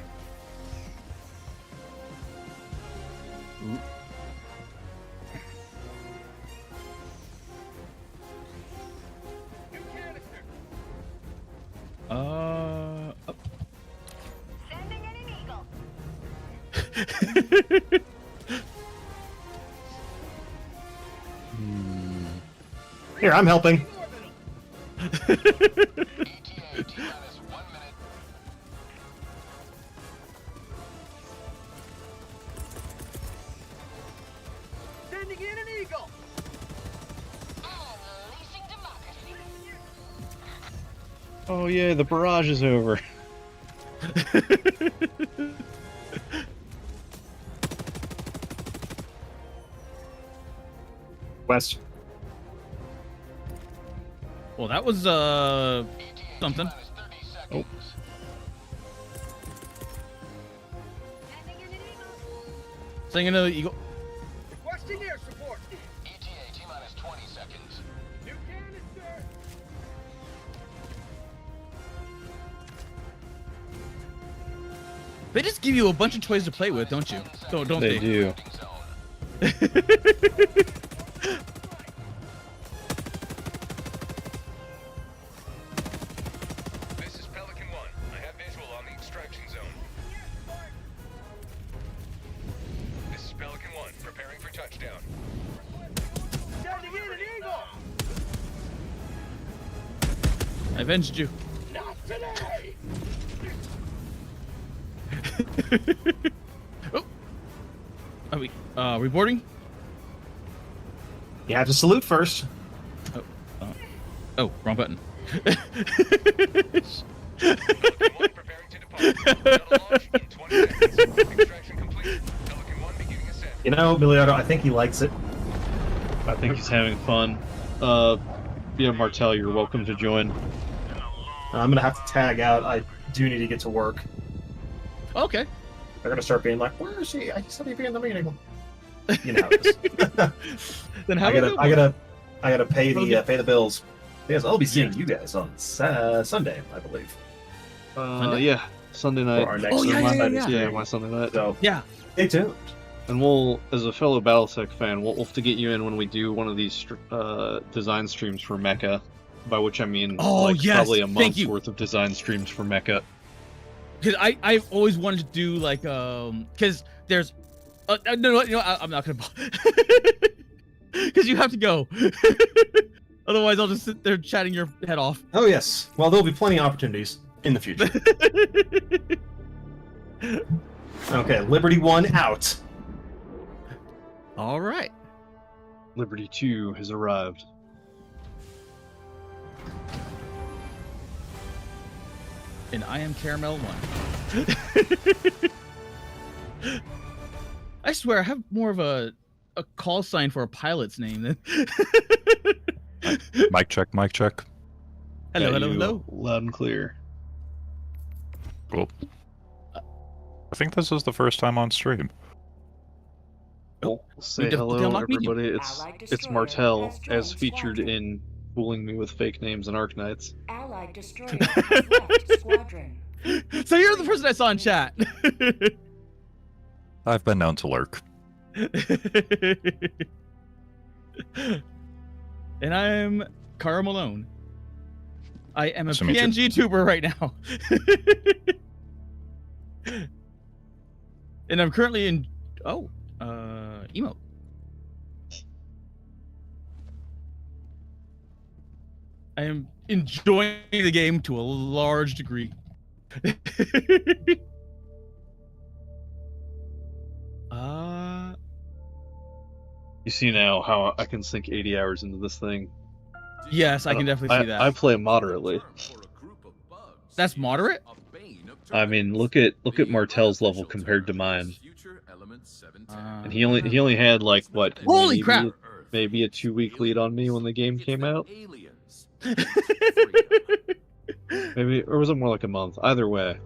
Up. Here, I'm helping. Sending in an eagle. Oh yeah, the barrage is over. West. Well, that was something. Oh. Sending another eagle. Requesting air support. ETA T-minus 20 seconds. New canister. They just give you a bunch of toys to play with, don't you? Don't They do. This is Pelican 1. I have visual on the extraction zone. This is Pelican 1, preparing for touchdown. Sending in an eagle. I avenged you. Not today. Oh. Are we reboarding? You have to salute first. Oh, wrong button. Pelican 1 preparing to depart. Shuttle launch in 20 seconds. Extraction complete. Pelican 1 beginning ascent. You know, Milliardo, I think he likes it. I think he's having fun. Yeah, Martel, you're welcome to join. I'm gonna have to tag out. I do need to get to work. Okay. They're gonna start being like, "Where is he? I said he'd be in the meeting." You know how it is. Then I gotta pay the bills. Yes, I'll be seeing you guys on Sunday, I believe. Yeah, Sunday night. For our next my Sunday night. So Yeah. stay tuned. And we'll, as a fellow BattleTech fan, we'll have to get you in when we do one of these design streams for Mecha. By which I mean, probably a month's worth of design streams for Mecha. Because I've always wanted to do like because there's no, I'm not gonna because you have to go. Otherwise I'll just sit there chatting your head off. Oh yes. Well, there'll be plenty of opportunities in the future. Okay, Liberty 1 out. All right. Liberty 2 has arrived. And I am Caramel 1. I swear I have more of a call sign for a pilot's name than Mic check, mic check. Hello, Yeah, hello, you hello. Loud and clear. Cool. I think this is the first time on stream. Well, say to hello, unlock medium. everybody. Allied It's destroyer Martel, has joined as featured squadron. in Fooling Me with Fake Names and Arknights. Allied destroyer has left squadron. So you're the person I saw in chat. I've been known to lurk. And I'm Cara Malone. I am a Nice to meet you. PNG tuber right now. And I'm currently in emote. I am enjoying the game to a large degree. You see now how I can sink 80 hours into this thing. Yes, I can definitely see that. I play moderately. That's moderate? I mean, look at Martel's level compared to mine. And he only had like what? Holy crap! Maybe a 2-week lead on me when the game came out. Maybe, or was it more like a month? Either way.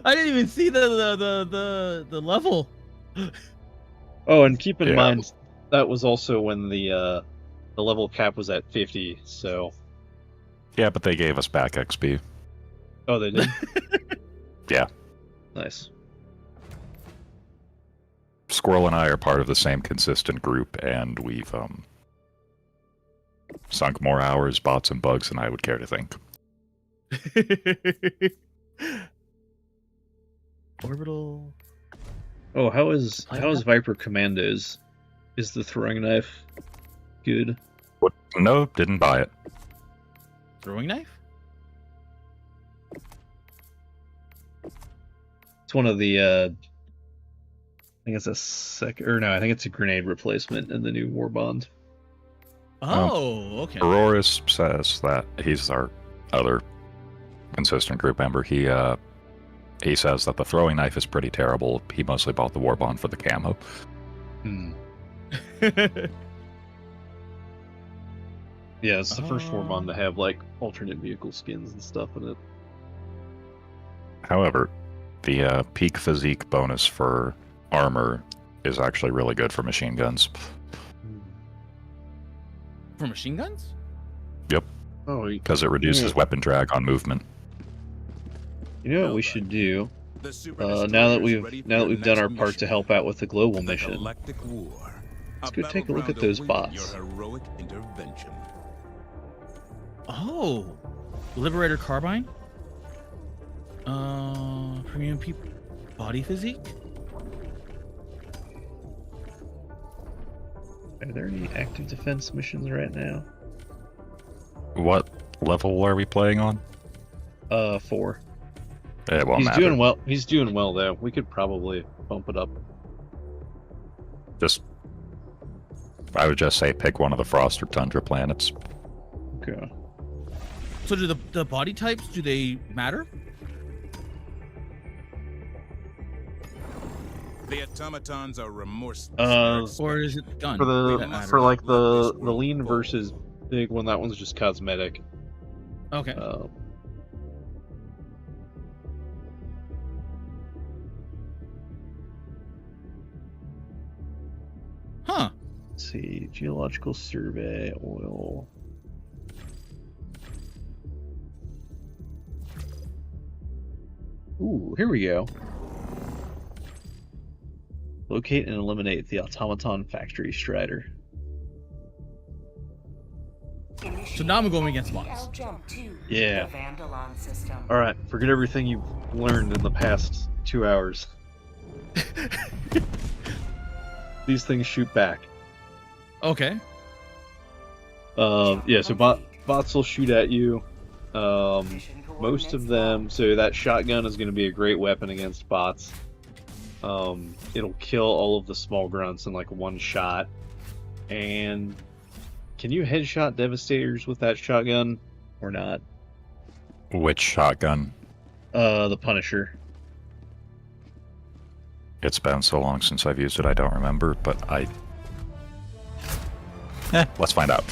I didn't even see the level. Oh, and keep in mind that was also when the level cap was at 50. So. Yeah, but they gave us back XP. Oh, they did. Yeah. Nice. Squirrel and I are part of the same consistent group, and we've sunk more hours, bots, and bugs than I would care to think. Orbital. Oh, how is Viper Commandos? Is the throwing knife good? What? Nope, didn't buy it. Throwing knife? It's one of the I think it's I think it's a grenade replacement in the new Warbond. Oh, okay. Auroras says that he's our other consistent group member. He says that the throwing knife is pretty terrible. He mostly bought the Warbond for the camo. Yeah, it's the first Warbond to have like alternate vehicle skins and stuff in it. However, the peak physique bonus for armor is actually really good for machine guns. For machine guns? Yep. Oh, because it reduces weapon drag on movement. You know what we should do? Now that we've done our part to help out with the global mission, let's go take a look at those bots. Oh, Liberator Carbine. Premium people, body physique. Are there any active defense missions right now? What level are we playing on? 4. It won't He's matter. doing well. He's doing well though. We could probably bump it up. I would just say pick one of the Frost or Tundra planets. Okay. So do the body types, do they matter? The automatons are remorseless. Or is it gun? For like the lean versus big one, that one's just cosmetic. Okay. Huh. Let's see, geological survey, oil. Ooh, here we go. Locate and eliminate the automaton factory strider. So now I'm going against bots. Yeah. Alright, forget everything you've learned in the past 2 hours. These things shoot back. Okay. Yeah, so bots will shoot at you. Most of them, so that shotgun is going to be a great weapon against bots. It'll kill all of the small grunts in like one shot. And can you headshot Devastators with that shotgun or not? Which shotgun? The Punisher. It's been so long since I've used it, I don't remember, but let's find out.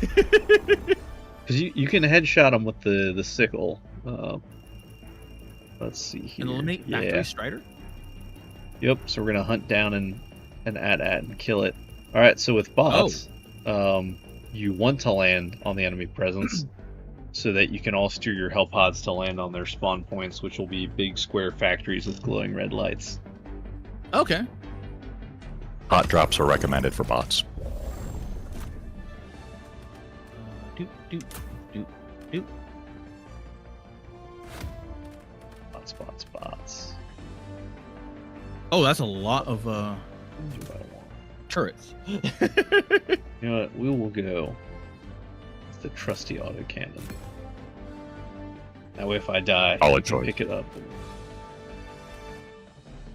Because you can headshot them with the sickle. Let's see here. And eliminate factory strider? Yep, so we're going to hunt down and at and kill it. Alright, so with bots, you want to land on the enemy presence so that you can all steer your hell pods to land on their spawn points, which will be big square factories with glowing red lights. Okay. Hot drops are recommended for bots. Bots. Oh, that's a lot of turrets. You know what? We will go with the trusty autocannon. That way, if I die, I can pick it up.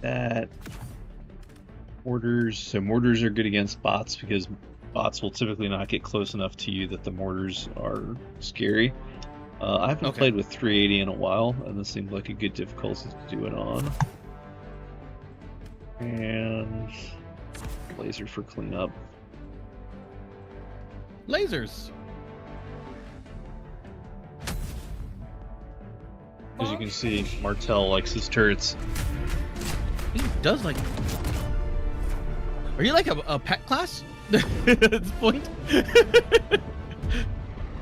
That mortars. So mortars are good against bots because bots will typically not get close enough to you that the mortars are scary. I haven't played with 380 in a while, and this seems like a good difficulty to do it on. And laser for cleanup. Lasers. As you can see, Martel likes his turrets. He does like. Are you like a pet class at this point?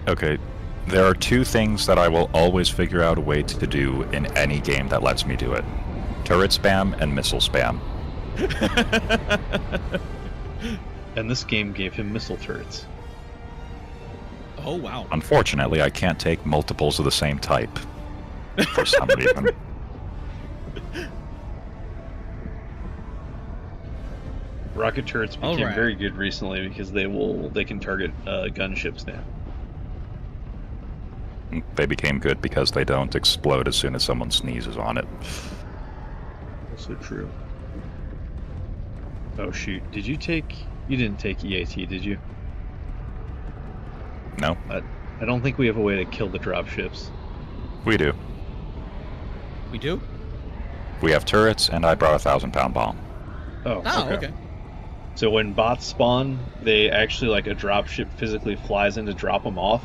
Okay, there are two things that I will always figure out a way to do in any game that lets me do it. Turret spam and missile spam. And this game gave him missile turrets. Oh, wow. Unfortunately, I can't take multiples of the same type. For some reason. Rocket turrets became Alright. very good recently because they can target gunships now. They became good because they don't explode as soon as someone sneezes on it. Also true. Oh shoot! You didn't take EAT, did you? No. I don't think we have a way to kill the dropships. We do. We do? We have turrets, and I brought a 1,000-pound bomb. Oh, Okay. So when bots spawn, they actually, like, a dropship physically flies in to drop them off.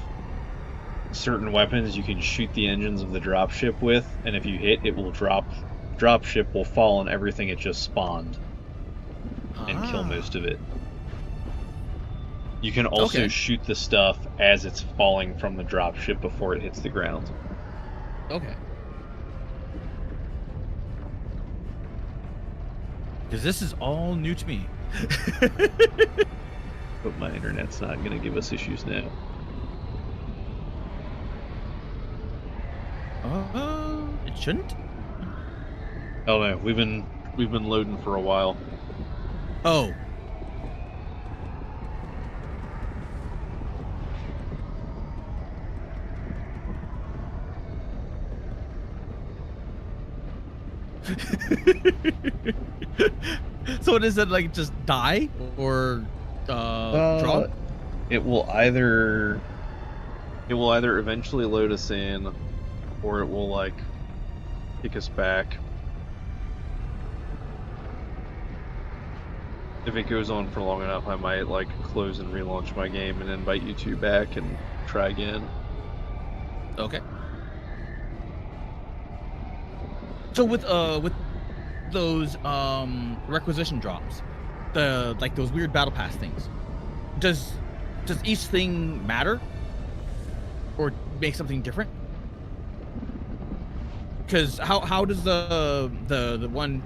Certain weapons you can shoot the engines of the dropship with, and if you hit, it will dropship will fall on everything it just spawned and kill most of it. You can also shoot the stuff as it's falling from the dropship before it hits the ground. Okay. Because this is all new to me. But my internet's not going to give us issues now. It shouldn't? Oh no, we've been loading for a while. Oh. So what is it, like, just die or drop? It will either eventually load us in, or it will like kick us back. If it goes on for long enough, I might like close and relaunch my game and invite you two back and try again. Okay. So with those requisition drops, like those weird battle pass things, does each thing matter or make something different? Because how does the one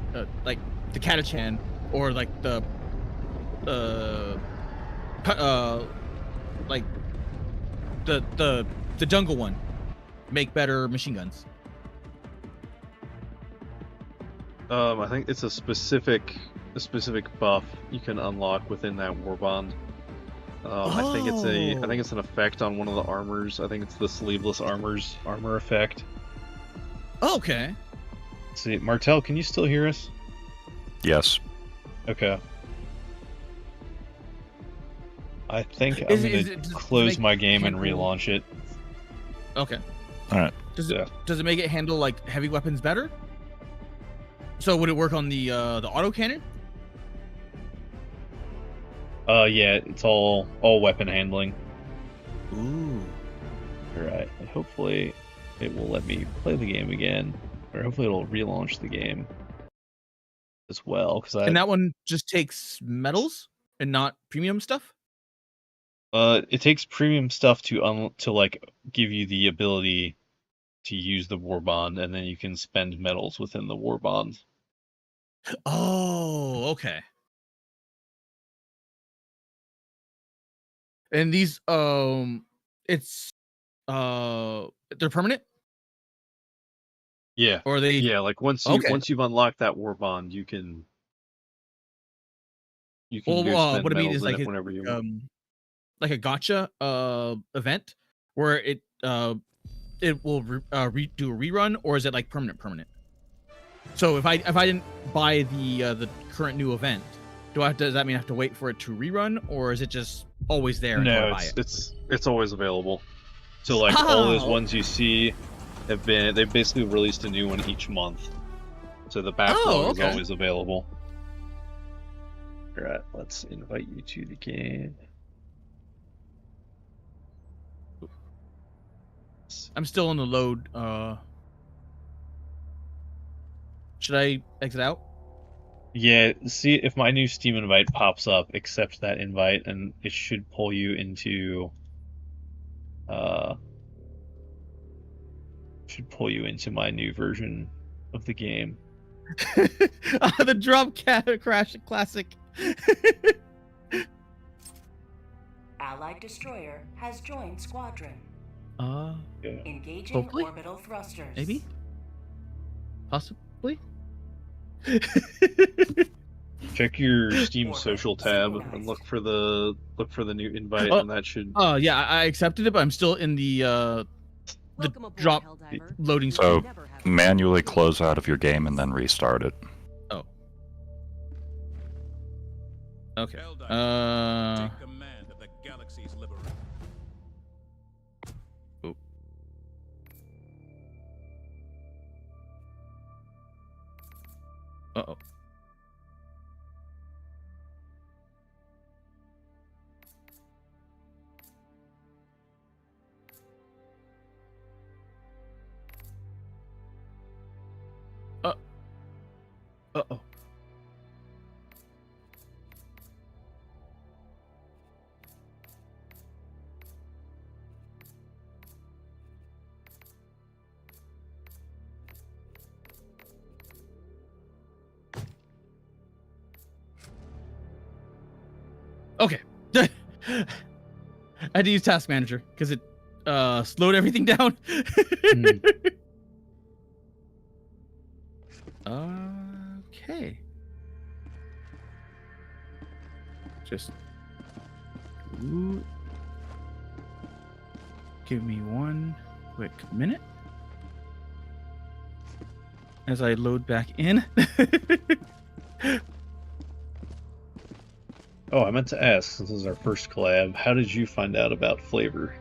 like the Catachan or like the like the jungle one make better machine guns? I think it's a specific buff you can unlock within that warbond. I think it's an effect on one of the armors. I think it's the sleeveless armor effect. Okay. Let's see, Martel, can you still hear us? Yes. Okay. I think I'm gonna close my game and relaunch it. Okay. All right. Does it make it handle like heavy weapons better? So would it work on the autocannon? Yeah, it's all weapon handling. Ooh. Alright, hopefully it will let me play the game again, or hopefully it'll relaunch the game as well. And that one just takes medals and not premium stuff. It takes premium stuff to like give you the ability to use the warbond, and then you can spend medals within the warbond. Oh, okay. And these it's they're permanent? Yeah. Or are they? Yeah, like once you've unlocked that warbond, you can go spend what I mean medals is in like it whenever you want. like a gotcha event where it will do a rerun, or is it like permanent? So if I didn't buy the current new event, does that mean I have to wait for it to rerun, or is it just always there until I buy it? It's always available. So like all those ones you see they've basically released a new one each month. So the backlog is always available. Alright, let's invite you to the game. I'm still on the load. Should I exit out? Yeah, see if my new Steam invite pops up, accept that invite, and it should pull you into my new version of the game. The drop crash classic. Allied destroyer has joined squadron. Engaging hopefully? orbital thrusters. Maybe? Possibly? Check your Steam social tab and look for the new invite, and that should. Yeah, I accepted it, but I'm still in the drop loading So screen. manually close out of your game and then restart it. Oh. Okay. Take command of the galaxy's liberation. Oh. Uh-oh. Uh-oh. Okay. I had to use Task Manager because it slowed everything down. Okay. Just give me one quick minute as I load back in. Oh, I meant to ask, since this is our first collab, how did you find out about FlaVR?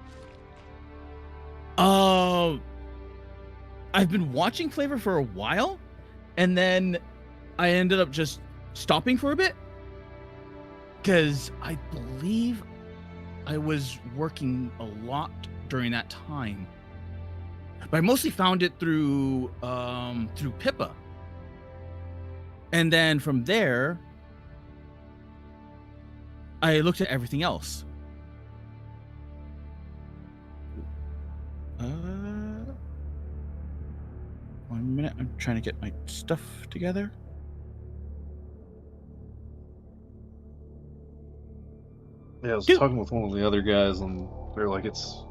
I've been watching FlaVR for a while, and then I ended up just stopping for a bit because I believe I was working a lot during that time. But I mostly found it through Pippa, and then from there I looked at everything else. 1 minute, I'm trying to get my stuff together. Yeah, I was talking with one of the other guys, and they're like, it's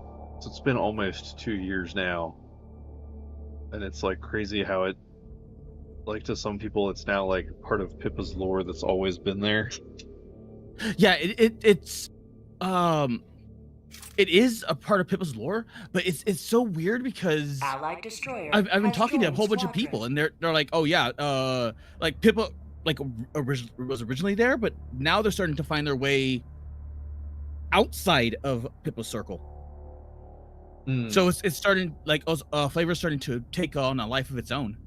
been almost 2 years now, and it's like crazy how it, like, to some people it's now like part of Pippa's lore that's always been there. Yeah, it is a part of Pippa's lore, but it's so weird because Allied destroyer I've been has talking to a joined whole bunch of people, and they're like, oh yeah, like Pippa was originally there, but now they're starting to find their way outside of Pippa's circle. So it's starting, like, FlaVR's starting to take on a life of its own.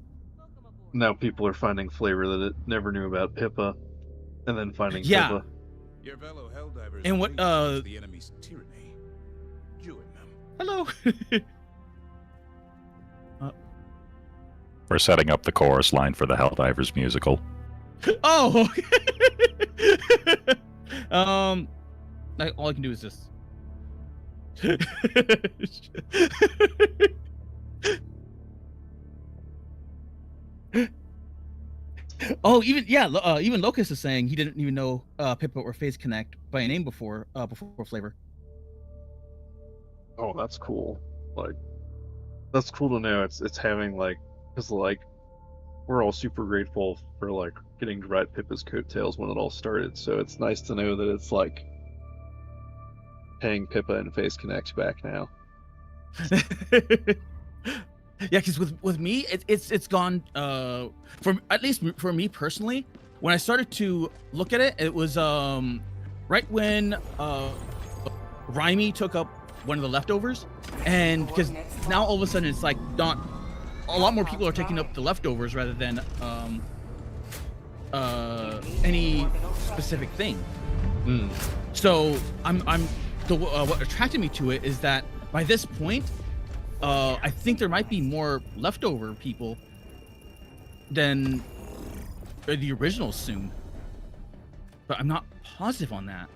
Now people are finding FlaVR that it never knew about Pippa, and then finding Pippa. Your fellow Helldivers And what the enemy's tyranny. Join them. Hello. We're setting up the chorus line for the Helldivers musical. Oh. All I can do is this. Oh, even Locust is saying he didn't even know Pippa or Phase Connect by name before FlaVR. Oh, that's cool. Like, that's cool to know. It's having, like, because, like, we're all super grateful for, like, getting to ride Pippa's coattails when it all started. So it's nice to know that it's like paying Pippa and Phase Connect back now. Yeah, because with me, it's gone. At least for me personally, when I started to look at it, it was right when Raimi took up one of the leftovers, and because now all of a sudden it's like not a lot more people are taking up the leftovers rather than any specific thing. So what attracted me to it is that by this point, I think there might be more leftover people than the originals soon, but I'm not positive on that.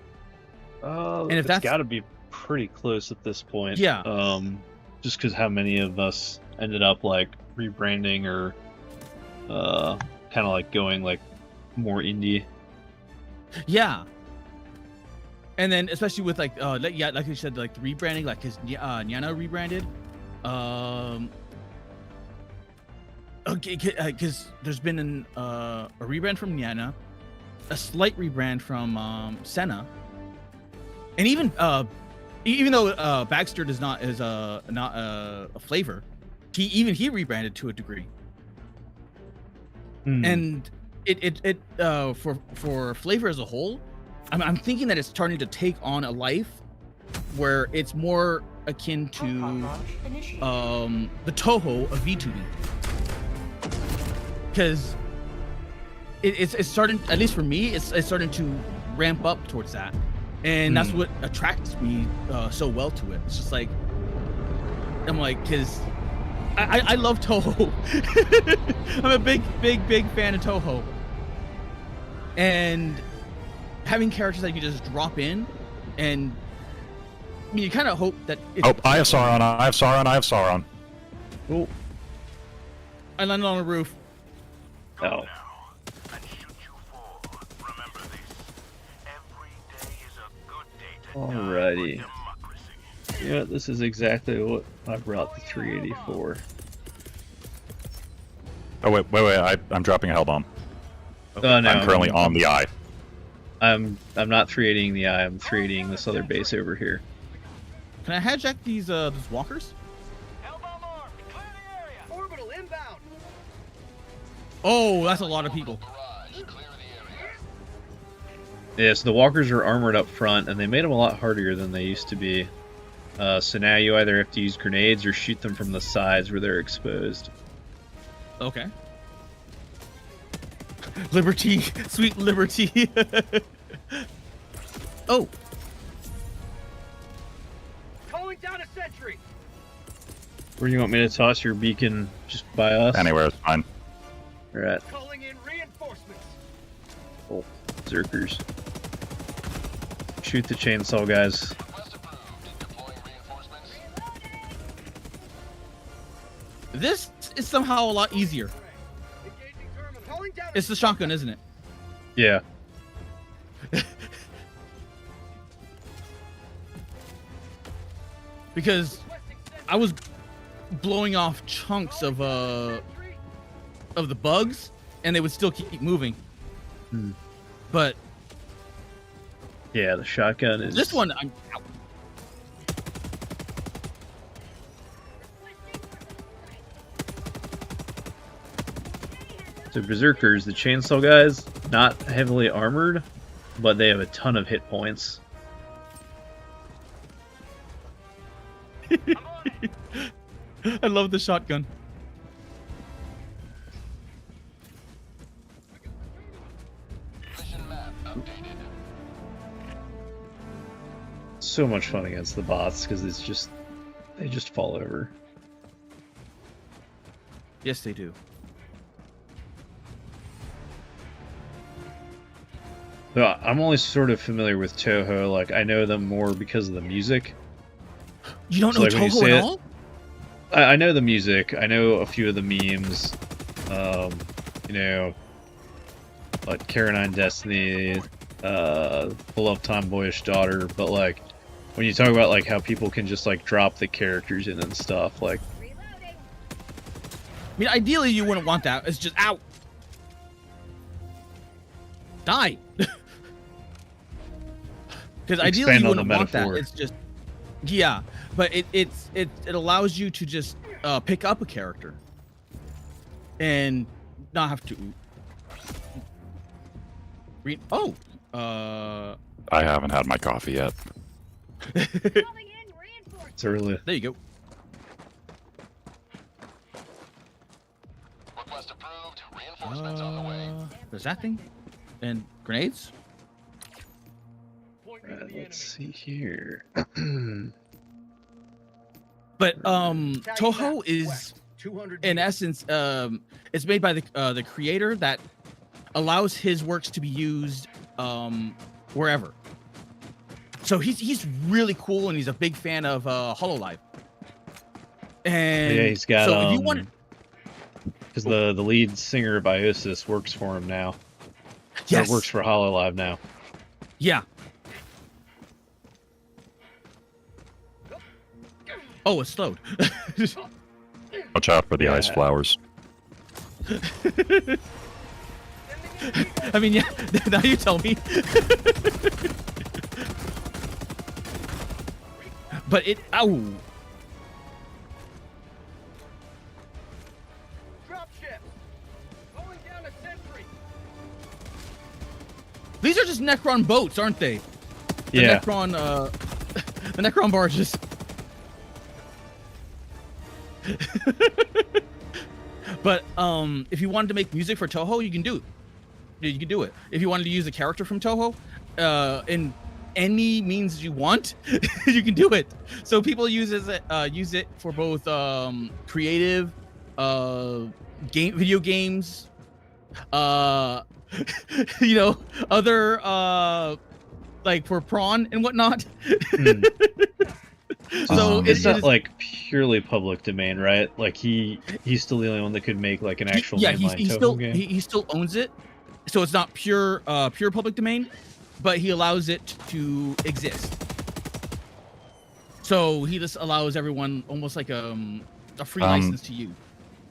And if that's got to be pretty close at this point. Yeah. Just because how many of us ended up like rebranding or kind of like going like more indie. Yeah. And then especially with like like you said, like the rebranding, like his Nyana rebranded. Okay, because there's been a rebrand from Nyana, a slight rebrand from Senna, and even though Baxter is not a flavor, he rebranded to a degree. And it for flavor as a whole, I'm thinking that it's starting to take on a life where it's more akin to the Toho of VTubing, because it's starting, at least for me, it's starting to ramp up towards that, and that's what attracts me so well to it. It's just like, I'm like, because I love Toho. I'm a big fan of Toho, and having characters that you can just drop in, and I mean, you kind of hope that. I have Sauron. Oh, I landed on the roof. Oh. Alrighty. Yeah, this is exactly what I brought the 380 for. Oh wait! I'm dropping a hell bomb. Oh, no, I'm currently on the eye. I'm not 380ing the eye. I'm 380ing this other base over here. Can I hijack these walkers? Orbital inbound. Oh, that's a lot of people. Yeah, so the walkers are armored up front, and they made them a lot harder than they used to be. So now you either have to use grenades or shoot them from the sides where they're exposed. Okay. Liberty, sweet liberty. Oh. Calling down a sentry. Where do you want me to toss your beacon? Just by us? Anywhere is fine. Alright. Calling in reinforcements. Oh, Zerkers. Shoot the chainsaw guys. This is somehow a lot easier. It's the shotgun, isn't it? Yeah. Because I was blowing off chunks of the bugs, and they would still keep moving. But yeah, the shotgun is. This one, I'm out. So berserkers, the chainsaw guys, not heavily armored, but they have a ton of hit points. I love the shotgun. So much fun against the bots because it's just they just fall over. Yes, they do. So I'm only sort of familiar with Toho. Like I know them more because of the music. You don't know Toho at all? I know the music. I know a few of the memes. You know, like Caroline Destiny, Beloved Tomboyish Daughter. But like, when you talk about like how people can just like drop the characters in and stuff, like. I mean, ideally you wouldn't want that. It's just out. Die. Because ideally you wouldn't want that. It's just, yeah, but it allows you to just pick up a character and not have to read. Oh, I haven't had my coffee yet. It's early. There you go. Request approved. Reinforcements on the way. There's that thing, and grenades. Let's see here. But Toho is, in essence, it's made by the creator that allows his works to be used wherever. So he's really cool, and he's a big fan of Hololive. And yeah, he's got. So if you want, because the lead singer of Biosis works for him now. Yes, or works for Hololive now. Yeah. Oh, it's slowed. Watch out for the ice flowers. I mean, yeah. Now you tell me. But it. Ow. Dropship. Going down a sentry. These are just Necron boats, aren't they? The Yeah. Necron. The Necron barges. But if you wanted to make music for Toho, you can do it. You can do it. If you wanted to use a character from Toho, in any means you want, you can do it. So people use it for both creative, video games, you know, other like for prawn and whatnot. So it's not like purely public domain, right? Like he's still the only one that could make like an actual mainline Toho game. He still owns it, so it's not pure public domain, but he allows it to exist. So he just allows everyone almost like a free license to use.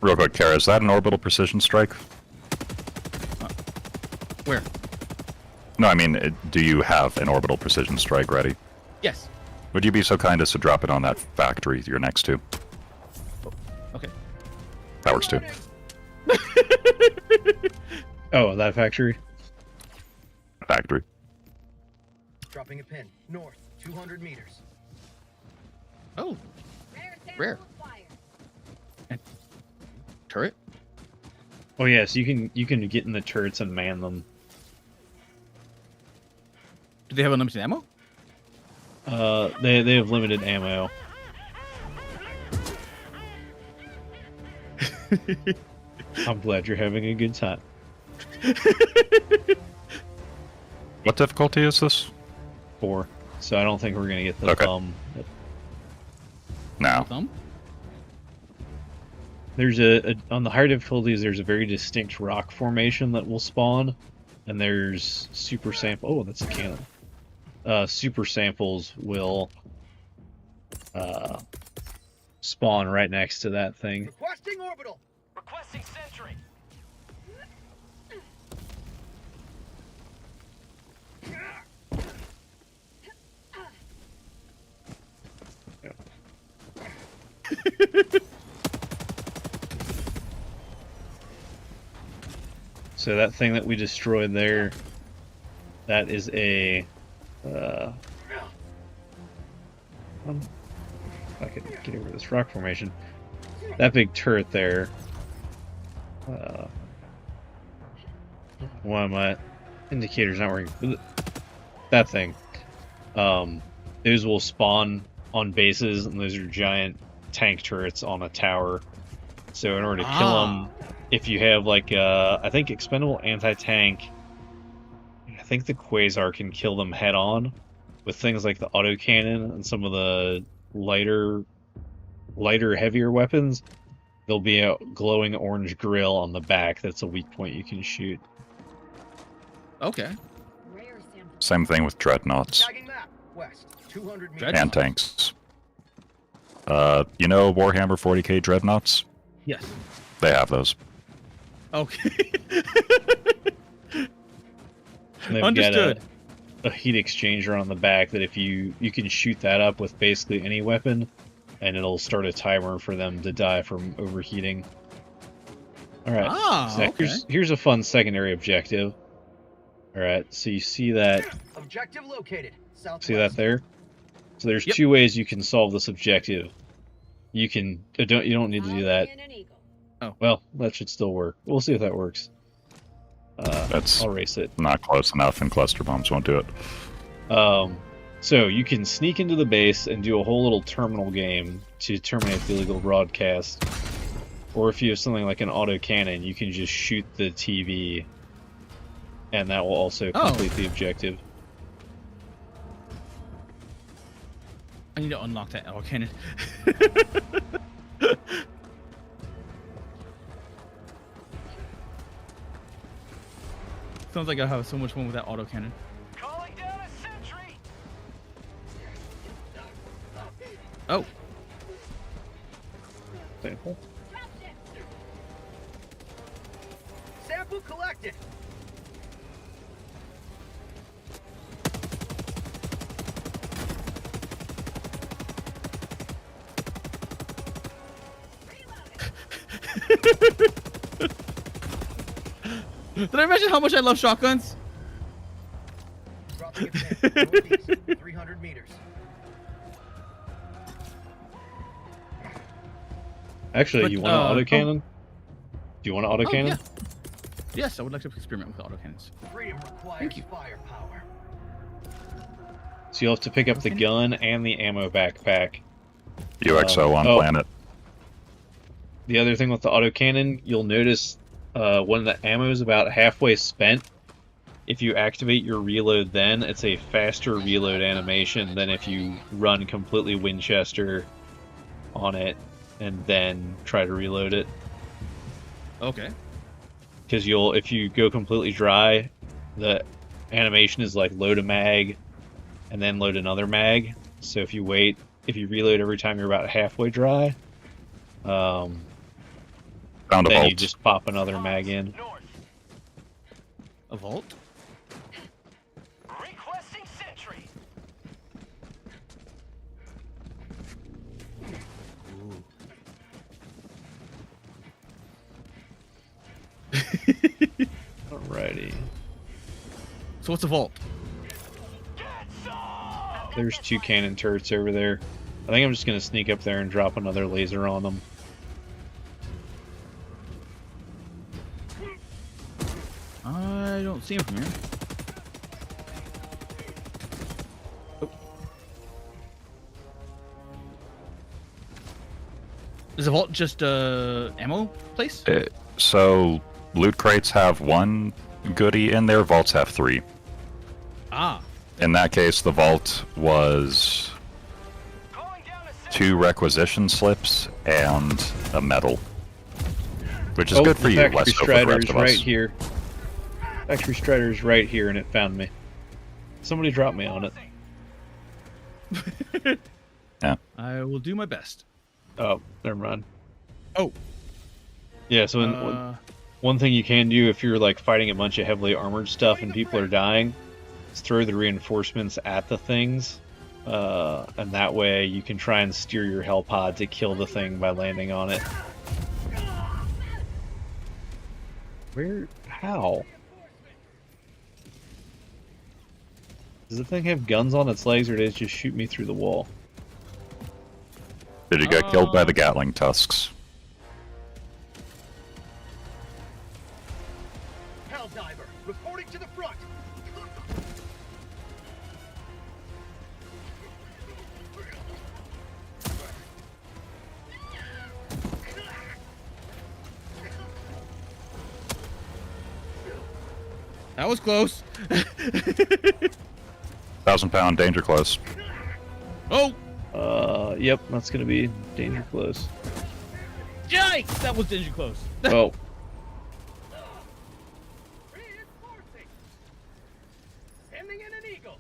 Real quick, Kara, is that an orbital precision strike? Where? No, I mean, do you have an orbital precision strike ready? Yes. Would you be so kind as to drop it on that factory you're next to? Okay. That works too. Oh, that factory? Factory. Dropping a pin. North, 200 meters. Oh. Rare. And turret? Oh yes, you can get in the turrets and man them. Do they have unlimited ammo? They have limited ammo. I'm glad you're having a good time. What difficulty is this? 4. So I don't think we're gonna get the thumb. No. Thumb? There's on the higher difficulties. There's a very distinct rock formation that will spawn, and there's super sample. Oh, that's a cannon. Super samples will spawn right next to that thing. Requesting orbital. Requesting sentry. So that thing that we destroyed there, that is a if I could get over this rock formation. That big turret there. Why my indicator's not working? That thing. Those will spawn on bases, and those are giant tank turrets on a tower. So in order to kill them, if you have like I think expendable anti-tank, I think the Quasar can kill them head on with things like the autocannon and some of the lighter, heavier weapons. There'll be a glowing orange grill on the back that's a weak point you can shoot. Okay. Same thing with dreadnoughts West, 200 meters. and tanks. You know Warhammer 40k dreadnoughts? Yes. They have those. Okay. They've Understood. got a heat exchanger on the back that if you can shoot that up with basically any weapon, and it'll start a timer for them to die from overheating. All right. So okay. here's a fun secondary objective. All right. So you see that? Objective located. Southwest. See that there? So there's 2 ways you can solve this objective. You can you don't need to do that. Oh. Well, that should still work. We'll see if that works. That's I'll erase it. not close enough, and cluster bombs won't do it. So you can sneak into the base and do a whole little terminal game to terminate the illegal broadcast. Or if you have something like an autocannon, you can just shoot the TV, and that will also complete the objective. I need to unlock that autocannon. Sounds like I have so much fun with that autocannon. Calling down a sentry. Oh. Sample. Sample collected. Did I mention how much I love shotguns? Dropping a pin. Northeast, 300 meters. Actually, But, you want an autocannon? Do you want an autocannon? Yeah. Yes, I would like to experiment with autocannons. Freedom requires Thank you. firepower. So you'll have to pick up the gun and the ammo backpack. UXO on planet. The other thing with the autocannon, you'll notice when the ammo is about halfway spent, if you activate your reload then, it's a faster reload animation than if you run completely Winchester on it and then try to reload it. Okay. Because if you go completely dry, the animation is like load a mag and then load another mag. So if you reload every time you're about halfway dry, Found a then vault. you just pop another mag in. A vault? Requesting sentry. Alrighty. So what's a vault? There's 2 cannon turrets over there. I think I'm just going to sneak up there and drop another laser on them. I don't see him from here. Oh. Is the vault just ammo place? So, loot crates have 1 goodie in there, vaults have 3. Ah. In that case, the vault was 2 requisition slips and a medal. Which is good for you, less so for the rest of us. Right here. Factory Strider's right here, and it found me. Somebody dropped me on it. Yeah. I will do my best. Oh, never mind. Oh. Yeah, so one thing you can do if you're like fighting a bunch of heavily armored stuff and people are dying is throw the reinforcements at the things. And that way you can try and steer your Hellpod to kill the thing by landing on it. Where? How? Does the thing have guns on its legs, or did it just shoot me through the wall? Did you get killed by the Gatling tusks? Helldiver, reporting to the front. That was close. 1,000-pound danger close. Oh! Yep, that's gonna be danger close. Yikes! That was danger close. Oh. Sending in an eagle.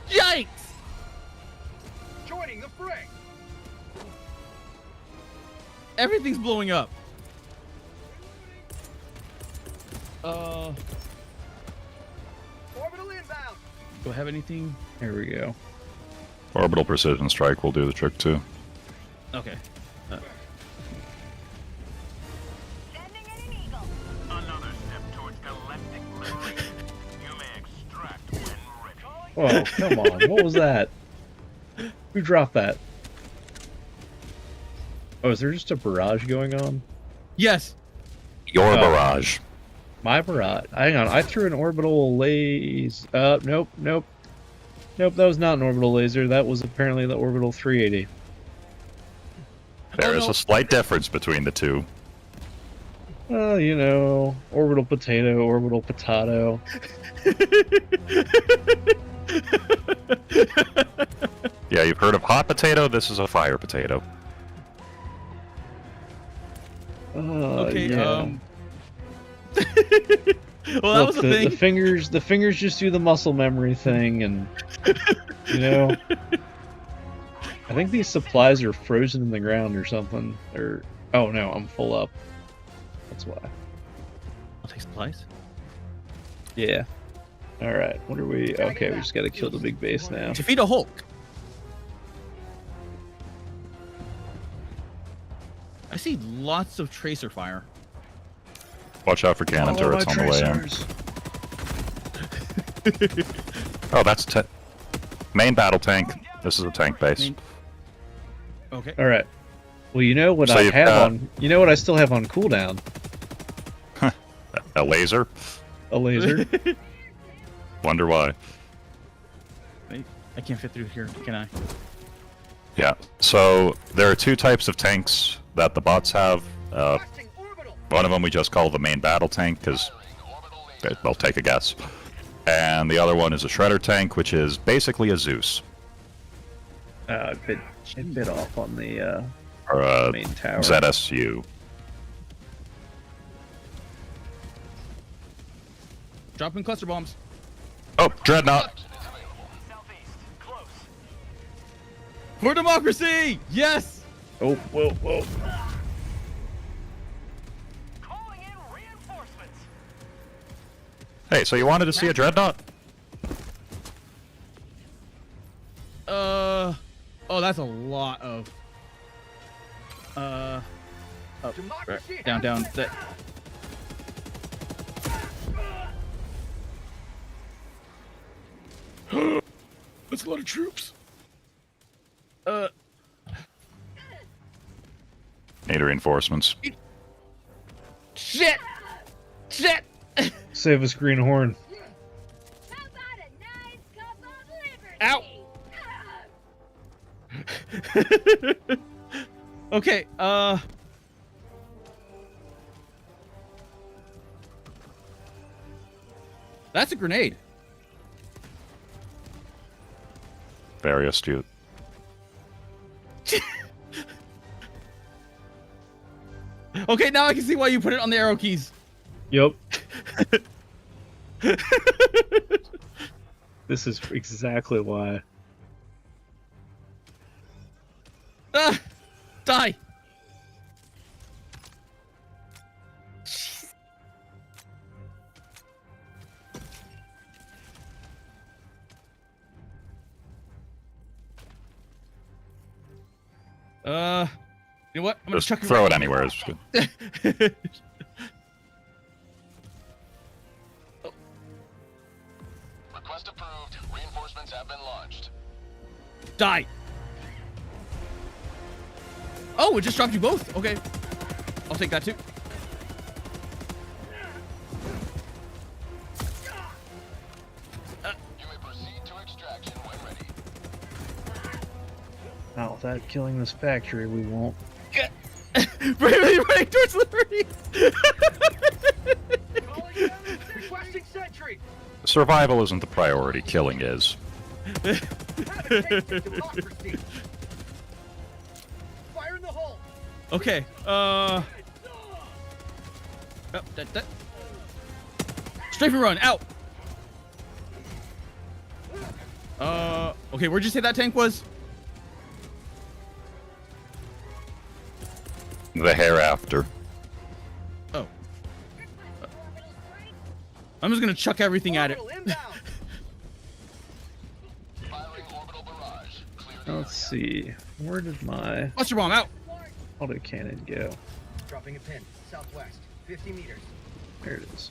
Yikes! Joining the fray. Everything's blowing up. Orbital inbound. Do I have anything? There we go. Orbital precision strike will do the trick too. Okay. Sending in an eagle. Another step towards galactic liberation. You may extract when ready. Oh, come on. What was that? Who dropped that? Oh, is there just a barrage going on? Yes. Your barrage. My barrage. Hang on, I threw an orbital laser. Nope. Nope, that was not an orbital laser. That was apparently the orbital 380. There is a slight difference between the two. You know, orbital potato, orbital potato. Yeah, you've heard of hot potato? This is a fire potato. Okay, yeah. Well, that was the thing. The fingers just do the muscle memory thing, and you know, I think these supplies are frozen in the ground or something. Or oh no, I'm full up. That's why. I'll take supplies. Yeah. All right, what are we? Okay, we just got to kill the big base now. Defeat a Hulk. I see lots of tracer fire. Watch out for cannon turrets on the way in. Oh, that's main battle tank. This is a tank base. Okay. All right. Well, you know what So I you've have got- on. You know what I still have on cooldown. A laser. A laser. Wonder why. I can't fit through here, can I? Yeah. So there are two types of tanks that the bots have. One of them we just call the main battle tank because they'll take a guess. And the other one is a shredder tank, which is basically a Zeus. It bit off on the Or a main tower. ZSU. Dropping cluster bombs. Oh, Dreadnought! For democracy! Yes! Oh, whoa, whoa. Hey, so you wanted to see a Dreadnought? Oh, that's a lot of. Oh, right. Down. That. That's a lot of troops. Need reinforcements. Shit! Save us, Greenhorn. Ow! Okay, that's a grenade. Very astute. Okay, now I can see why you put it on the arrow keys. Yup. This is exactly why. Die! You know what? I'm gonna Just chuck throw right it anywhere. It's good. Request approved. Reinforcements have been launched. Die! Oh, it just dropped you both. Okay. I'll take that too. You may proceed to extraction when ready. Not without killing this factory, we won't. Running towards Liberty! Requesting sentry. Survival isn't the priority. Killing is. Have a taste of democracy. Fire in the hole. Okay, oh, that. Strafe and run, out! Okay, where'd you say that tank was? The hereafter. Oh. I'm just gonna chuck everything at it. Let's see. Where did my Cluster bomb out! autocannon go? Dropping a pin. Southwest. 50 meters. There it is.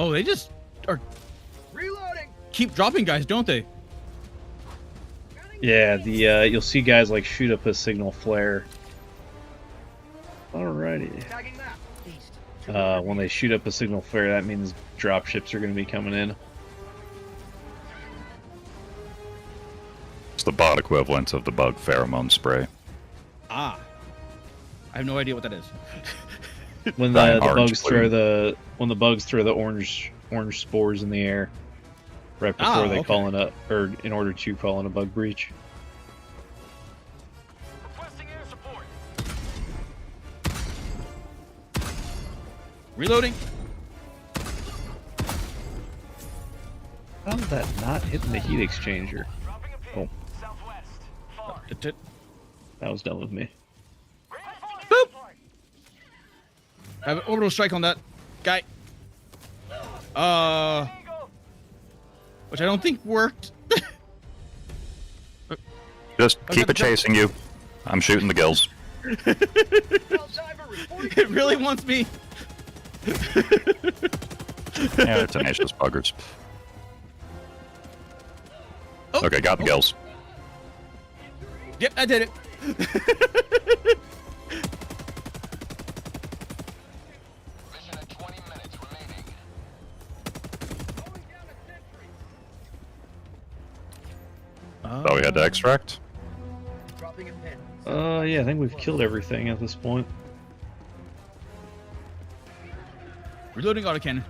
Oh, they just are Reloading. keep dropping guys, don't they? Yeah, the you'll see guys like shoot up a signal flare. Alrighty. Tagging map. East. When they shoot up a signal flare, that means drop ships are going to be coming in. It's the bot equivalent of the bug pheromone spray. Ah. I have no idea what that is. When the bugs throw the orange spores in the air right before they call in a or in order to call in a bug breach. Requesting air support. Reloading. How is that not hitting the heat exchanger? Oh. That was dumb of me. Boop! I have an orbital strike on that guy. Which I don't think worked. Just keep it chasing you. I'm shooting the gills. It really wants me. Yeah, they're tenacious buggers. Oh, okay, got the gills. Yep, I did it. Oh, we had to extract? Yeah, I think we've killed everything at this point. Reloading autocannon.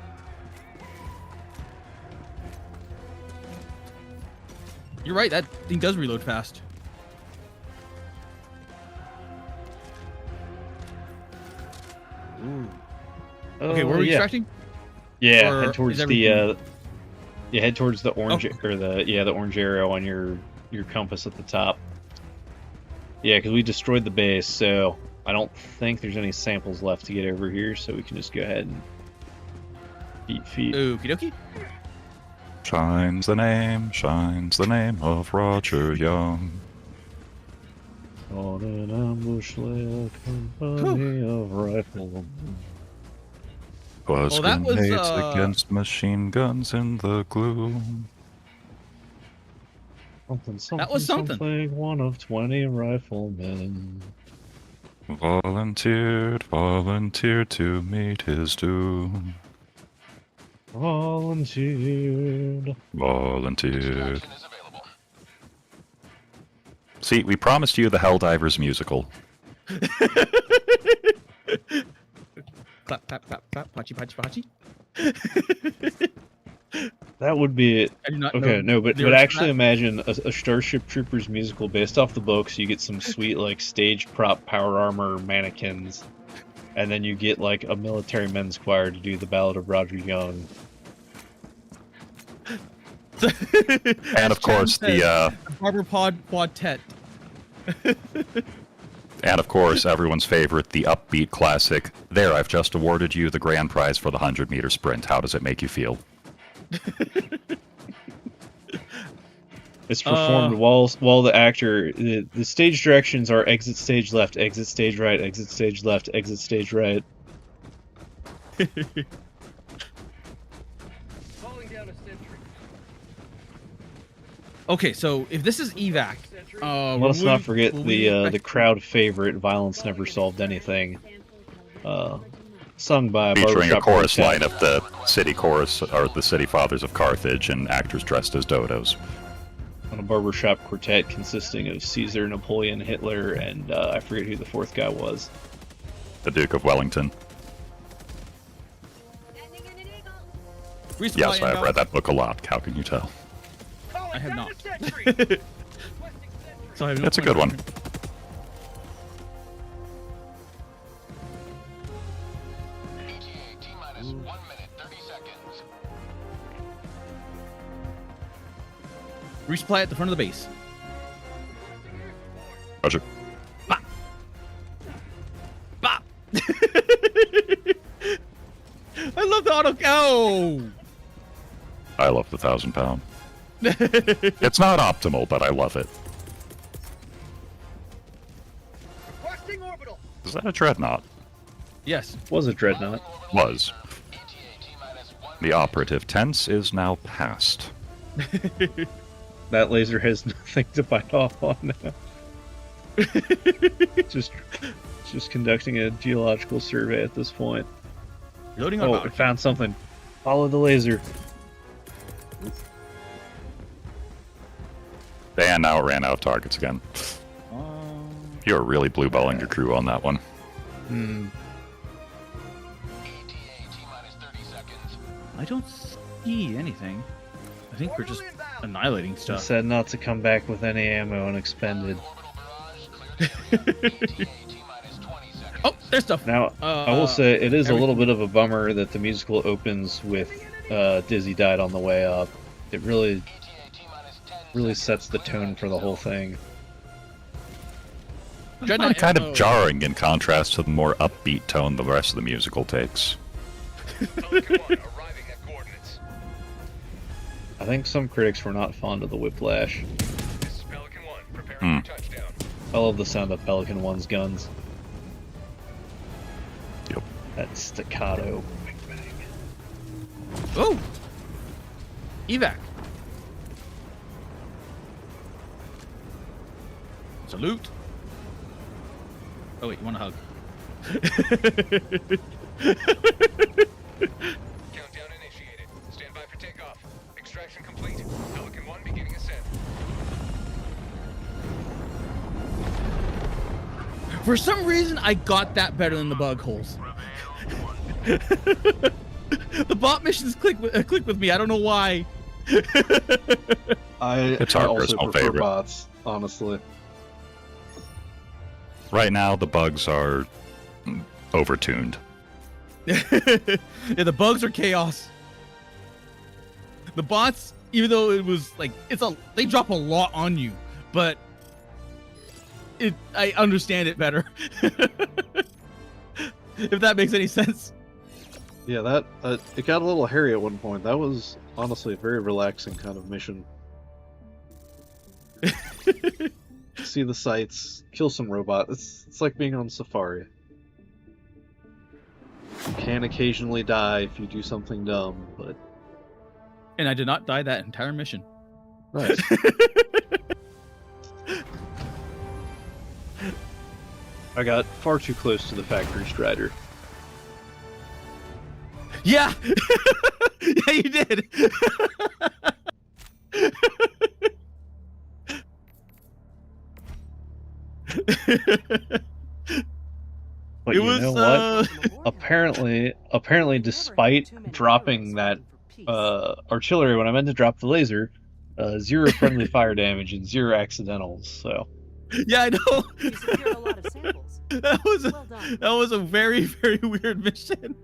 You're right, that thing does reload fast. Ooh. Okay, where are we extracting? Yeah, Or head towards is the head towards the orange or the orange arrow on your compass at the top. Yeah, because we destroyed the base, so I don't think there's any samples left to get over here, so we can just go ahead and eat feet. Okie dokie. Shines the name of Roger Young. On an ambush lay a company of riflemen. Was that was, grenades against machine guns in the gloom. That was something. One of 20 riflemen. Volunteered to meet his doom. Volunteered. See, we promised you the Helldivers musical. Clap, clap, clap, clap, patchy, patchy, patchy. That would be it. I do not Okay, know no, but lyrics for actually that. imagine a Starship Troopers musical based off the books. You get some sweet like stage prop power armor mannequins, and then you get like a military men's choir to do the Ballad of Roger Young. And of course the Barber Pod Quartet. and of course everyone's favorite, the upbeat classic. There, I've just awarded you the grand prize for the 100-meter sprint. How does it make you feel? It's performed while the actor. The stage directions are exit stage left, exit stage right, exit stage left, exit stage right. Okay, so if this is evac, Let us not forget the crowd favorite, "Violence Never Solved Anything," sung by Featuring a barbershop chorus quartet. line of the city chorus, or the city fathers of Carthage, and actors dressed as dodos. On a barbershop quartet consisting of Caesar, Napoleon, Hitler, and I forget who the fourth guy was. The Duke of Wellington. Resupply Yes, I have inbound. read that book a lot. How can you tell? I have not. So I have no It's a point good one. of resupply at the front of the base. Roger. Bop. Bop. I love the auto. Oh. I love the 1,000-pound. It's not optimal, but I love it. Requesting orbital. Is that a dreadnought? Yes. Was a dreadnought. Was. The operative tense is now past. That laser has nothing to bite off on now. just conducting a geological survey at this point. Loading Oh, on I found something. Follow the laser. And now it ran out of targets again. You're really blue-balling your crew on that one. Hmm. I don't see anything. I think we're just annihilating I stuff. said not to come back with any ammo unexpended. Oh, there's stuff. Now, I will say it is a little bit of a bummer that the musical opens with Dizzy died on the way up. It really sets the tone for the whole thing. Kind of jarring in contrast to the more upbeat tone the rest of the musical takes. I think some critics were not fond of the whiplash. I love the sound of Pelican 1's guns. Yep. That staccato. Oh! Evac. Salute. Oh wait, you want a hug? Countdown initiated. Stand by for takeoff. Extraction complete. Pelican 1 beginning ascent. For some reason, I got that better than the bug holes. The bot missions click with me. I don't know why. It's I our also personal prefer favorite. bots, honestly. Right now, the bugs are overtuned. Yeah, the bugs are chaos. The bots, even though it was like they drop a lot on you, but I understand it better. If that makes any sense. Yeah, that it got a little hairy at one point. That was honestly a very relaxing kind of mission. See the sights, kill some robots. It's like being on safari. You can occasionally die if you do something dumb, but And I did not die that entire mission. nice. I got far too close to the factory strider. Yeah! Yeah, you did! But It you was, know what? Apparently, despite Dropping that artillery when I meant to drop the laser, 0 friendly fire damage and 0 accidentals. So Yeah, I know. You secured a lot of samples. That was a very, very weird mission.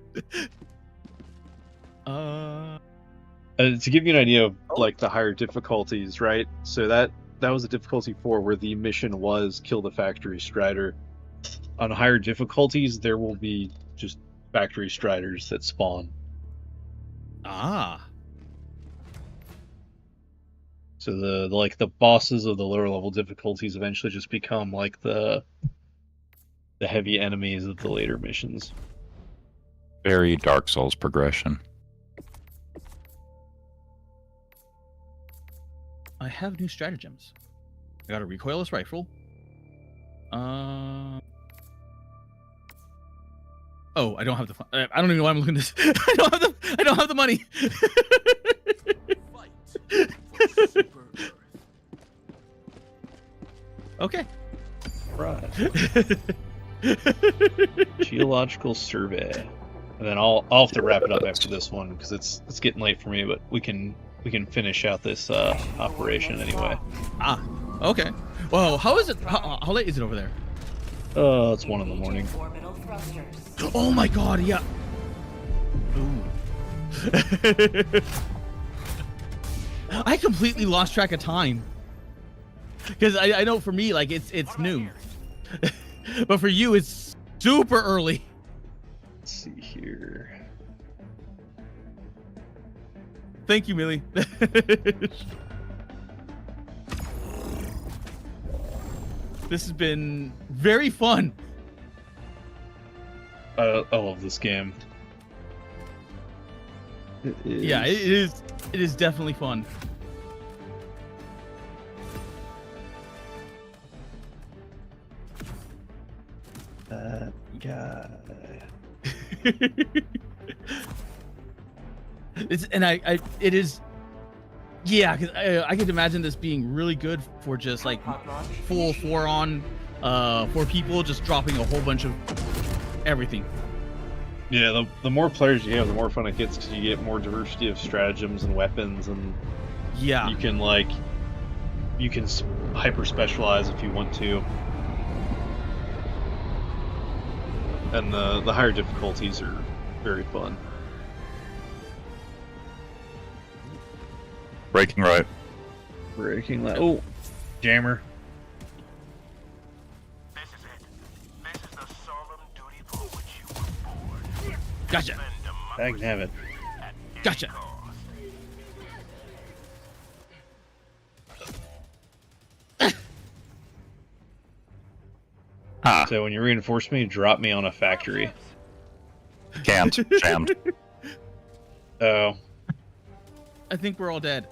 to give you an idea of like the higher difficulties, right? So that was a difficulty 4 where the mission was kill the factory strider. On higher difficulties, there will be just factory striders that spawn. Ah. So the bosses of the lower level difficulties eventually just become like the heavy enemies of the later missions. Very Dark Souls progression. I have new stratagems. I got a recoilless rifle. Oh, I don't have the. I don't even know why I'm looking at this. I don't have the money. Okay. Right. Geological survey, and then I'll have to wrap it up after this one because it's getting late for me. But we can finish out this operation anyway. Ah, okay. Well, how is it? How late is it over there? It's 1 in the morning. Oh my god, yeah. Ooh. I completely lost track of time. Because I know for me, like, it's noon. But for you, it's super early. Let's see here. Thank you, Millie. This has been very fun. I love this game. Yeah, it is definitely fun. That guy. It is. Yeah, because I could imagine this being really good for just like full 4-on, 4 people, just dropping a whole bunch of everything. Yeah, the more players you have, the more fun it gets because you get more diversity of stratagems and weapons, and yeah, you can hyper specialize if you want to. And the higher difficulties are very fun. Breaking right. Breaking left. Oh, jammer. This is it. This is the solemn duty for which you were born. Gotcha. I can have it. Gotcha. Ah, So when you reinforce me, drop me on a factory. can't. Jammed. Oh. I think we're all dead.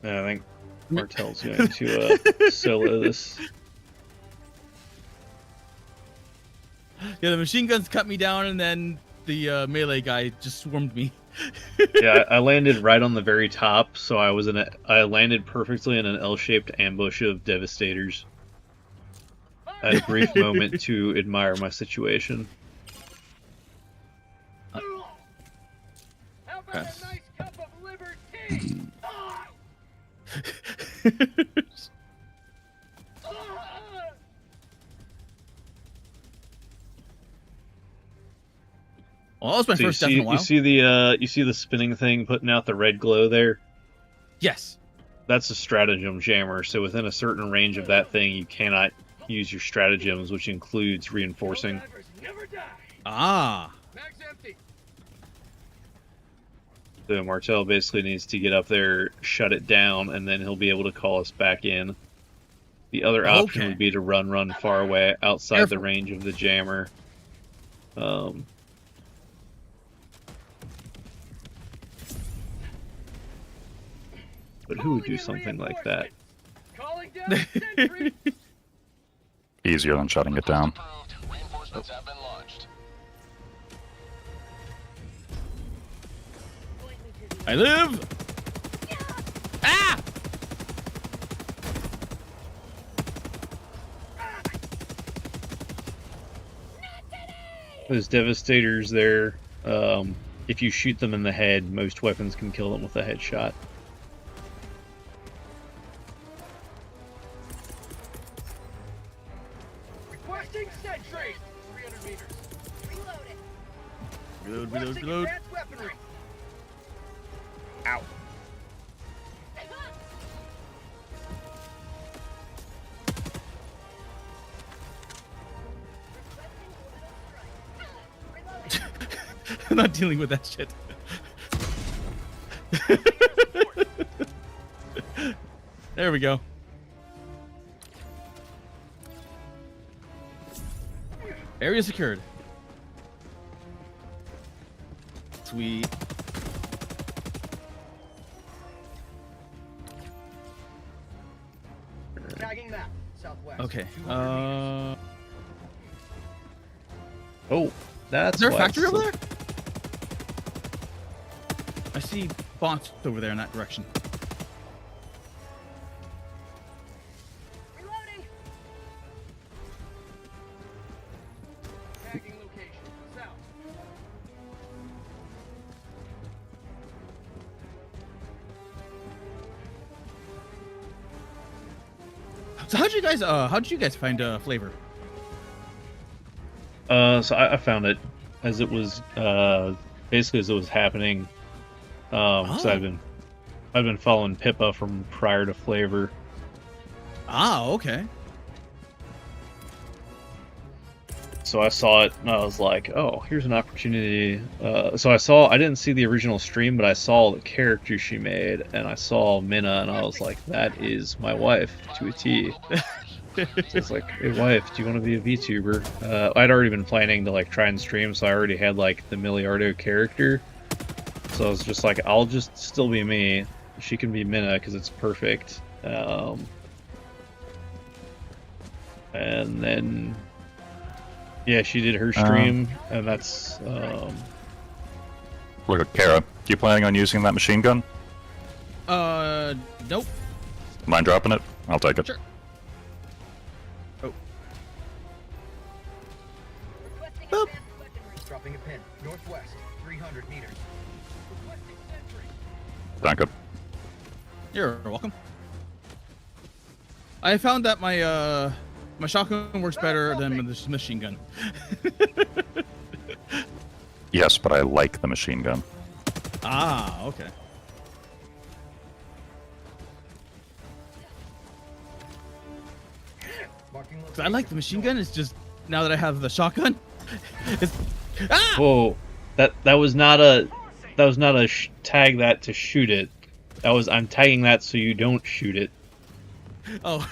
I think Martel's going to solo this. Yeah, the machine guns cut me down, and then the melee guy just swarmed me. Yeah, I landed right on the very top, so I landed perfectly in an L-shaped ambush of devastators. I had a brief moment to admire my situation. How about a nice cup of liver tea? Well, that was my So first death in a while. you see the spinning thing putting out the red glow there? Yes. That's a stratagem jammer, so within a certain range of that thing you cannot use your stratagems, which includes reinforcing. Ah. Mag's empty. So Martel basically needs to get up there, shut it down, and then he'll be able to call us back in. The other option Okay. would be to run far away outside Careful. the range of the jammer. But who would do something like that? Calling down sentry. Easier than shutting it down. Reinforcements have been launched. I live. Ah! Those devastators there, if you shoot them in the head, most weapons can kill them with a headshot. Requesting sentry. 300 meters. Reloading. Reload. Advanced weaponry. Ow. I'm not dealing with that shit. There we go. Area secured. Sweet. Tagging map. Southwest. Okay. 200 meters. Oh, that's Is there a why factory it's over there? I see bots over there in that direction. Reloading. Tagging location. South. So how did you guys find flavor? So I found it as it was basically as it was happening. So I've been following Pippa from prior to Flavor. Ah, okay. So I saw it and I was like, oh, here's an opportunity. I didn't see the original stream, but I saw the character she made, and I saw Minna, and I was like, that is my wife to a T. So it's like, hey wife, do you want to be a VTuber? I'd already been planning to like try and stream, so I already had like the Milliardo character. So I was just like, I'll just still be me. She can be Minna because it's perfect. And then, yeah, she did her stream, and that's. Look at Kara. You planning on using that machine gun? Nope. Mind dropping it? I'll take it. Sure. Oh. Boop. Dropping a pin. Northwest. 300 meters. Requesting sentry. Thank you. You're welcome. I found that my My shotgun works better than this machine gun. Yes, but I like the machine gun. Ah, okay. I like the machine gun. It's just now that I have the shotgun. It's... Ah! Whoa, that was not a tag that to shoot it. That was I'm tagging that so you don't shoot it. Oh.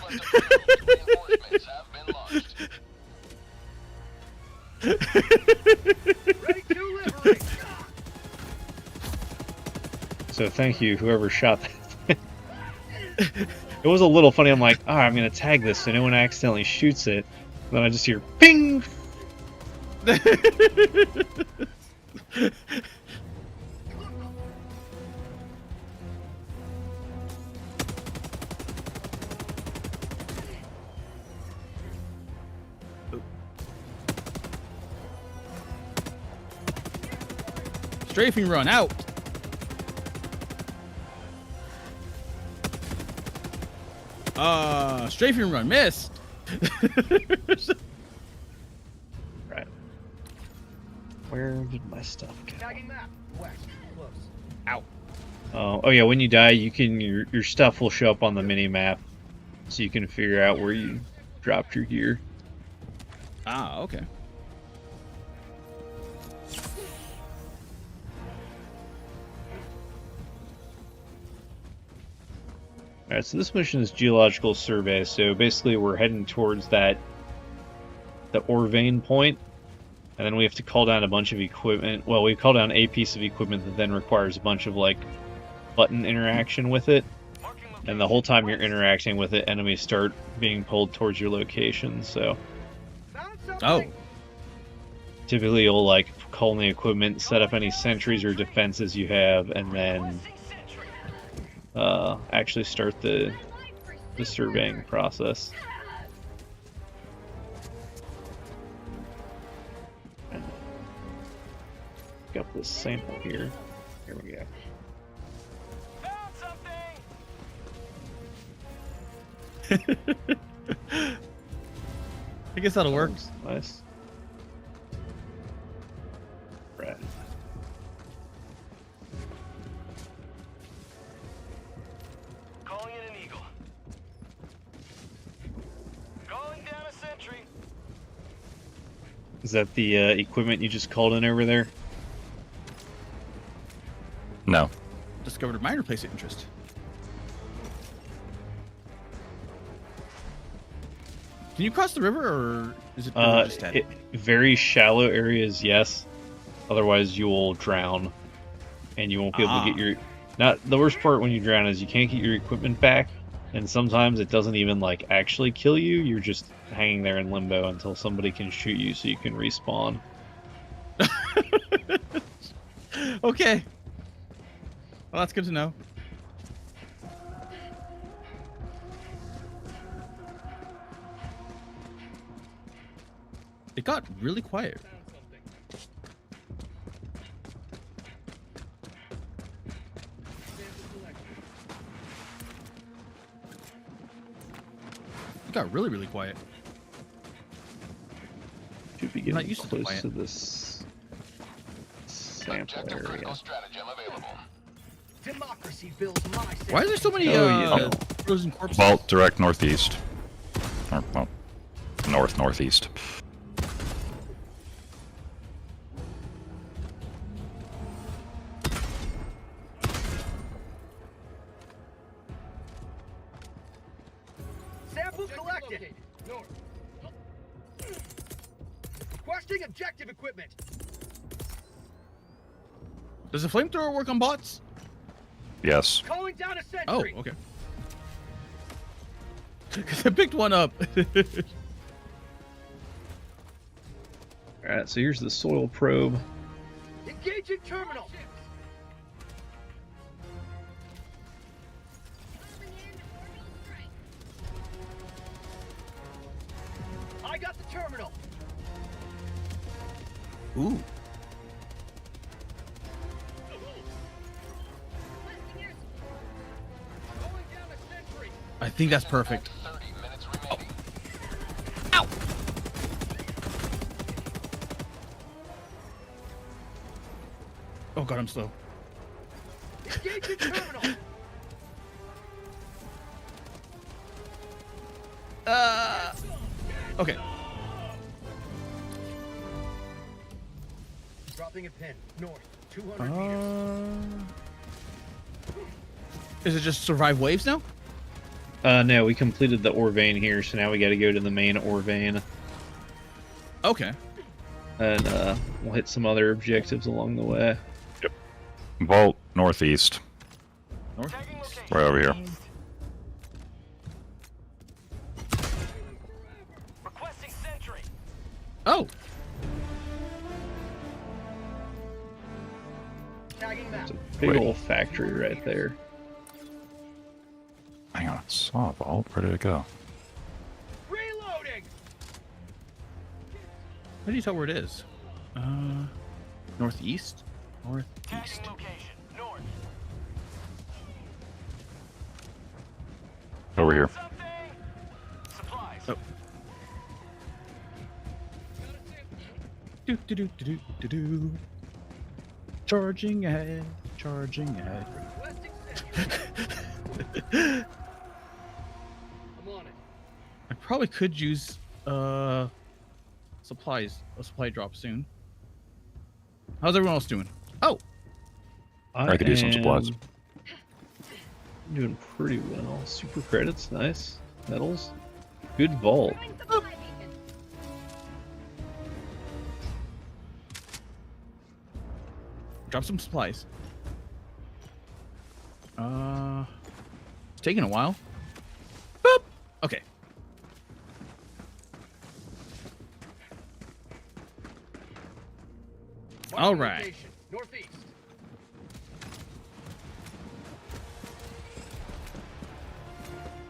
So thank you, whoever shot that. It was a little funny. I'm like, I'm gonna tag this so no one accidentally shoots it. And then I just hear ping. Strafing run out. Strafing run missed. Right. Where did my stuff go? Ow. Oh yeah, when you die, you can your stuff will show up on the mini map, so you can figure out where you dropped your gear. Ah, okay. Alright, so this mission is geological survey, so basically we're heading towards the ore vein point, and then we have to call down a bunch of equipment. Well, we call down a piece of equipment that then requires a bunch of, like, button interaction with it, and the whole time you're interacting with it, enemies start being pulled towards your location, so... Oh. Typically you'll, like, call in the equipment, set up any sentries or defenses you have, and then... actually start the surveying process. Pick up this sample here. Here we go. I guess that'll work. Nice. Right. Calling in an eagle. Calling down a sentry. Is that the equipment you just called in over there? No. Discovered a minor place of interest. Can you cross the river, or is it just static? Very shallow areas, yes. Otherwise, you will drown, and you won't be able to get your. Not the worst part when you drown is you can't get your equipment back, and sometimes it doesn't even like actually kill you. You're just hanging there in limbo until somebody can shoot you, so you can respawn. Okay. Well, that's good to know. It got really quiet. It got really, really quiet. Should be I'm not getting used to close quiet. to this sample area. Democracy builds my Why are there so many frozen corpses? Vault direct northeast. Or, well, northeast. Sample collected. Requesting objective equipment. Does a flamethrower work on bots? Yes. Calling down a Oh, sentry. okay. Because I picked one up. Alright, so here's the soil probe. Engaging terminal. I got the terminal. Ooh. Calling down a sentry. I think that's perfect. god, I'm slow. Engage the terminal. Okay. Dropping a pin. North. 200 meters. Is it just survive waves now? No, we completed the ore vein here, so now we got to go to the main ore vein. Okay. And we'll hit some other objectives along the way. Yep. Vault northeast. Northeast. Right over here. Requesting sentry. Oh. Tagging map. It's a big old factory right there. Hang on, I saw a vault. Where did it go? Reloading. How do you tell where it is? Northeast? Northeast. Tagging location. North. Over here. Something. Supplies. Oh. Do do do do do do. Charging ahead. Charging ahead. Requesting sentry. I'm on it. I probably could use supplies. A supply drop soon. How's everyone else doing? Oh, I could do some supplies. Doing pretty well. Super credits, nice. Medals. Good vault. drop some supplies. It's taking a while. Boop. Okay. All right. Northeast.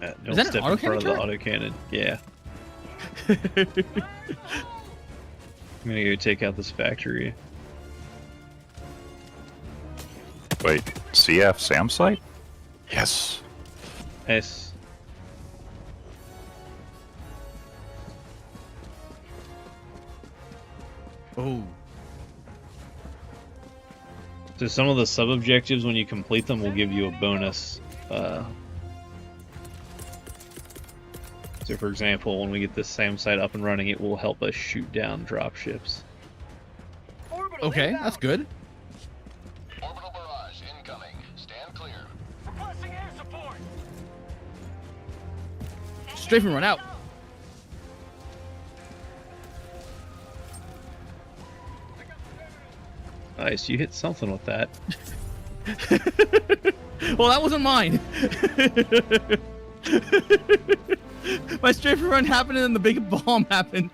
Don't that an step in front of the autocannon. Yeah. I'm gonna go take out this factory. Wait, CF SAM site? Yes. Nice. Oh. So some of the sub-objectives, when you complete them, will give you a bonus. So for example, when we get this SAM site up and running, it will help us shoot down dropships. Okay, that's good. Orbital barrage incoming. Stand clear. Requesting air support. Strafing run out. Nice, you hit something with that. Well, that wasn't mine. My strafing run happened and then the big bomb happened.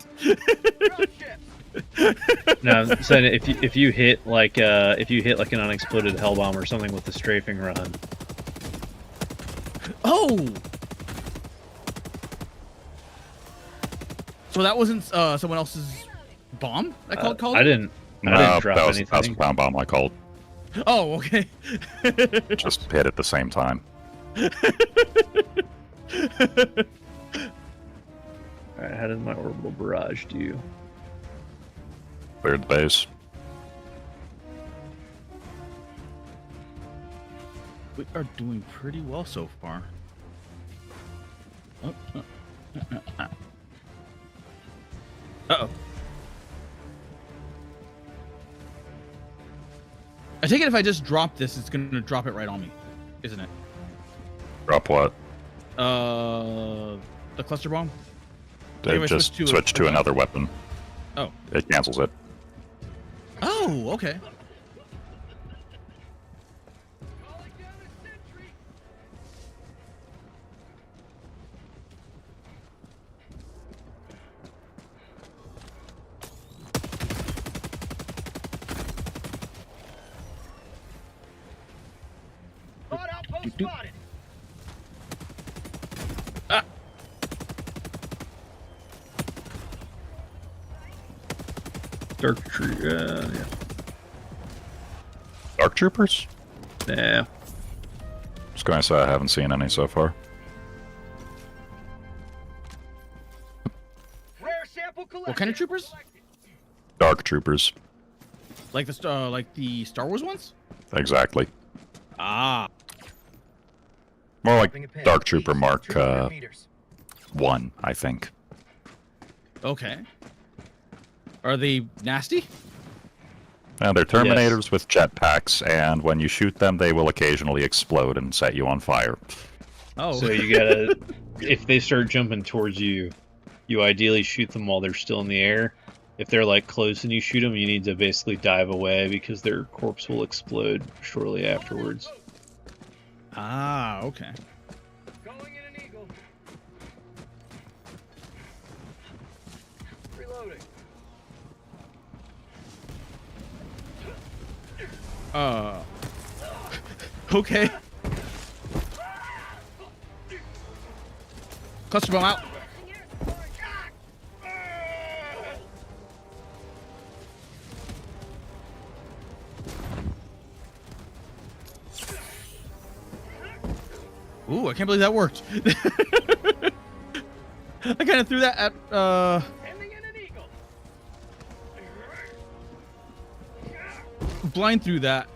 No, I'm saying if you hit like an unexploded hell bomb or something with the strafing run. Oh. So that wasn't someone else's bomb? I called I didn't drop that was anything. a pound bomb I called. Oh, okay. Just hit at the same time. Alright, how did my orbital barrage do? Cleared the base. We are doing pretty well so far. Uh-oh. I take it if I just drop this, it's going to drop it right on me, isn't it? Drop what? The cluster bomb? Just switch to another weapon. Oh. It cancels it. Oh, okay. Spotted. Ah. Dark tree, yeah. Dark troopers? Yeah. Just going to say I haven't seen any so far. Rare sample collected. What kind of troopers? Dark troopers. Like the Star Wars ones? Exactly. Ah. More like Dark Trooper Mark 1, I think. Okay. Are they nasty? They're Terminators with jetpacks, and when you shoot them, they will occasionally explode and set you on fire. Oh. So you gotta, if they start jumping towards you, you ideally shoot them while they're still in the air. If they're like close and you shoot them, you need to basically dive away because their corpse will explode shortly afterwards. Ah, okay. Calling in an eagle. Reloading. Okay. Cluster bomb out. Ooh, I can't believe that worked. I kind of threw that at, blind through that.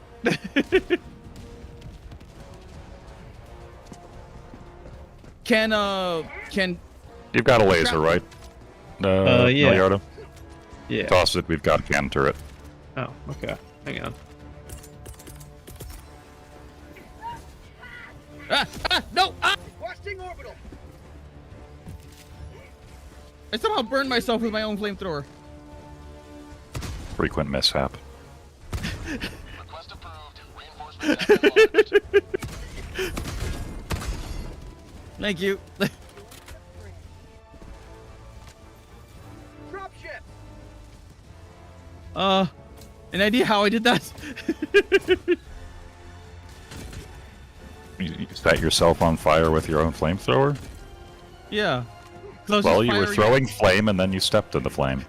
Can You've got a laser, right? Yeah. Milliardo? Yeah. Toss it, we've got a cannon turret. Oh, okay. Hang on. No! Requesting orbital. I somehow burned myself with my own flamethrower. Frequent mishap. Request approved. Reinforcements have been launched. Thank you. Dropship. An idea how I did that? You set yourself on fire with your own flamethrower? Yeah. Well, you were throwing flame and then you stepped in the flame.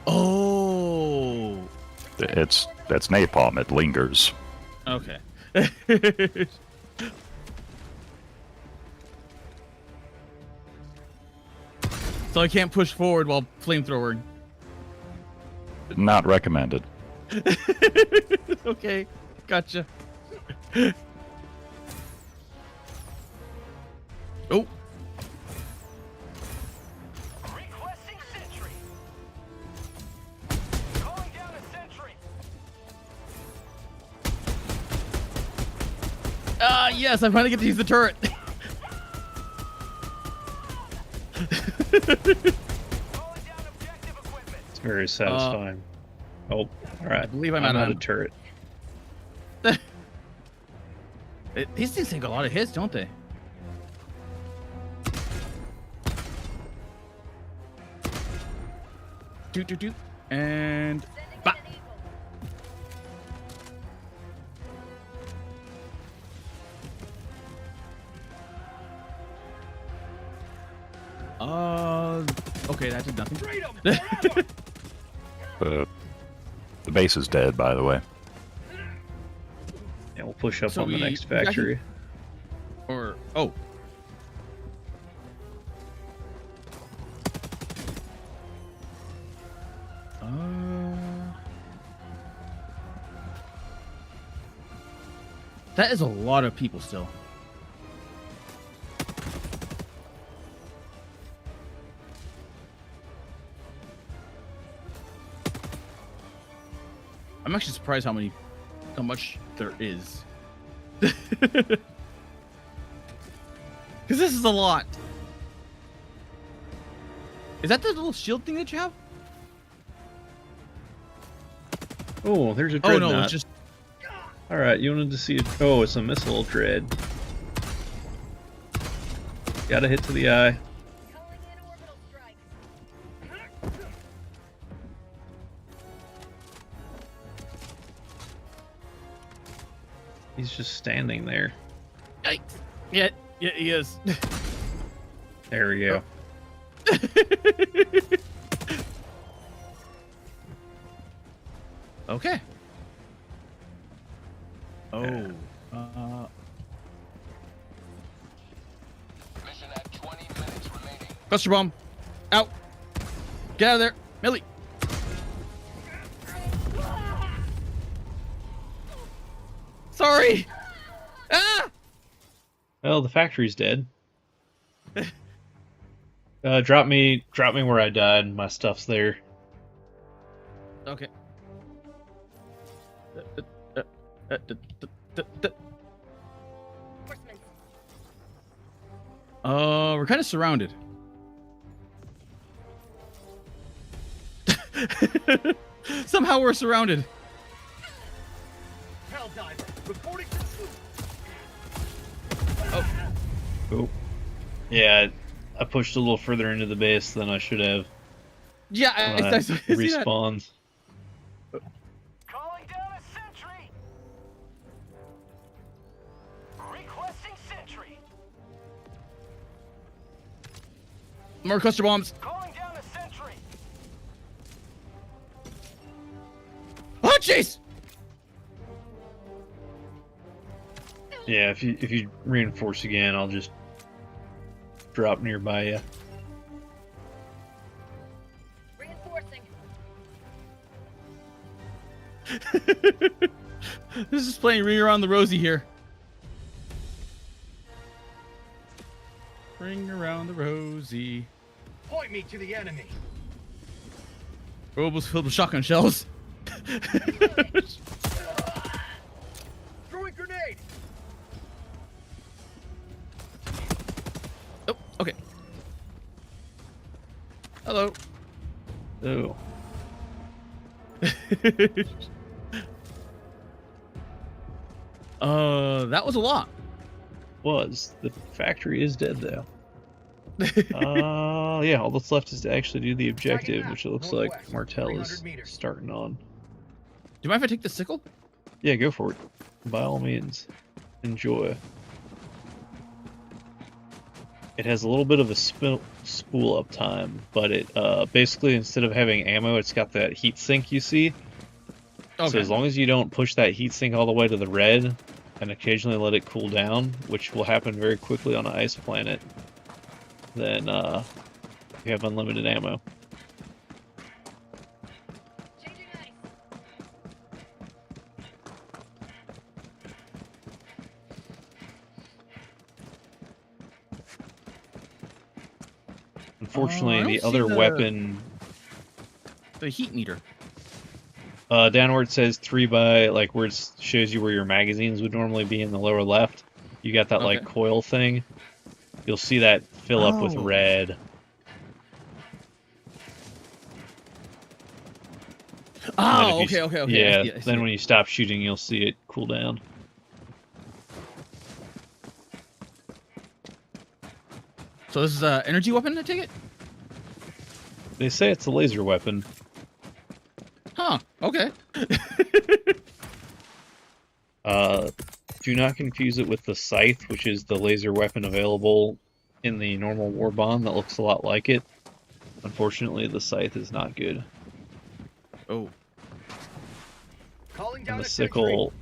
Oh. It's napalm, it lingers. Okay. So I can't push forward while flamethrowing. Not recommended. Okay, gotcha. Oh. Requesting sentry. Calling down a sentry. Yes, I finally get to use the turret. It's very satisfying. Oh, alright. I believe I'm out out of turret. These things take a lot of hits, don't they? Doot. And bop. Okay, that did nothing. The base is dead, by the way. Yeah, we'll push up So on the we next got factory. Or oh. That is a lot of people still. I'm actually surprised how much there is. Because this is a lot. Is that the little shield thing that you have? Oh, there's a Oh dreadnought. no, it's just. Alright, you wanted to see it. Oh, it's a missile dread. Got a hit to the eye. He's just standing there. Yikes. Yeah, he is. There we go. Okay. Oh. Mission at 20 minutes remaining. Cluster bomb. Out. Get out of there. Millie. Sorry. Ah! Well, the factory's dead. Drop me where I died. My stuff's there. Okay. We're kind of surrounded. Somehow we're surrounded. Helldiver, reporting to Oh. Yeah, I pushed a little further into the base than I should have. Yeah, I see that. Respawns. Calling down a sentry. Requesting sentry. More cluster bombs. Calling down a sentry. Oh, jeez! Yeah, if you reinforce again, I'll just drop nearby you. Reinforcing. This is playing Ring Around the Rosie here. Ring around the Rosie. point me to the enemy. Robe was filled with shotgun shells. Throwing grenade. Oh, okay. Hello. Oh. That was a lot. The factory is dead though. Yeah, all that's left is to actually do the objective, which it looks like Martel is starting on. Do you mind if I take the sickle? Yeah, go for it. By all means. Enjoy. It has a little bit of a spool up time, but it basically, instead of having ammo, it's got that heat sink you see. Okay. So as long as you don't push that heat sink all the way to the red, and occasionally let it cool down, which will happen very quickly on an ice planet, then you have unlimited ammo. Unfortunately, the other weapon... The heat meter. Down where it says 3 by, like where it shows you where your magazines would normally be in the lower left, you got that like coil thing. You'll see that fill up with red. Oh, okay. Yeah, I see then when you stop shooting, you'll see it cool down. So this is an energy weapon, I take it? They say it's a laser weapon. Huh, okay. Do not confuse it with the scythe, which is the laser weapon available in the normal war bond that looks a lot like it. Unfortunately, the scythe is not good. Oh. Calling down and the sickle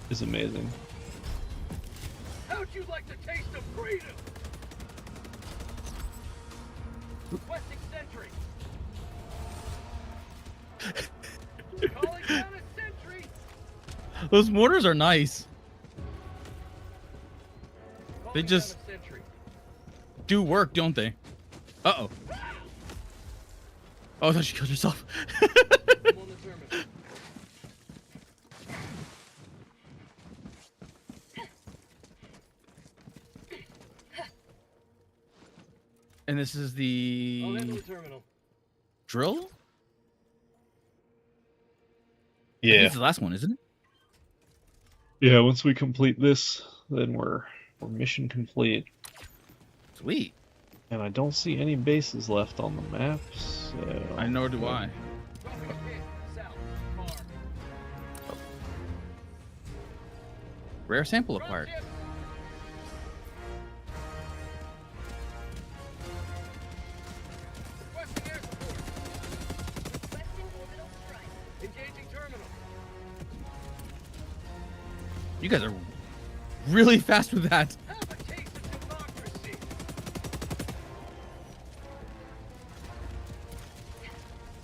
is amazing. How'd you like the taste of freedom? Requesting sentry. Calling down a sentry. Those mortars are nice. They just do work, don't they? Uh-oh. Oh, I thought she killed herself. And this is the drill? Yeah. This is the last one, isn't it? Yeah, once we complete this, then we're mission complete. Sweet. And I don't see any bases left on the map, so... I know, do I. Rare sample acquired. You guys are really fast with that.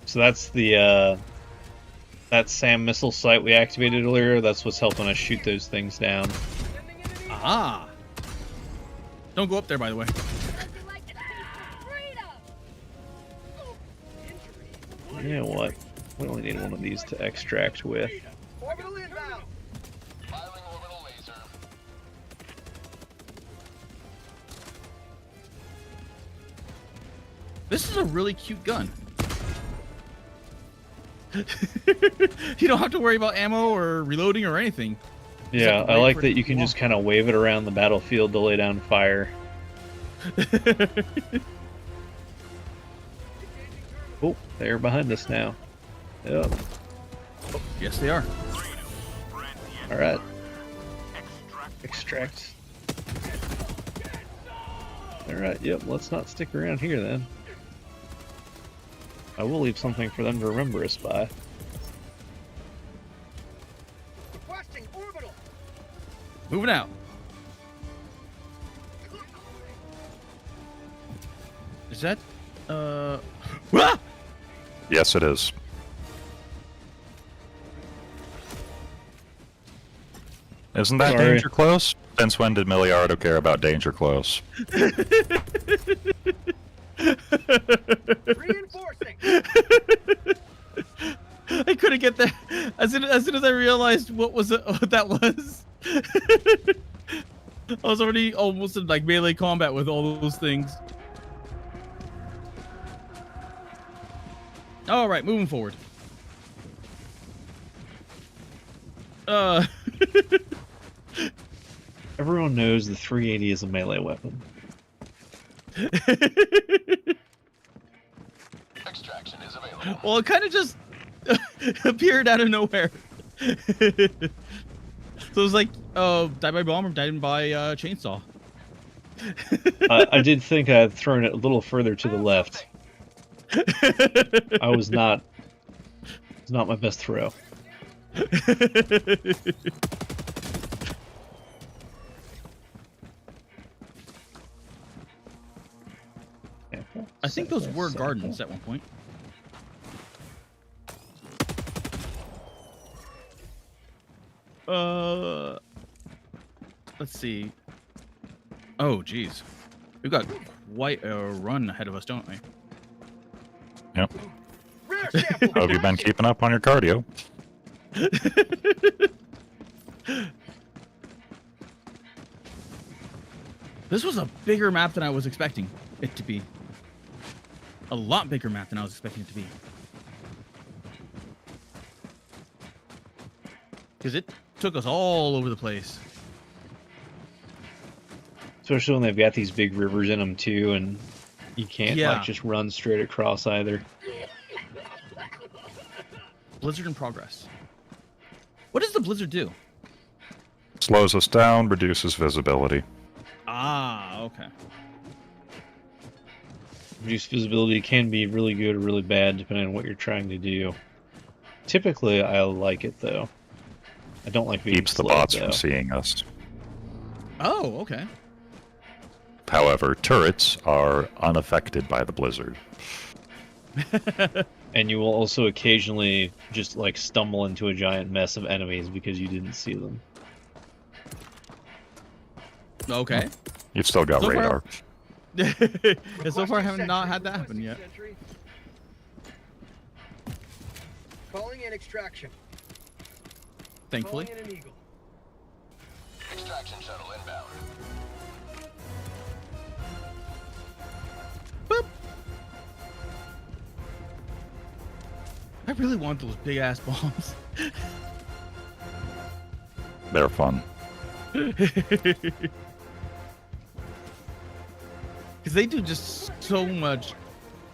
So that's the that SAM missile site we activated earlier, that's what's helping us shoot those things down. Ah. Don't go up there, by the way. You know what? We only need one of these to extract with. Orbital inbound. Firing orbital laser. This is a really cute gun. You don't have to worry about ammo or reloading or anything. Yeah, I like that you can just kind of wave it around the battlefield to lay down fire. Oh, they're behind us now. Yep. Oh, yes, they are. All right. Extract. All right. Yep. Let's not stick around here then. I will leave something for them to remember us by. Requesting orbital. Moving out. Is that ah! Yes, it is. Isn't that Sorry. danger close? Since when did Milliardo care about danger close? Reinforcing. I couldn't get that. As soon as I realized what that was, I was already almost in like melee combat with all those things. All right, moving forward. Everyone knows the 380 is a melee weapon. Extraction is available. Well, it kind of just appeared out of nowhere. So it was like, die by bomb or died by chainsaw. I did think I had thrown it a little further to the left. I was not. It's not my best throw. I think those were gardens at one point. Let's see. Oh, geez. We've got quite a run ahead of us, don't we? Yep. How have you been keeping up on your cardio? This was a bigger map than I was expecting it to be. A lot bigger map than I was expecting it to be. Because it took us all over the place. Especially when they've got these big rivers in them too, and you can't like just run straight across either. Blizzard in progress. What does the blizzard do? Slows us down, reduces visibility. Ah, okay. Reduced visibility can be really good or really bad depending on what you're trying to do. Typically, I like it though. I don't like being Keeps the slowed, bots though. from seeing us. Oh, okay. However, turrets are unaffected by the blizzard. And you will also occasionally just like stumble into a giant mess of enemies because you didn't see them. Okay. You've still got radar. And so far, I haven't not had that happen yet. Calling in extraction. Thankfully. Calling in an eagle. Extraction shuttle inbound. Boop. I really want those big ass bombs. They're fun. Because they do just so much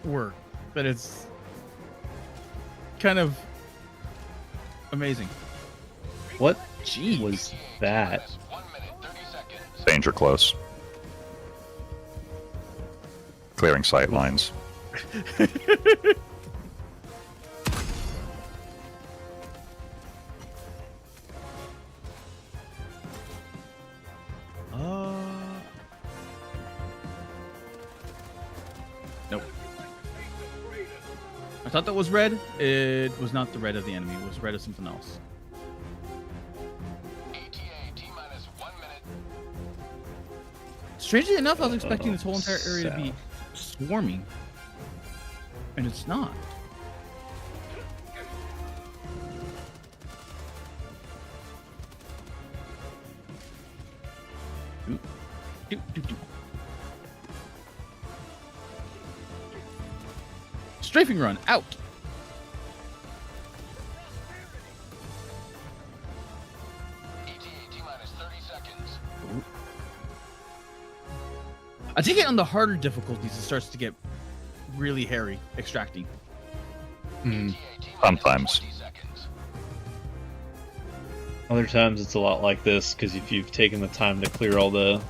work that it's kind of amazing. What Jeez. was that? 1 minute, 30 seconds. Danger close. Clearing sight lines. Nope. I thought that was red. It was not the red of the enemy. It was red of something else. ETA T-minus 1 minute. Strangely enough, I was expecting this whole entire area to be swarming. And it's not. Strafing run out. ETA T-minus 30 seconds. I take it on the harder difficulties, it starts to get really hairy extracting. Sometimes. Other times it's a lot like this, because if you've taken the time to clear all the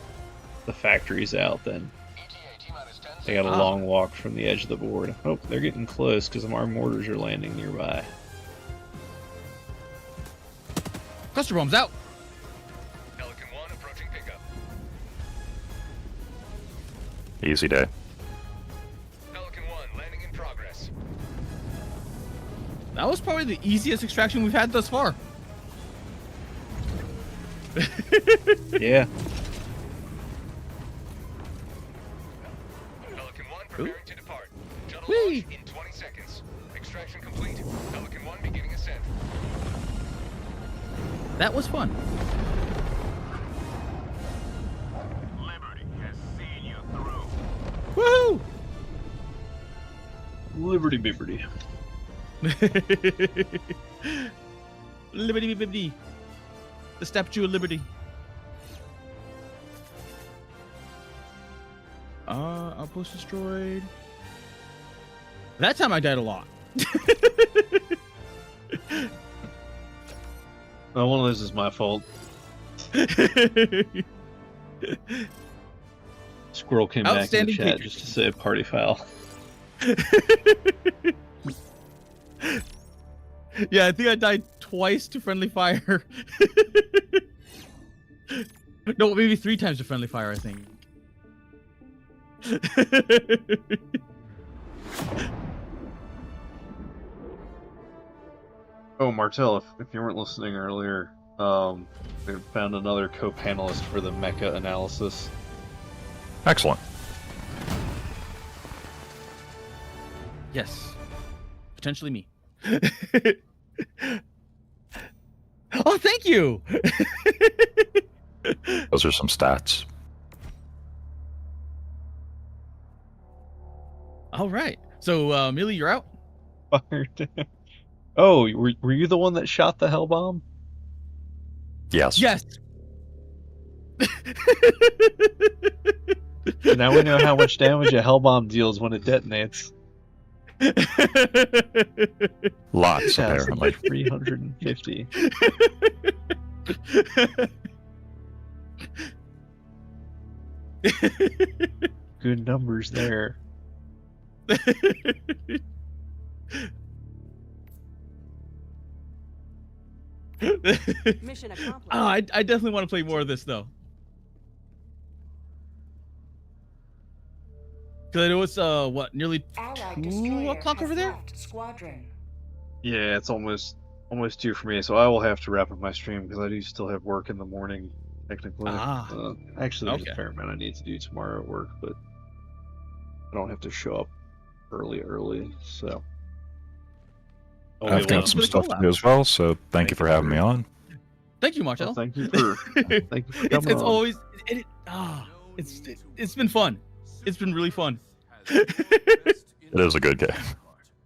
factories out, then they got a long walk from the edge of the board. Oh, they're getting close because our mortars are landing nearby. Cluster bombs out. Pelican 1 approaching pickup. Easy day. Pelican 1 landing in progress. That was probably the easiest extraction we've had thus far. Yeah. Pelican 1 preparing to depart. Shuttle Whee! launch in 20 seconds. Extraction complete. Pelican 1 beginning ascent. That was fun. Liberty has seen you through. Woohoo! Liberty Bibberty. Liberty bibbidi. The Statue of Liberty. Outpost destroyed. That time I died a lot. Oh, one of those is my fault. Squirrel came back in the chat just to say party foul. Yeah, I think I died twice to friendly fire. No, maybe 3 times to friendly fire, I think. Oh, Martel, if you weren't listening earlier, we found another co-panelist for the mecha analysis. Excellent. Yes. Potentially me. Oh, thank you! Those are some stats. All right. So, Millie, you're out? Oh, were you the one that shot the hell bomb? Yes. Yes. Now we know how much damage a hell bomb deals when it detonates. Lots, Yeah, apparently. 350. Good numbers there. Mission accomplished. Oh, I definitely want to play more of this, though. Because I know it's, what, nearly Allied 2 destroyer o'clock has over there? left squadron. Yeah, it's almost 2 for me, so I will have to wrap up my stream because I do still have work in the morning, technically. Actually, there's a fair amount I need to do tomorrow at work, but I don't have to show up early, so. I've got some stuff to do as well, so thank you for having me on. Thank you, Marcel. Well, thank you for coming It's on. always it's been fun. It's been really fun. It is a good game.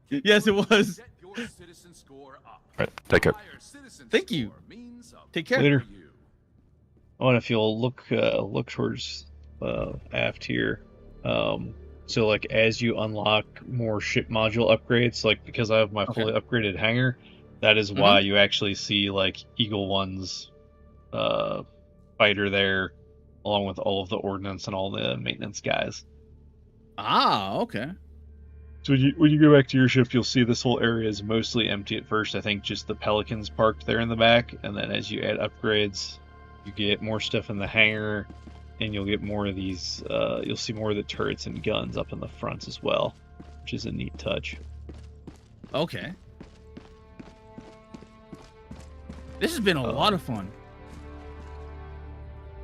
Yes, it was. Right, take care. Thank you. Take care. Later. Oh, and if you'll look towards aft here, so like as you unlock more ship module upgrades, like because I have my fully upgraded hangar, that is why you actually see like Eagle One's fighter there, along with all of the ordnance and all the maintenance guys. Ah, okay. So when you go back to your ship, you'll see this whole area is mostly empty at first. I think just the Pelicans parked there in the back, and then as you add upgrades, you get more stuff in the hangar, and you'll get more of these. You'll see more of the turrets and guns up in the front as well, which is a neat touch. Okay. This has been a lot of fun.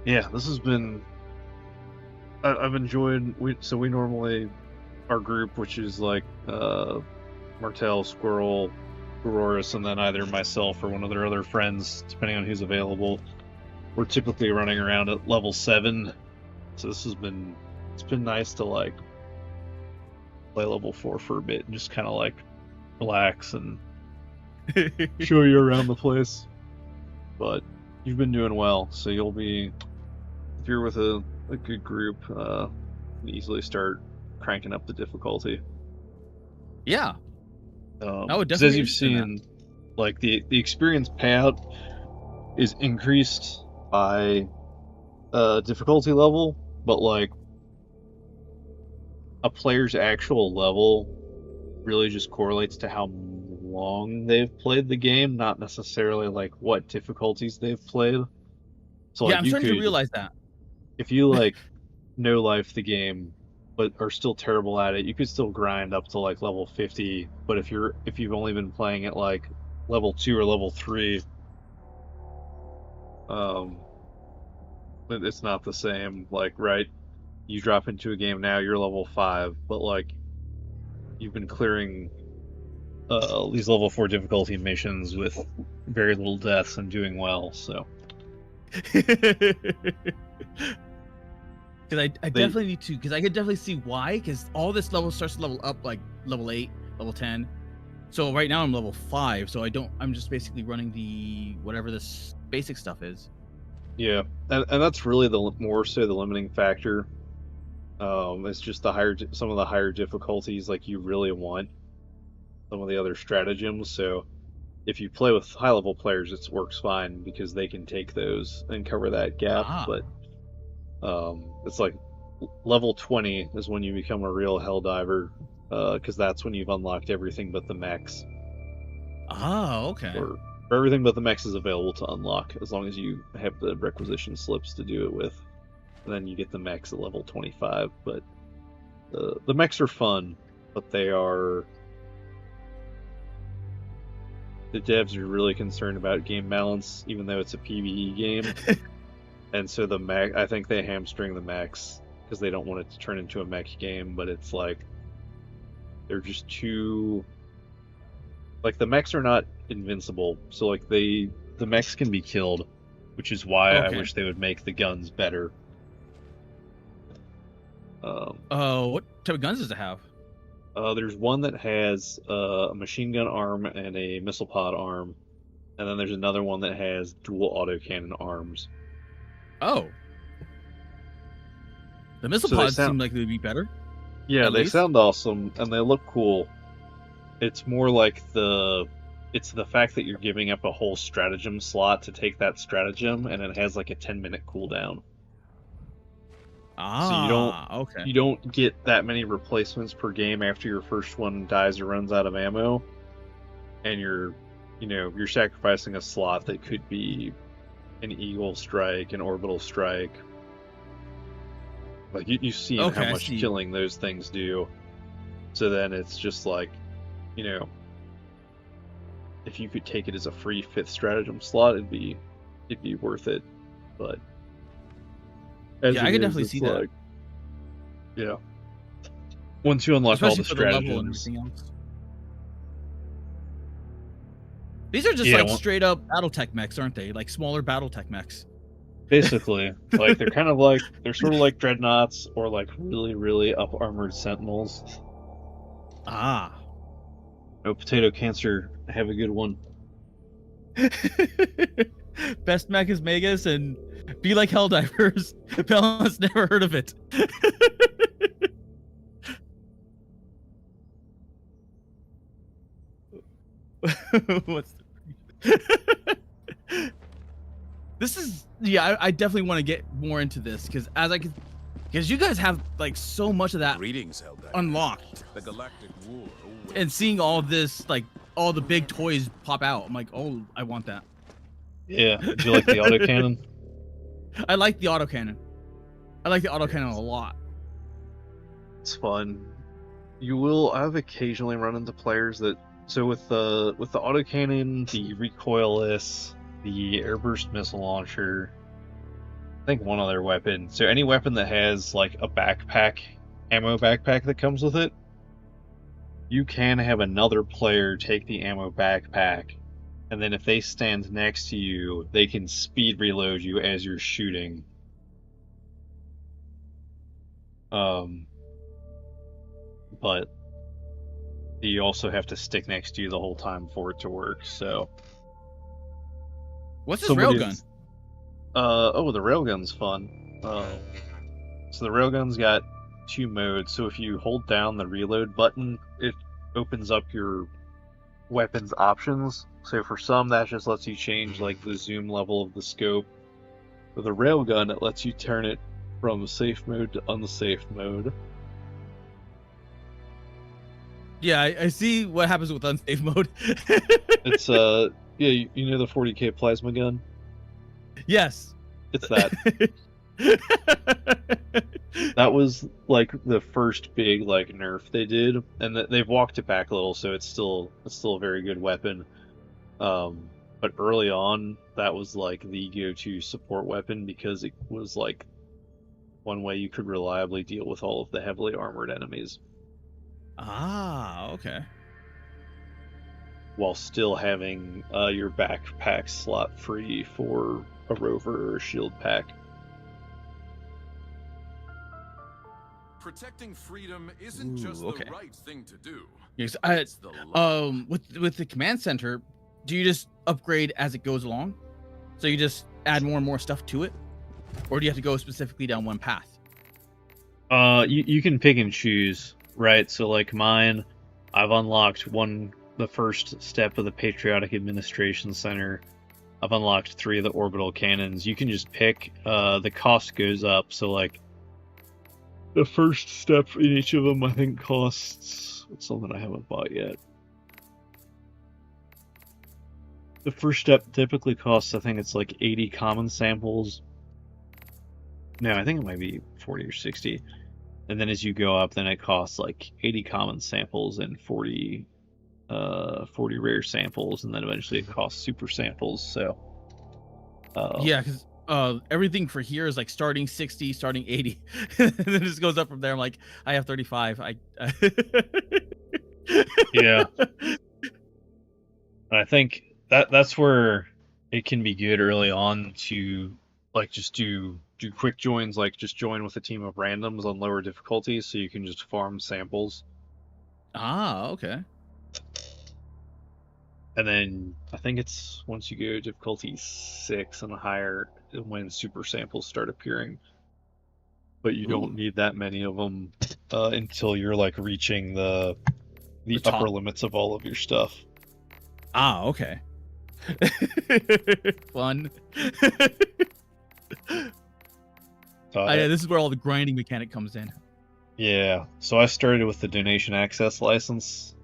Yeah, this has been. I've enjoyed. We normally, our group, which is like Martel, Squirrel, Auroras, and then either myself or one of their other friends, depending on who's available. We're typically running around at level 7, so this has been. It's been nice to like play level 4 for a bit and just kind of like relax and show you around the place. But you've been doing well, so you'll be, if you're with a good group, you can easily start cranking up the difficulty. Yeah. I would definitely. As you've seen, like the experience payout is increased by difficulty level, but like a player's actual level really just correlates to how long they've played the game, not necessarily like what difficulties they've played. So yeah, I'm starting to realize that. If you like no life the game but are still terrible at it, you could still grind up to like level 50, but if you've only been playing at like level 2 or level 3, it's not the same. Like, right, you drop into a game now, you're level 5, but like you've been clearing these level 4 difficulty missions with very little deaths and doing well, so. Because I definitely need to, because I could definitely see why, because all this level starts to level up like level 8, level 10. So right now I'm level 5, so I'm just basically running the whatever this basic stuff is. Yeah, and that's really more so the limiting factor. It's just some of the higher difficulties like you really want some of the other stratagems. So if you play with high level players, it works fine because they can take those and cover that gap. But it's like level 20 is when you become a real Helldiver, because that's when you've unlocked everything but the mechs. Oh, okay. Or everything but the mechs is available to unlock as long as you have the requisition slips to do it with. And then you get the mechs at level 25. But the mechs are fun, but the devs are really concerned about game balance, even though it's a PvE game. And so I think they hamstring the mechs because they don't want it to turn into a mech game, but it's like they're just too, like, the mechs are not invincible, so like the mechs can be killed, which is why I wish they would make the guns better. What type of guns does it have? There's one that has a machine gun arm and a missile pod arm, and then there's another one that has dual autocannon arms. Oh. The missile pods seem like they'd be better. Yeah, they sound awesome, and they look cool. It's more like it's the fact that you're giving up a whole stratagem slot to take that stratagem, and it has like a 10-minute cooldown. So you don't get that many replacements per game after your first one dies or runs out of ammo, and you're sacrificing a slot that could be an eagle strike, an orbital strike. Like you've seen how much killing those things do. So then it's just like, if you could take it as a free 5th stratagem slot, it'd be worth it. But I can definitely see that. Yeah. Once you unlock all the stratagems. These are just straight up BattleTech mechs, aren't they? Like smaller BattleTech mechs. Basically, like they're sort of like dreadnoughts or like really, really up armored sentinels. Ah. No potato cancer. Have a good one. Best mech is Magus and be like Helldivers. Bella's never heard of it. What's this is I definitely want to get more into this because you guys have like so much of that unlocked. The Galactic War. And seeing all this, like all the big toys pop out, I'm like, oh, I want that. Yeah. Do you like the autocannon? I like the autocannon. I like the autocannon a lot. It's fun. I've occasionally run into players that So with the autocannon, the recoilless, the airburst missile launcher, I think one other weapon. So any weapon that has like a backpack, ammo backpack that comes with it, you can have another player take the ammo backpack, and then if they stand next to you, they can speed reload you as you're shooting. But you also have to stick next to you the whole time for it to work. So, what's this railgun? The railgun's fun. So the railgun's got 2 modes. So if you hold down the reload button, it opens up your weapons options. So for some, that just lets you change like the zoom level of the scope. For the railgun, it lets you turn it from safe mode to unsafe mode. Yeah, I see what happens with unsafe mode. It's yeah, you know the 40k plasma gun? Yes. It's that. That was like the first big like nerf they did, and they've walked it back a little, so it's still a very good weapon. But early on, that was like the go-to support weapon because it was like one way you could reliably deal with all of the heavily armored enemies. Ah, okay. While still having your backpack slot free for a rover or a shield pack. Protecting freedom isn't just the right thing to do. Yes, It's the law. with the command center, do you just upgrade as it goes along? So you just add more and more stuff to it, or do you have to go specifically down one path? You can pick and choose, right? So like mine, I've unlocked the first step of the Patriotic Administration Center. I've unlocked 3 of the orbital cannons. You can just pick. The cost goes up, so like the first step in each of them, I think, costs something I haven't bought yet. The first step typically costs, I think it's like 80 common samples. No, I think it might be 40 or 60. And then as you go up, then it costs like 80 common samples and 40 rare samples, and then eventually it costs super samples. So yeah, because everything for here is like starting 60, starting 80, and then it just goes up from there. I'm like, I have 35. Yeah. I think that's where it can be good early on to like just do quick joins, like just join with a team of randoms on lower difficulties, so you can just farm samples. Ah, okay. And then I think it's once you go difficulty 6 and higher when super samples start appearing. But you don't need that many of them until you're like reaching the upper limits of all of your stuff. Ah, okay. Fun. This is where all the grinding mechanic comes in. Yeah, so I started with the donation access license,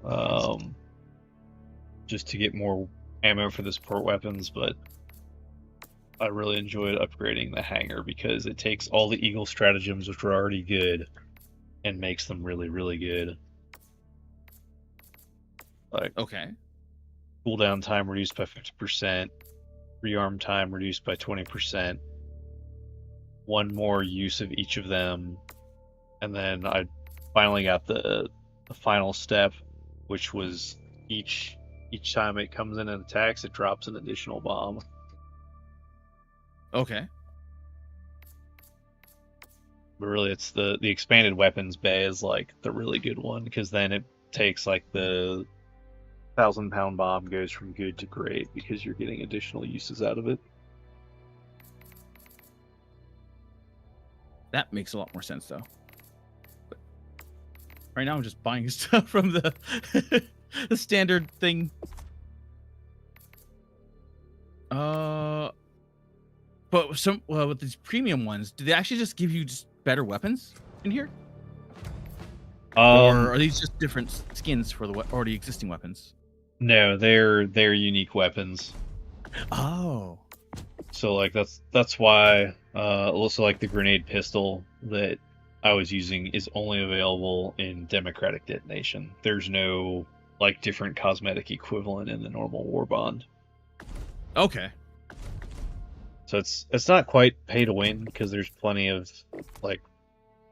just to get more ammo for the support weapons, but I really enjoyed upgrading the hangar because it takes all the Eagle stratagems, which were already good, and makes them really, really good. Like, okay. Cooldown time reduced by 50%, rearm time reduced by 20%, one more use of each of them, and then I finally got the final step, which was each time it comes in and attacks, it drops an additional bomb. Okay. But really, it's the expanded weapons bay is like the really good one, because then it takes like the 1,000-pound bomb goes from good to great because you're getting additional uses out of it. That makes a lot more sense, though. But right now, I'm just buying stuff from the the standard thing. But with these premium ones, do they actually just give you just better weapons in here? Or are these just different skins for the already existing weapons? No, they're unique weapons. Oh. So like that's why also like the grenade pistol that I was using is only available in Democratic Detonation. There's no like different cosmetic equivalent in the normal war bond. Okay. So it's not quite pay to win because there's plenty of like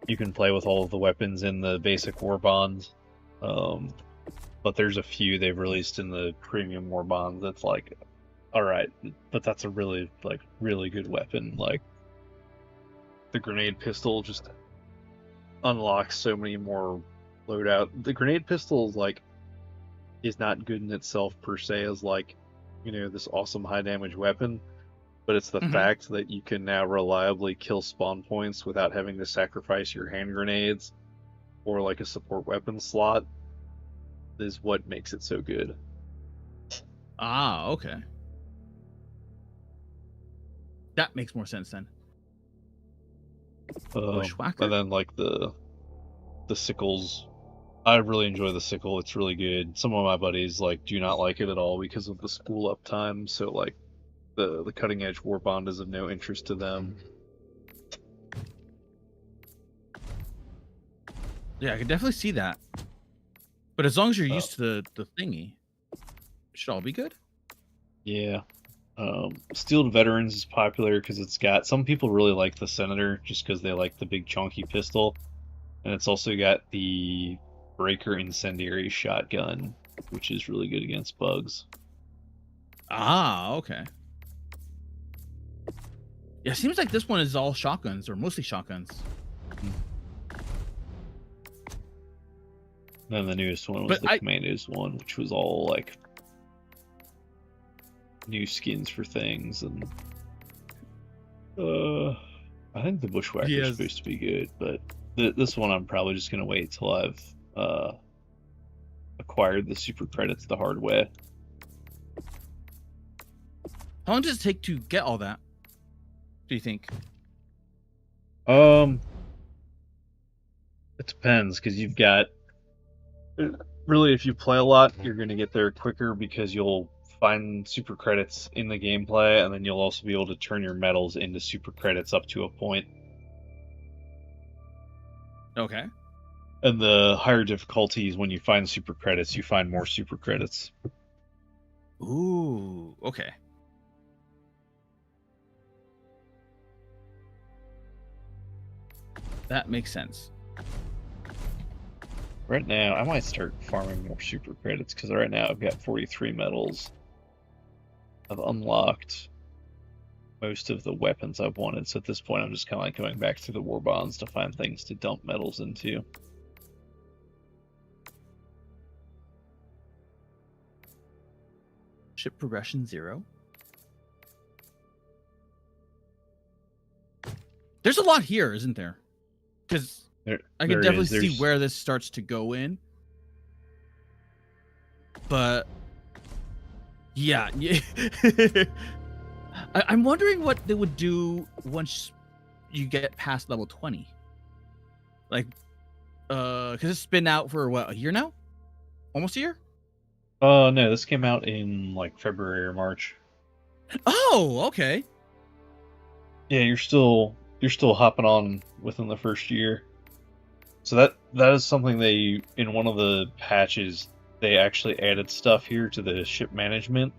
you can play with all of the weapons in the basic war bonds. But there's a few they've released in the premium war bonds that's like, all right, but that's a really good weapon. Like the grenade pistol just unlocks so many more loadout. The grenade pistol is not good in itself per se as like, this awesome high damage weapon, but it's the fact that you can now reliably kill spawn points without having to sacrifice your hand grenades or like a support weapon slot is what makes it so good. Ah, okay. That makes more sense then. And then like the sickles, I really enjoy the sickle. It's really good. Some of my buddies do not like it at all because of the spool up time. So like the cutting edge war bond is of no interest to them. Yeah, I can definitely see that. But as long as you're used to the thingy, it should all be good. Yeah. Steeled Veterans is popular because it's got, some people really like the Senator just because they like the big chunky pistol. And it's also got the Breaker Incendiary shotgun, which is really good against bugs. Ah, okay. Yeah, it seems like this one is all shotguns, or mostly shotguns. Then the newest one was the Commandos one, which was all like new skins for things, and I think the Bushwhacker is supposed to be good, but this one I'm probably just gonna wait till I've acquired the super credits the hard way. How long does it take to get all that, do you think? It depends, because you've got, really, if you play a lot, you're going to get there quicker because you'll find super credits in the gameplay, and then you'll also be able to turn your medals into super credits up to a point. Okay. And the higher difficulties, when you find super credits, you find more super credits. Ooh, okay. That makes sense. Right now, I might start farming more super credits, because right now I've got 43 medals. I've unlocked most of the weapons I've wanted, so at this point I'm just kind of like going back through the war bonds to find things to dump medals into. Ship progression 0. There's a lot here, isn't there? Because I can definitely see where this starts to go in. But yeah, I'm wondering what they would do once you get past level 20. Like, because it's been out for what, a year now? Almost a year? No, this came out in like February or March. Oh, okay. Yeah, you're still hopping on within the first year. So that is something they, in one of the patches, they actually added stuff here to the ship management.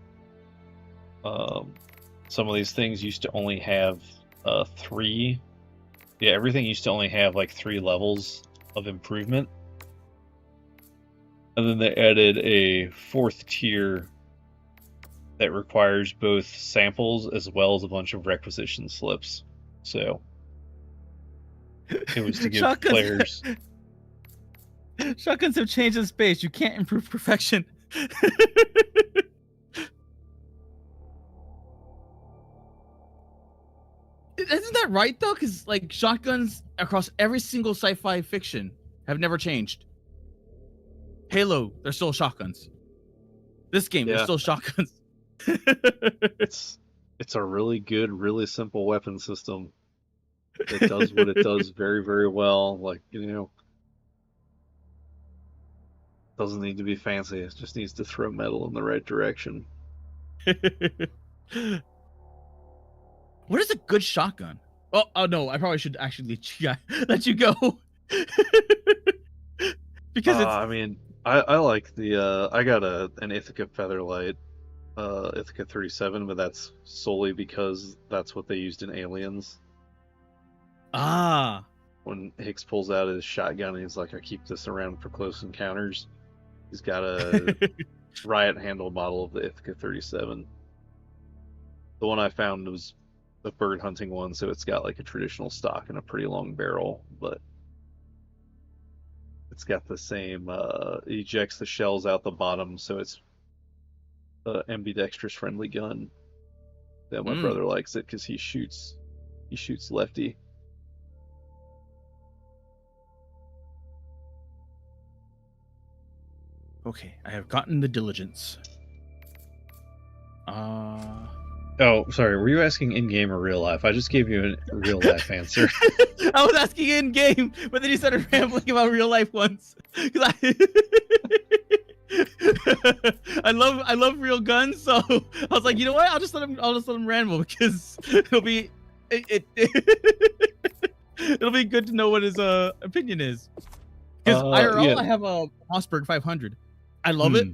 Some of these things used to only have 3. Yeah, everything used to only have like 3 levels of improvement. And then they added a 4th tier that requires both samples as well as a bunch of requisition slips. So it was to give players. Shotguns have changed in space. You can't improve perfection. Isn't that right though? Because like shotguns across every single sci-fi fiction have never changed. Halo, they're still shotguns. This game, they're still shotguns. It's a really good, really simple weapon system. It does what it does very, very well. Like, doesn't need to be fancy. It just needs to throw metal in the right direction. What is a good shotgun? Oh no, I probably should actually let you go. Because I mean, I like the I got an Ithaca Featherlight, Ithaca 37, but that's solely because that's what they used in Aliens. Ah. When Hicks pulls out his shotgun, he's like, "I keep this around for close encounters." He's got a riot handle model of the Ithaca 37. The one I found was a bird hunting one, so it's got like a traditional stock and a pretty long barrel, but it's got the same, it ejects the shells out the bottom, so it's an ambidextrous friendly gun. Yeah, my brother likes it because he shoots lefty. Okay, I have gotten the diligence. Oh, sorry. Were you asking in game or real life? I just gave you a real life answer. I was asking in game, but then you started rambling about real life ones. I love real guns, so I was like, you know what? I'll just let him ramble because it'll be it'll be good to know what his opinion is. Because IRL, yeah. I have a Mossberg 500. I love it,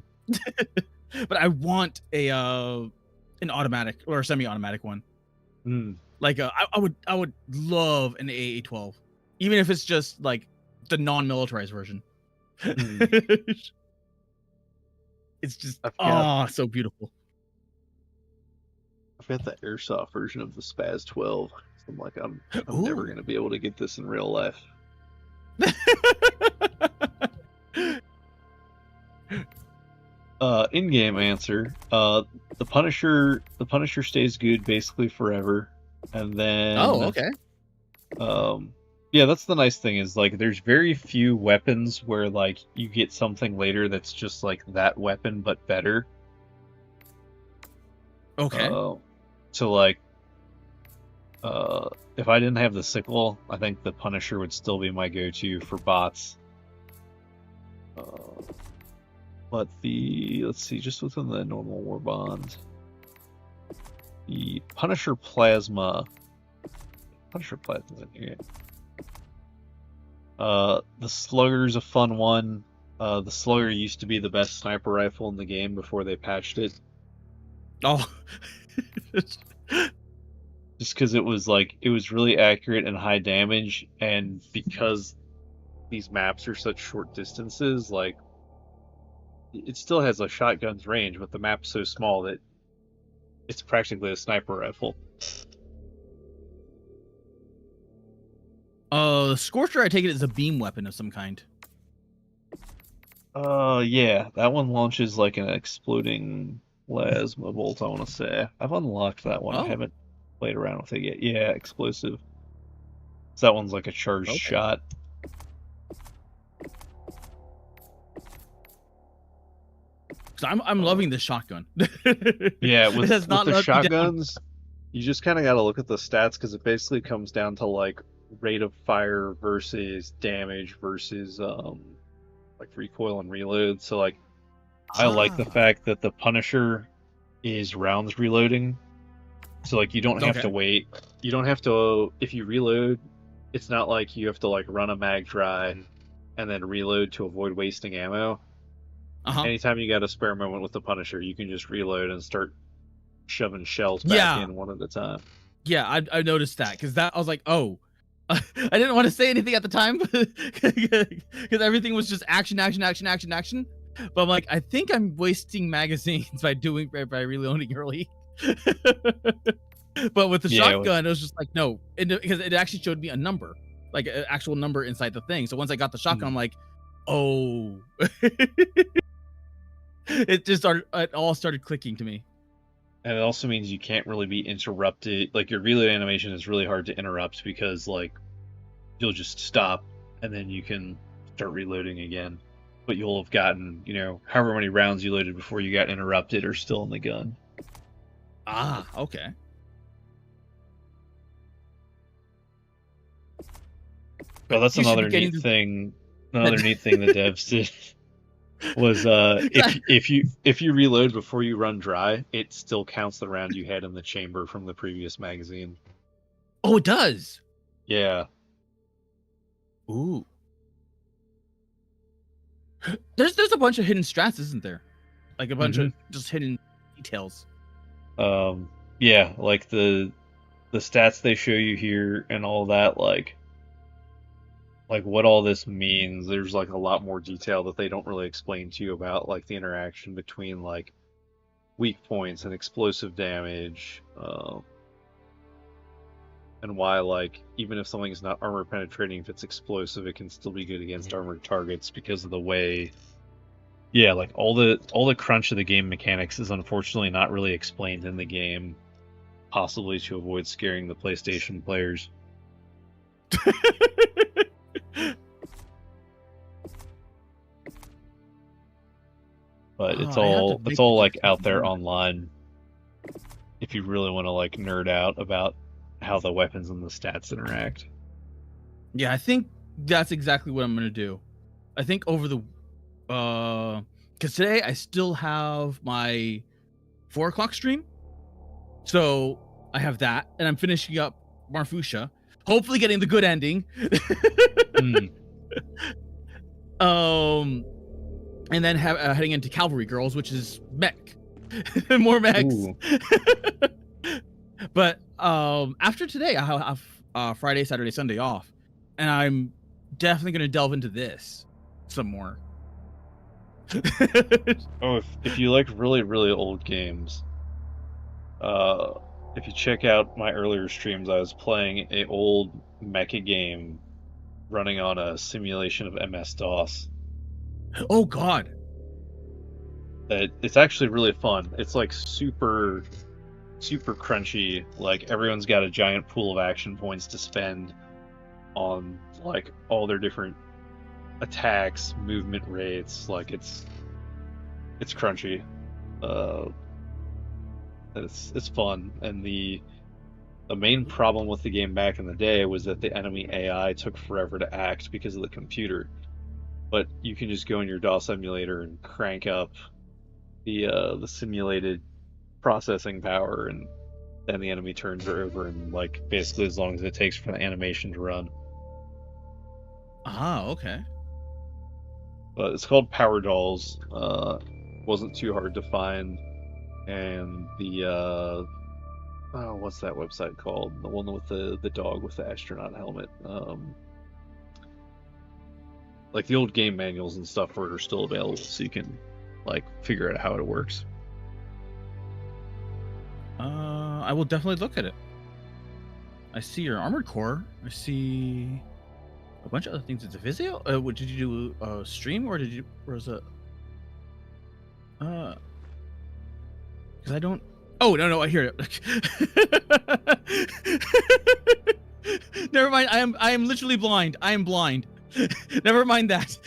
but I want an automatic or a semi-automatic one. Like I would love an AA-12, even if it's just like the non-militarized version. It's just so beautiful. I've got the airsoft version of the Spaz 12. So I'm like, I'm never gonna be able to get this in real life. In-game answer. The Punisher stays good basically forever, and then yeah, that's the nice thing is like there's very few weapons where like you get something later that's just like that weapon but better. So like if I didn't have the sickle, I think the Punisher would still be my go-to for bots. But let's see, just within the normal war bond, the Punisher Plasma's in here. The Slugger's a fun one. The Slugger used to be the best sniper rifle in the game before they patched it. Oh. Just because it was really accurate and high damage, and because these maps are such short distances, like it still has a shotgun's range, but the map's so small that it's practically a sniper rifle. The Scorcher, I take it, is a beam weapon of some kind. Yeah, that one launches like an exploding plasma bolt, I want to say. I've unlocked that one. I haven't played around with it yet. Yeah, explosive. So that one's like a charged shot. So I'm loving this shotgun. Yeah, with the shotguns, you just kind of got to look at the stats because it basically comes down to like rate of fire versus damage versus like recoil and reload. So like I like the fact that the Punisher is rounds reloading. So like you don't have to wait. You don't have to, if you reload, it's not like you have to like run a mag dry and then reload to avoid wasting ammo. Anytime you got a spare moment with the Punisher, you can just reload and start shoving shells back in one at a time. Yeah, I noticed that because I was like, oh, I didn't want to say anything at the time because everything was just action. But I'm like, I think I'm wasting magazines by reloading early. But with the shotgun, it was just like no, because it actually showed me a number, like an actual number inside the thing. So once I got the shotgun, I'm like, oh. It all started clicking to me. And it also means you can't really be interrupted. Like your reload animation is really hard to interrupt because like you'll just stop and then you can start reloading again. But you'll have gotten, however many rounds you loaded before you got interrupted are still in the gun. Ah, okay. Well, that's another neat thing. Another neat thing the devs did was if you reload before you run dry, it still counts the round you had in the chamber from the previous magazine. Oh, it does. Yeah. Ooh. There's a bunch of hidden strats, isn't there? Like a bunch of just hidden details. Yeah, like the stats they show you here and all that, like what all this means. There's like a lot more detail that they don't really explain to you about, like the interaction between like weak points and explosive damage, and why, like, even if something's not armor penetrating, if it's explosive, it can still be good against armored targets because of the way. Yeah, like all the crunch of the game mechanics is unfortunately not really explained in the game, possibly to avoid scaring the PlayStation players. But it's all like out there online if you really want to like nerd out about how the weapons and the stats interact. Yeah, I think that's exactly what I'm gonna do. I think over the because today I still have my 4 o'clock stream, so I have that, and I'm finishing up Marfusha, hopefully getting the good ending. And then heading into Cavalry Girls, which is mech, more mechs. But after today, I have Friday, Saturday, Sunday off, and I'm definitely gonna delve into this some more. If you like really, really old games, if you check out my earlier streams, I was playing a old mecha game running on a simulation of MS-DOS. Oh God! It's actually really fun. It's like super crunchy. Like everyone's got a giant pool of action points to spend on like all their different attacks, movement rates. Like it's crunchy. It's fun, and the main problem with the game back in the day was that the enemy AI took forever to act because of the computer. But you can just go in your DOS emulator and crank up the simulated processing power, and then the enemy turns are over in like basically as long as it takes for the animation to run. Ah, okay. But it's called Power Dolls. Wasn't too hard to find, and the what's that website called? The one with the dog with the astronaut helmet. Like the old game manuals and stuff are still available, so you can like figure out how it works. I will definitely look at it. I see your Armored Core. I see a bunch of other things. It's a Vizio. What did you do? A stream, or was it? Because I don't. Oh no, I hear it. Never mind. I am literally blind. I am blind. Never mind that.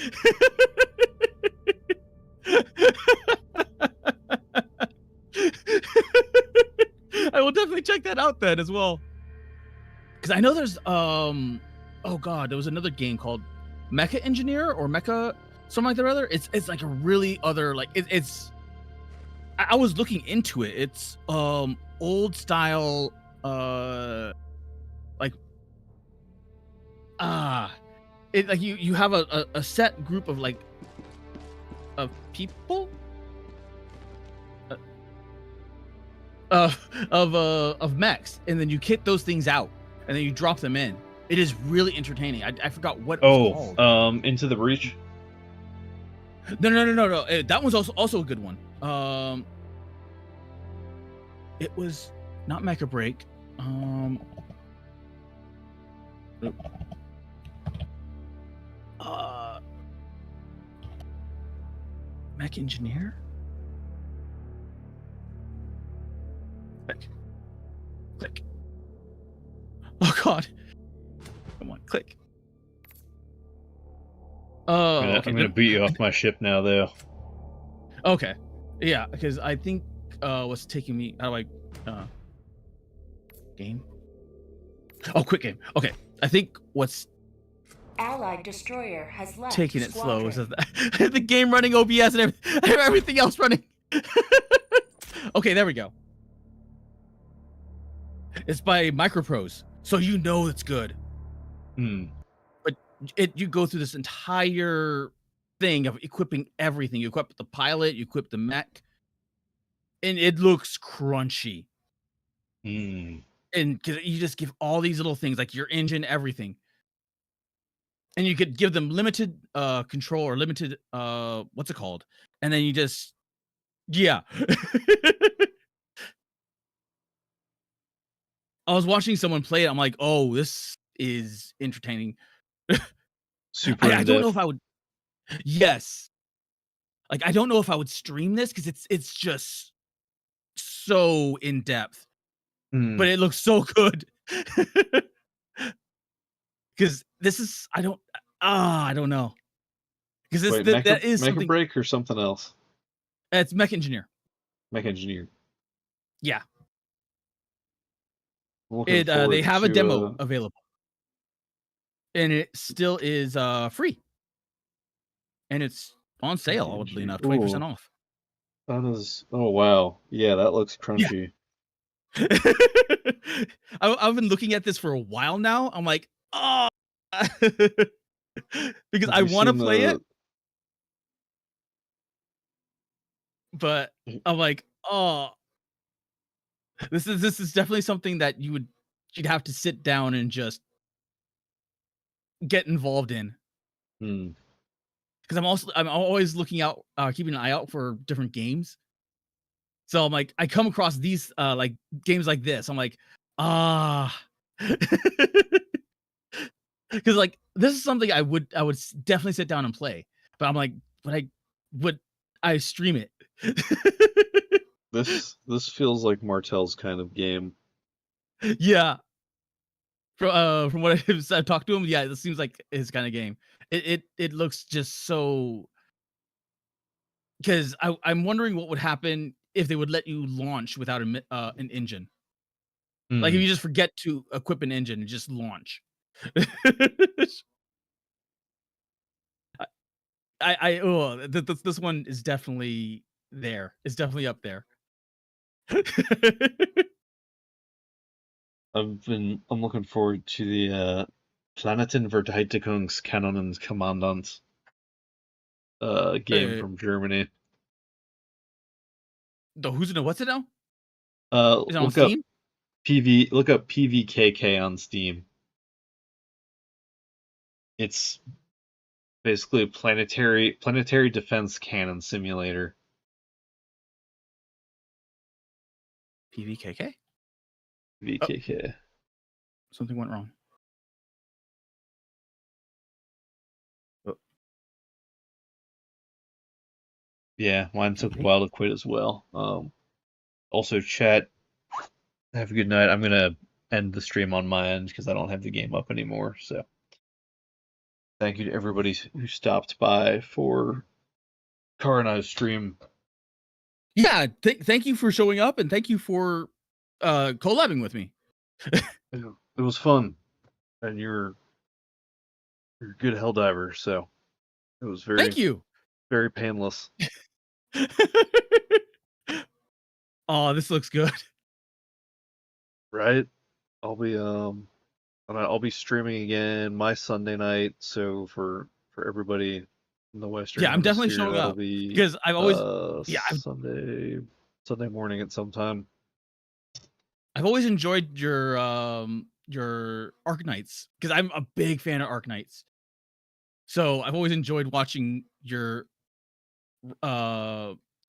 I will definitely check that out then as well. Because I know there's oh god, there was another game called Mecha Engineer or Mecha something like that or other. It's like a really other like it's I was looking into it. It's old style like it like you have a set group of like of people of mechs, and then you kit those things out and then you drop them in. It is really entertaining. I forgot what it was called. Into the Breach. No. That one's also a good one. It was not Mecha Break. Mech Engineer. Click. Oh god. Come on, click. Oh, okay. I'm gonna beat you off my ship now, though. Okay. Yeah, because I think what's taking me. How do I game? Oh, quick game. Okay. I think what's Allied destroyer has left. taking it slow is the game running OBS and everything else running. Okay, there we go. It's by Microprose, so you know it's good. But you go through this entire thing of equipping everything. You equip the pilot, you equip the mech, and it looks crunchy. Hmm. And because you just give all these little things like your engine, everything, and you could give them limited control or limited what's it called, and then you just yeah. I was watching someone play it. I'm like, oh, this is entertaining. Super I don't know if in-depth. I would. Yes, like I don't know if I would stream this because it's just so in depth, Hmm. but it looks so good. Because this is I don't know because Wait, that is make a something. break or something else? It's Mech Engineer. Mech Engineer. Yeah, I'm looking they forward have a to, demo available, and it still is free, and it's on sale. Oddly enough, 20% Ooh, off. that is. Oh wow, yeah, that looks Yeah. crunchy. I've been looking at this for a while now. I'm like, oh, because Have I you want to seen play it, the? but I'm like, oh, this is definitely something that you'd have to sit down and just get involved in. Hmm. Because I'm always looking out, keeping an eye out for different games. So I'm like, I come across these like games like this. I'm like, because like this is something I would definitely sit down and play. But I'm like, would I stream it? This feels like Martel's kind of game. Yeah. From what I've talked to him, yeah, this seems like his kind of game. It looks just so. Because I'm wondering what would happen if they would let you launch without an engine. Like if Hmm. you just forget to equip an engine and just launch. This one is definitely there. It's definitely up there. I'm looking forward to the Planeten Verteidigungskanonen Kommandant game from Germany. Who's in it? What's it now? Is it on Look up Steam? look up PVKK on Steam. It's basically a planetary defense cannon simulator. PVKK? VKK. Something went wrong. Yeah, mine took a while to quit as well. Also, chat, have a good night. I'm gonna end the stream on my end because I don't have the game up anymore. So, thank you to everybody who stopped by for Car and I's stream. Yeah, thank you for showing up and thank you for collabing with me. It was fun, and you're a good Helldiver, so it was Thank you. very painless. Oh, this looks good. Right? I'll be streaming again my Sunday night. So for everybody in the Western Yeah, I'm definitely Hemisphere, showing that'll up be because I've always Sunday morning at some time. I've always enjoyed your Arknights because I'm a big fan of Arknights. So I've always enjoyed watching your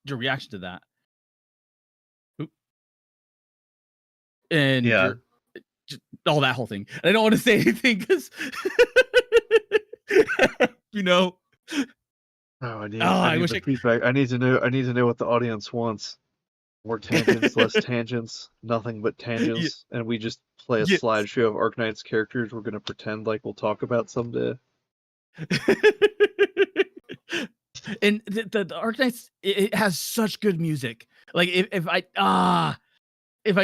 reaction to that. Oop. And Yeah. just all that whole thing. I don't want to say anything because you know. Oh, I need the feedback. I need to know what the audience wants. More tangents, less tangents, nothing but tangents, and we just play a slideshow of Arknight's characters we're gonna pretend like we'll talk about someday. And the Arknights, it has such good music. Like if I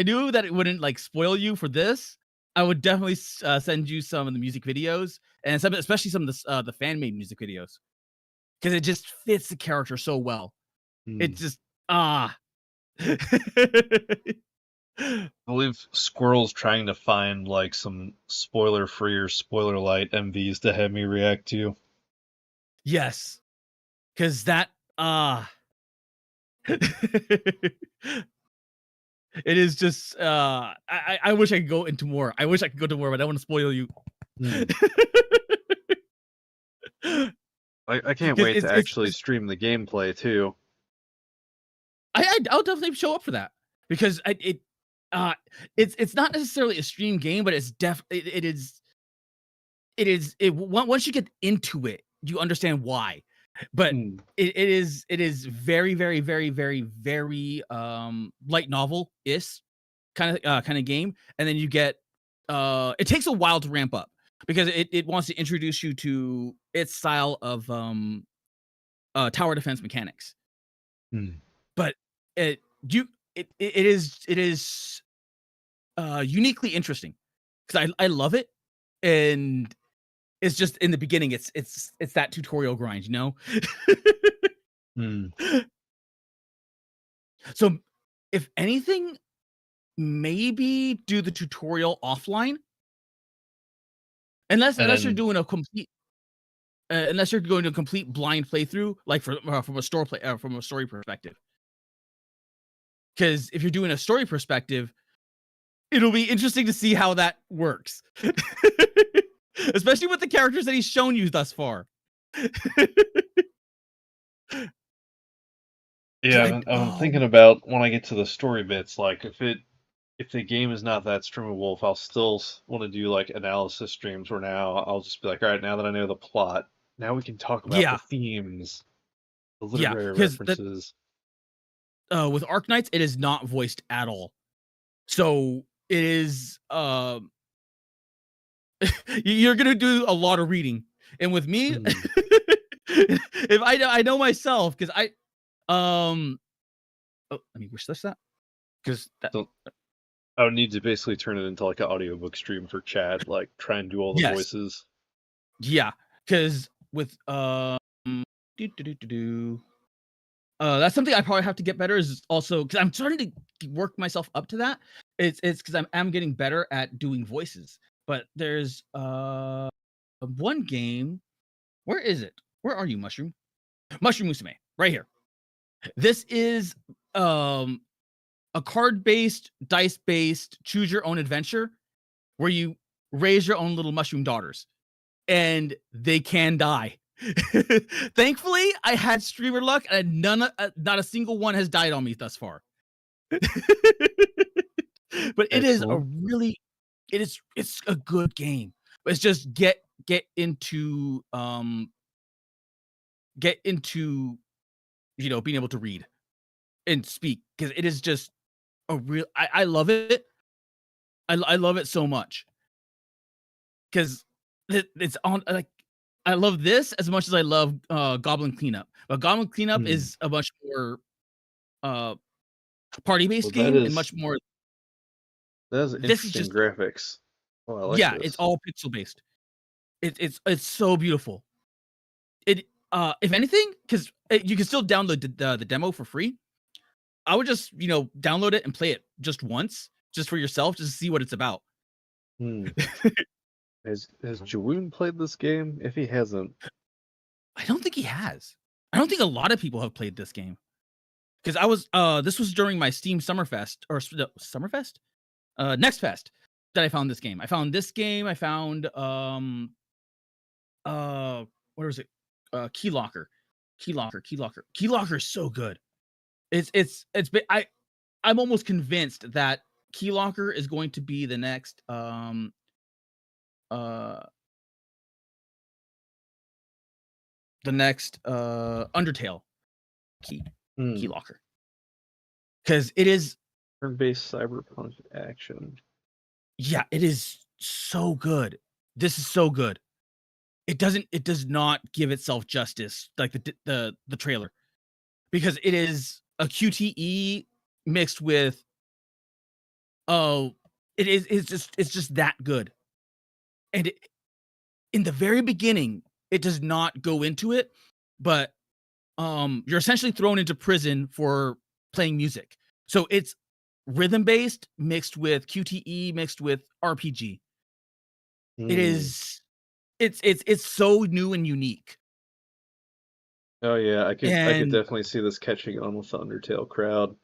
knew that it wouldn't like spoil you for this, I would definitely send you some of the music videos and some, especially some of the fan made music videos, because it just fits the character so well. It just I believe Squirrel's trying to find like some spoiler free or spoiler light MVs to have me react to. Yes. because that it is just I wish I could go into more. I wish I could go into more, but I don't want to spoil you. I can't 'Cause wait to it's actually stream the gameplay too. I'll definitely show up for that because it's not necessarily a stream game, but it's once you get into it, you understand why. But it is very very very very very light novel is kind of game, and then you get it takes a while to ramp up because it wants to introduce you to its style of tower defense mechanics. But it is uniquely interesting because I love it, and it's just in the beginning it's that tutorial grind, you know. So if anything, maybe do the tutorial offline, unless you're doing a complete unless you're going to a complete blind playthrough, like from a story perspective. Because if you're doing a story perspective, it'll be interesting to see how that works. Especially with the characters that he's shown you thus far. Yeah, I'm thinking about when I get to the story bits, like if the game is not that streamable, if I'll still want to do like analysis streams, where now I'll just be like, all right, now that I know the plot, now we can talk about the themes, the literary references. With Arknights, it is not voiced at all. So it is you're gonna do a lot of reading. And with me, if I know myself, because let me wish this that. Because I would need to basically turn it into like an audiobook stream for Chad, like try and do all the voices. Yeah, because with that's something I probably have to get better, is also because I'm starting to work myself up to that. It's because I'm getting better at doing voices. But there's one game. Where is it? Where are you, Mushroom? Mushroom Musume, right here. This is a card-based, dice-based, choose your own adventure where you raise your own little mushroom daughters, and they can die. Thankfully, I had streamer luck, and not a single one has died on me thus far. But it's a good game. But it's just get into being able to read and speak, because it is just a real. I love it. I love it so much because it's on like. I love this as much as I love Goblin Cleanup. But Goblin Cleanup is a much more party-based game and much more. That has interesting graphics. Oh, I like this. It's all pixel-based. It's so beautiful. It if anything, because you can still download the demo for free. I would just download it and play it just once, just for yourself, just to see what it's about. Has Jawoon played this game? If he hasn't, I don't think he has. I don't think a lot of people have played this game. Because this was during my Steam Summerfest Next Fest that I found this game. I found where was it? Key Locker is so good. I'm almost convinced that Key Locker is going to be the next Undertale Key Locker, because it is turn-based cyberpunk action. Yeah, it is so good. This is so good. It does not give itself justice, like the trailer, because it is a QTE mixed with it's just that good. And in the very beginning, it does not go into it, but you're essentially thrown into prison for playing music. So it's rhythm based mixed with QTE mixed with RPG. It's so new and unique. Oh yeah, I could And definitely see this catching on with the Undertale crowd.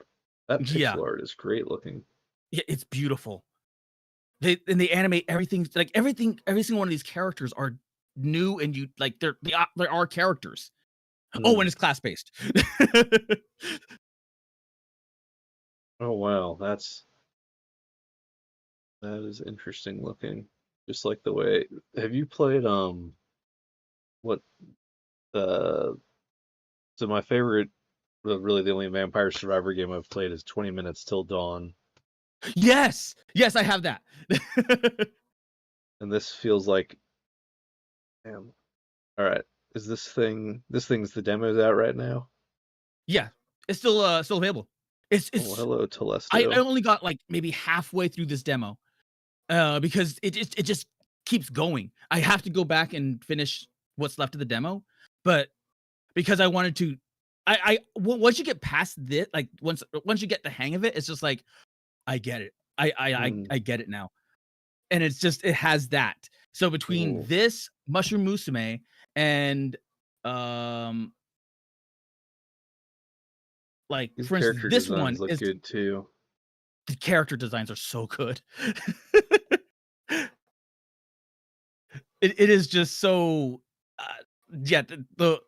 That yeah, pixel art is great looking. yeah, it's beautiful. They animate everything, like every single one of these characters are new, and you like they are characters. Oh, and it's class based. Oh wow, that is interesting looking. Just like the way. Have you played what uh so my favorite, really the only Vampire Survivor game I've played is 20 Minutes Till Dawn. Yes, I have that. And this feels like, damn. All right, is this thing's the demo's out right now? Yeah, it's still available. It's Oh, hello, Telesto. I only got like maybe halfway through this demo, because it just keeps going. I have to go back and finish what's left of the demo, but because I wanted to, once you get past this, like once you get the hang of it, it's just like I get it. I get it now, and it's just it has that. So between this Mushroom Musume and like These for instance, character this designs one look is good too. the character designs are so good. It is just so yeah, the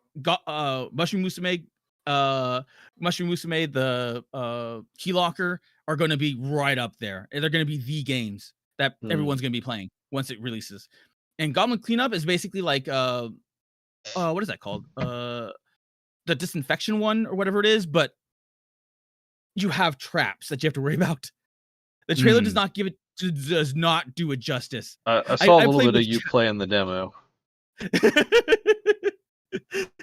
Mushroom Musume, the Key Locker are going to be right up there. They're going to be the games that everyone's going to be playing once it releases. And Goblin Cleanup is basically like what is that called? The disinfection one or whatever it is, but you have traps that you have to worry about. The trailer does not do it justice. I saw a little bit of you playing the demo.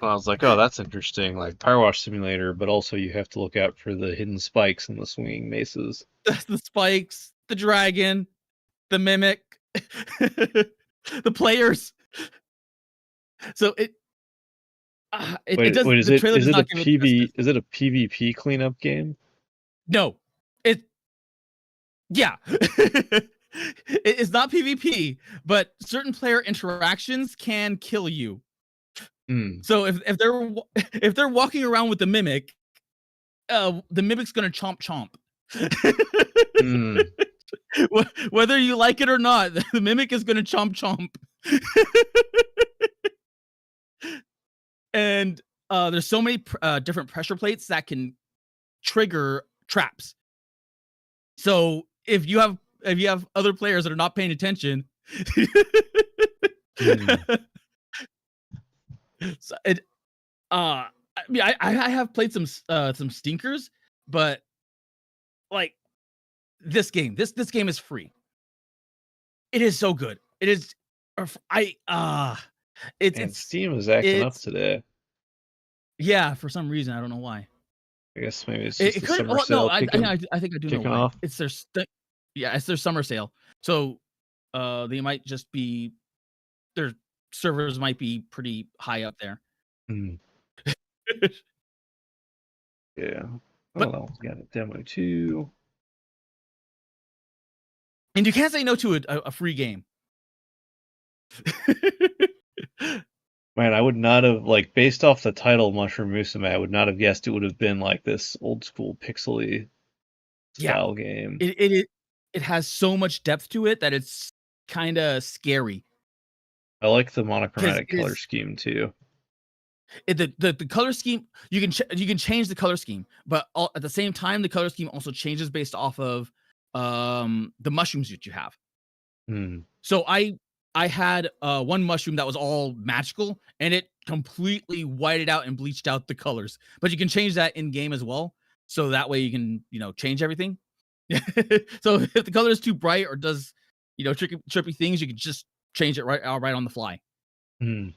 I was like, oh, that's interesting. Like Power Wash Simulator, but also you have to look out for the hidden spikes and the swinging maces. The spikes, the dragon, the mimic, the players. So it does. Wait, is the it trailer is does it a not give it justice. Is it a PvP cleanup game? No, yeah. It's not PvP, but certain player interactions can kill you. So if they're walking around with the mimic, the mimic's gonna chomp. Whether you like it or not, the mimic is gonna chomp. And there's so many different pressure plates that can trigger traps. So if you have other players that are not paying attention, so it I mean, I have played some stinkers, but like this game is free. It is so good. It is. It's Steam is acting up today. Yeah, for some reason I don't know why. I guess maybe it's just the summer no, sale. I think I do know why. Off. It's their it's their summer sale. So they might just be, their servers might be pretty high up there. Yeah. But we got a demo too. And you can't say no to a free game. Man, I would not have, like, based off the title Mushroom Musume, I would not have guessed it would have been like this old school pixely style game. It has so much depth to it that it's kind of scary. I like the monochromatic color scheme too. The color scheme, you can change the color scheme, but at the same time the color scheme also changes based off of the mushrooms that you have. So I had one mushroom that was all magical, and it completely whited out and bleached out the colors. But you can change that in game as well, so that way you can change everything. So if the color is too bright or does trippy things, you can just change it right on the fly. And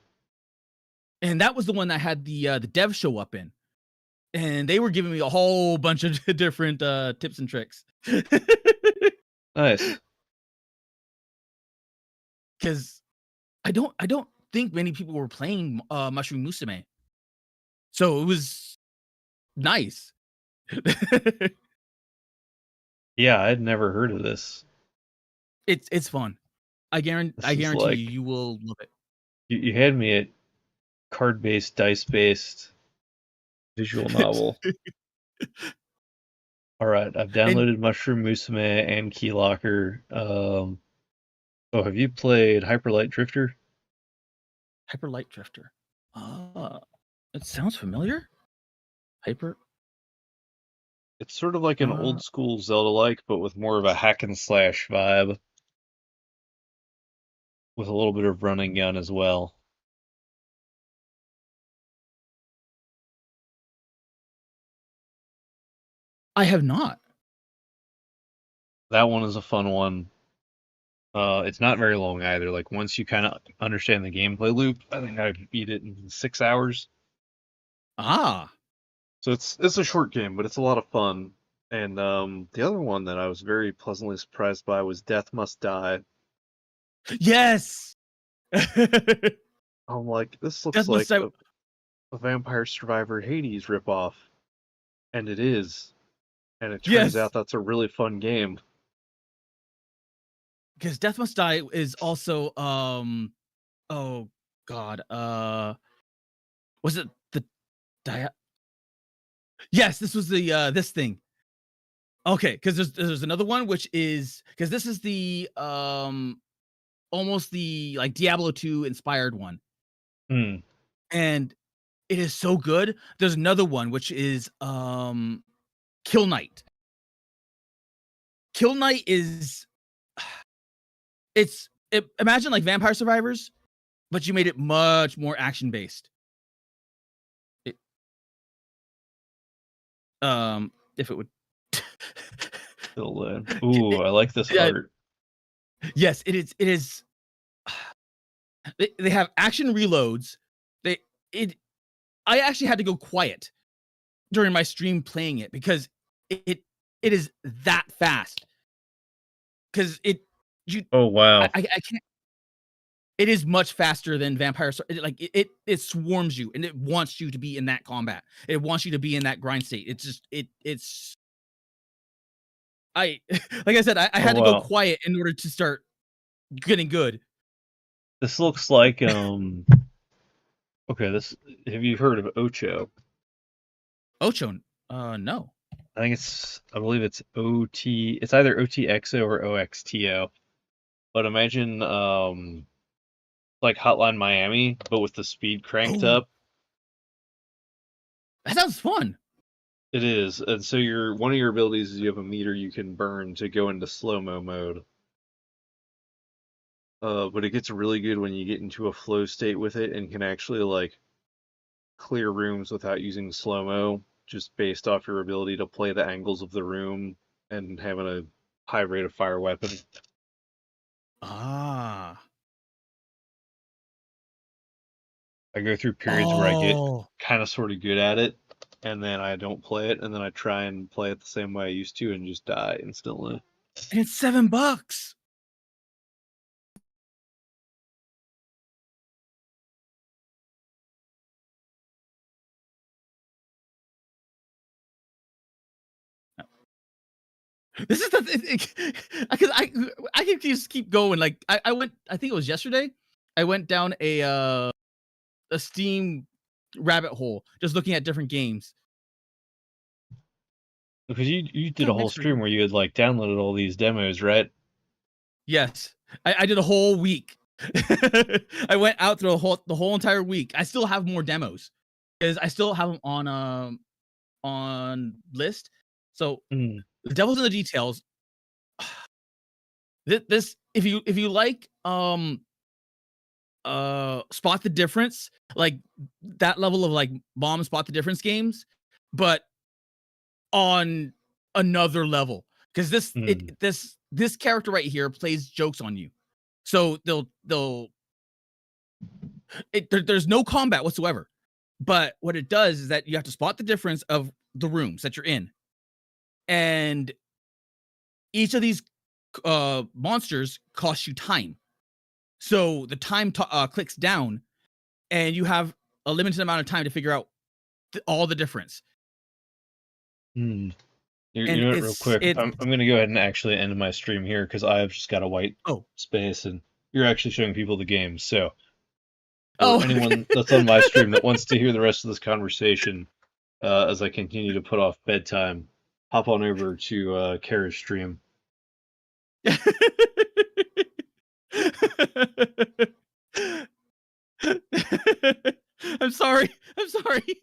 that was the one that had the dev show up in, and they were giving me a whole bunch of different tips and tricks. Nice. Because I don't think many people were playing Mushroom Musume, so it was nice. Yeah, I'd never heard of this. It's fun. I guarantee you will love it. You had me at card-based, dice-based, Visual novel. All right, I've downloaded Mushroom Musume and Keylocker. Oh, have you played Hyperlight Drifter? Hyperlight Drifter. It sounds familiar. Hyper. It's sort of like an old school Zelda-like, but with more of a hack and slash vibe, with a little bit of run and gun as well. I have not. That one is a fun one. It's not very long either. Like once you kind of understand the gameplay loop, I think I beat it in 6 hours. Ah. So it's a short game, but it's a lot of fun. And the other one that I was very pleasantly surprised by was Death Must Die. Yes. I'm like, this looks like a Vampire Survivor Hades ripoff, and it is. And it turns out that's a really fun game. Because Death Must Die is also oh god, was it the Yes, this was the this thing. Okay, because there's another one which is because this is the almost the like Diablo 2 inspired one. And it is so good. There's another one which is Kill Knight. Kill Knight is imagine like Vampire Survivors, but you made it much more action based. If it would Ooh, I like this art. Yes, it is. They have action reloads. I actually had to go quiet during my stream playing it because it is that fast. Because oh wow, I can't. It is much faster than Vampire. It swarms you and it wants you to be in that combat. It wants you to be in that grind state. It's just it's. Like I said, I had to go quiet in order to start getting good. This looks like okay. Have you heard of Ocho? Ocho? No. I believe it's OT. It's either OTXO or OXTO. But imagine like Hotline Miami, but with the speed cranked up. That sounds fun. It is, and so one of your abilities is you have a meter you can burn to go into slow-mo mode. But it gets really good when you get into a flow state with it and can actually like clear rooms without using slow-mo, just based off your ability to play the angles of the room and having a high rate of fire weapon. Ah. I go through periods where I get kind of sort of good at it, and then I don't play it, and then I try and play it the same way I used to and just die instantly. And it's $7. This is the because I can just keep going. Like I went, I think it was yesterday. I went down a Steam rabbit hole just looking at different games. Because you did a whole stream where you had like downloaded all these demos, right? Yes, I did a whole week. I went out through the whole entire week. I still have more demos because I still have them on list. So the devil's in the details. This if you like spot the difference, like that level of like bomb spot the difference games, but on another level, because this character right here plays jokes on you, so there's no combat whatsoever, but what it does is that you have to spot the difference of the rooms that you're in, and each of these monsters cost you time. So the time clicks down, and you have a limited amount of time to figure out all the difference. You know what, real quick, I'm going to go ahead and actually end my stream here because I've just got a white space, and you're actually showing people the game. So, for anyone that's on my stream that wants to hear the rest of this conversation, as I continue to put off bedtime, hop on over to Kara's stream. I'm sorry. I'm sorry.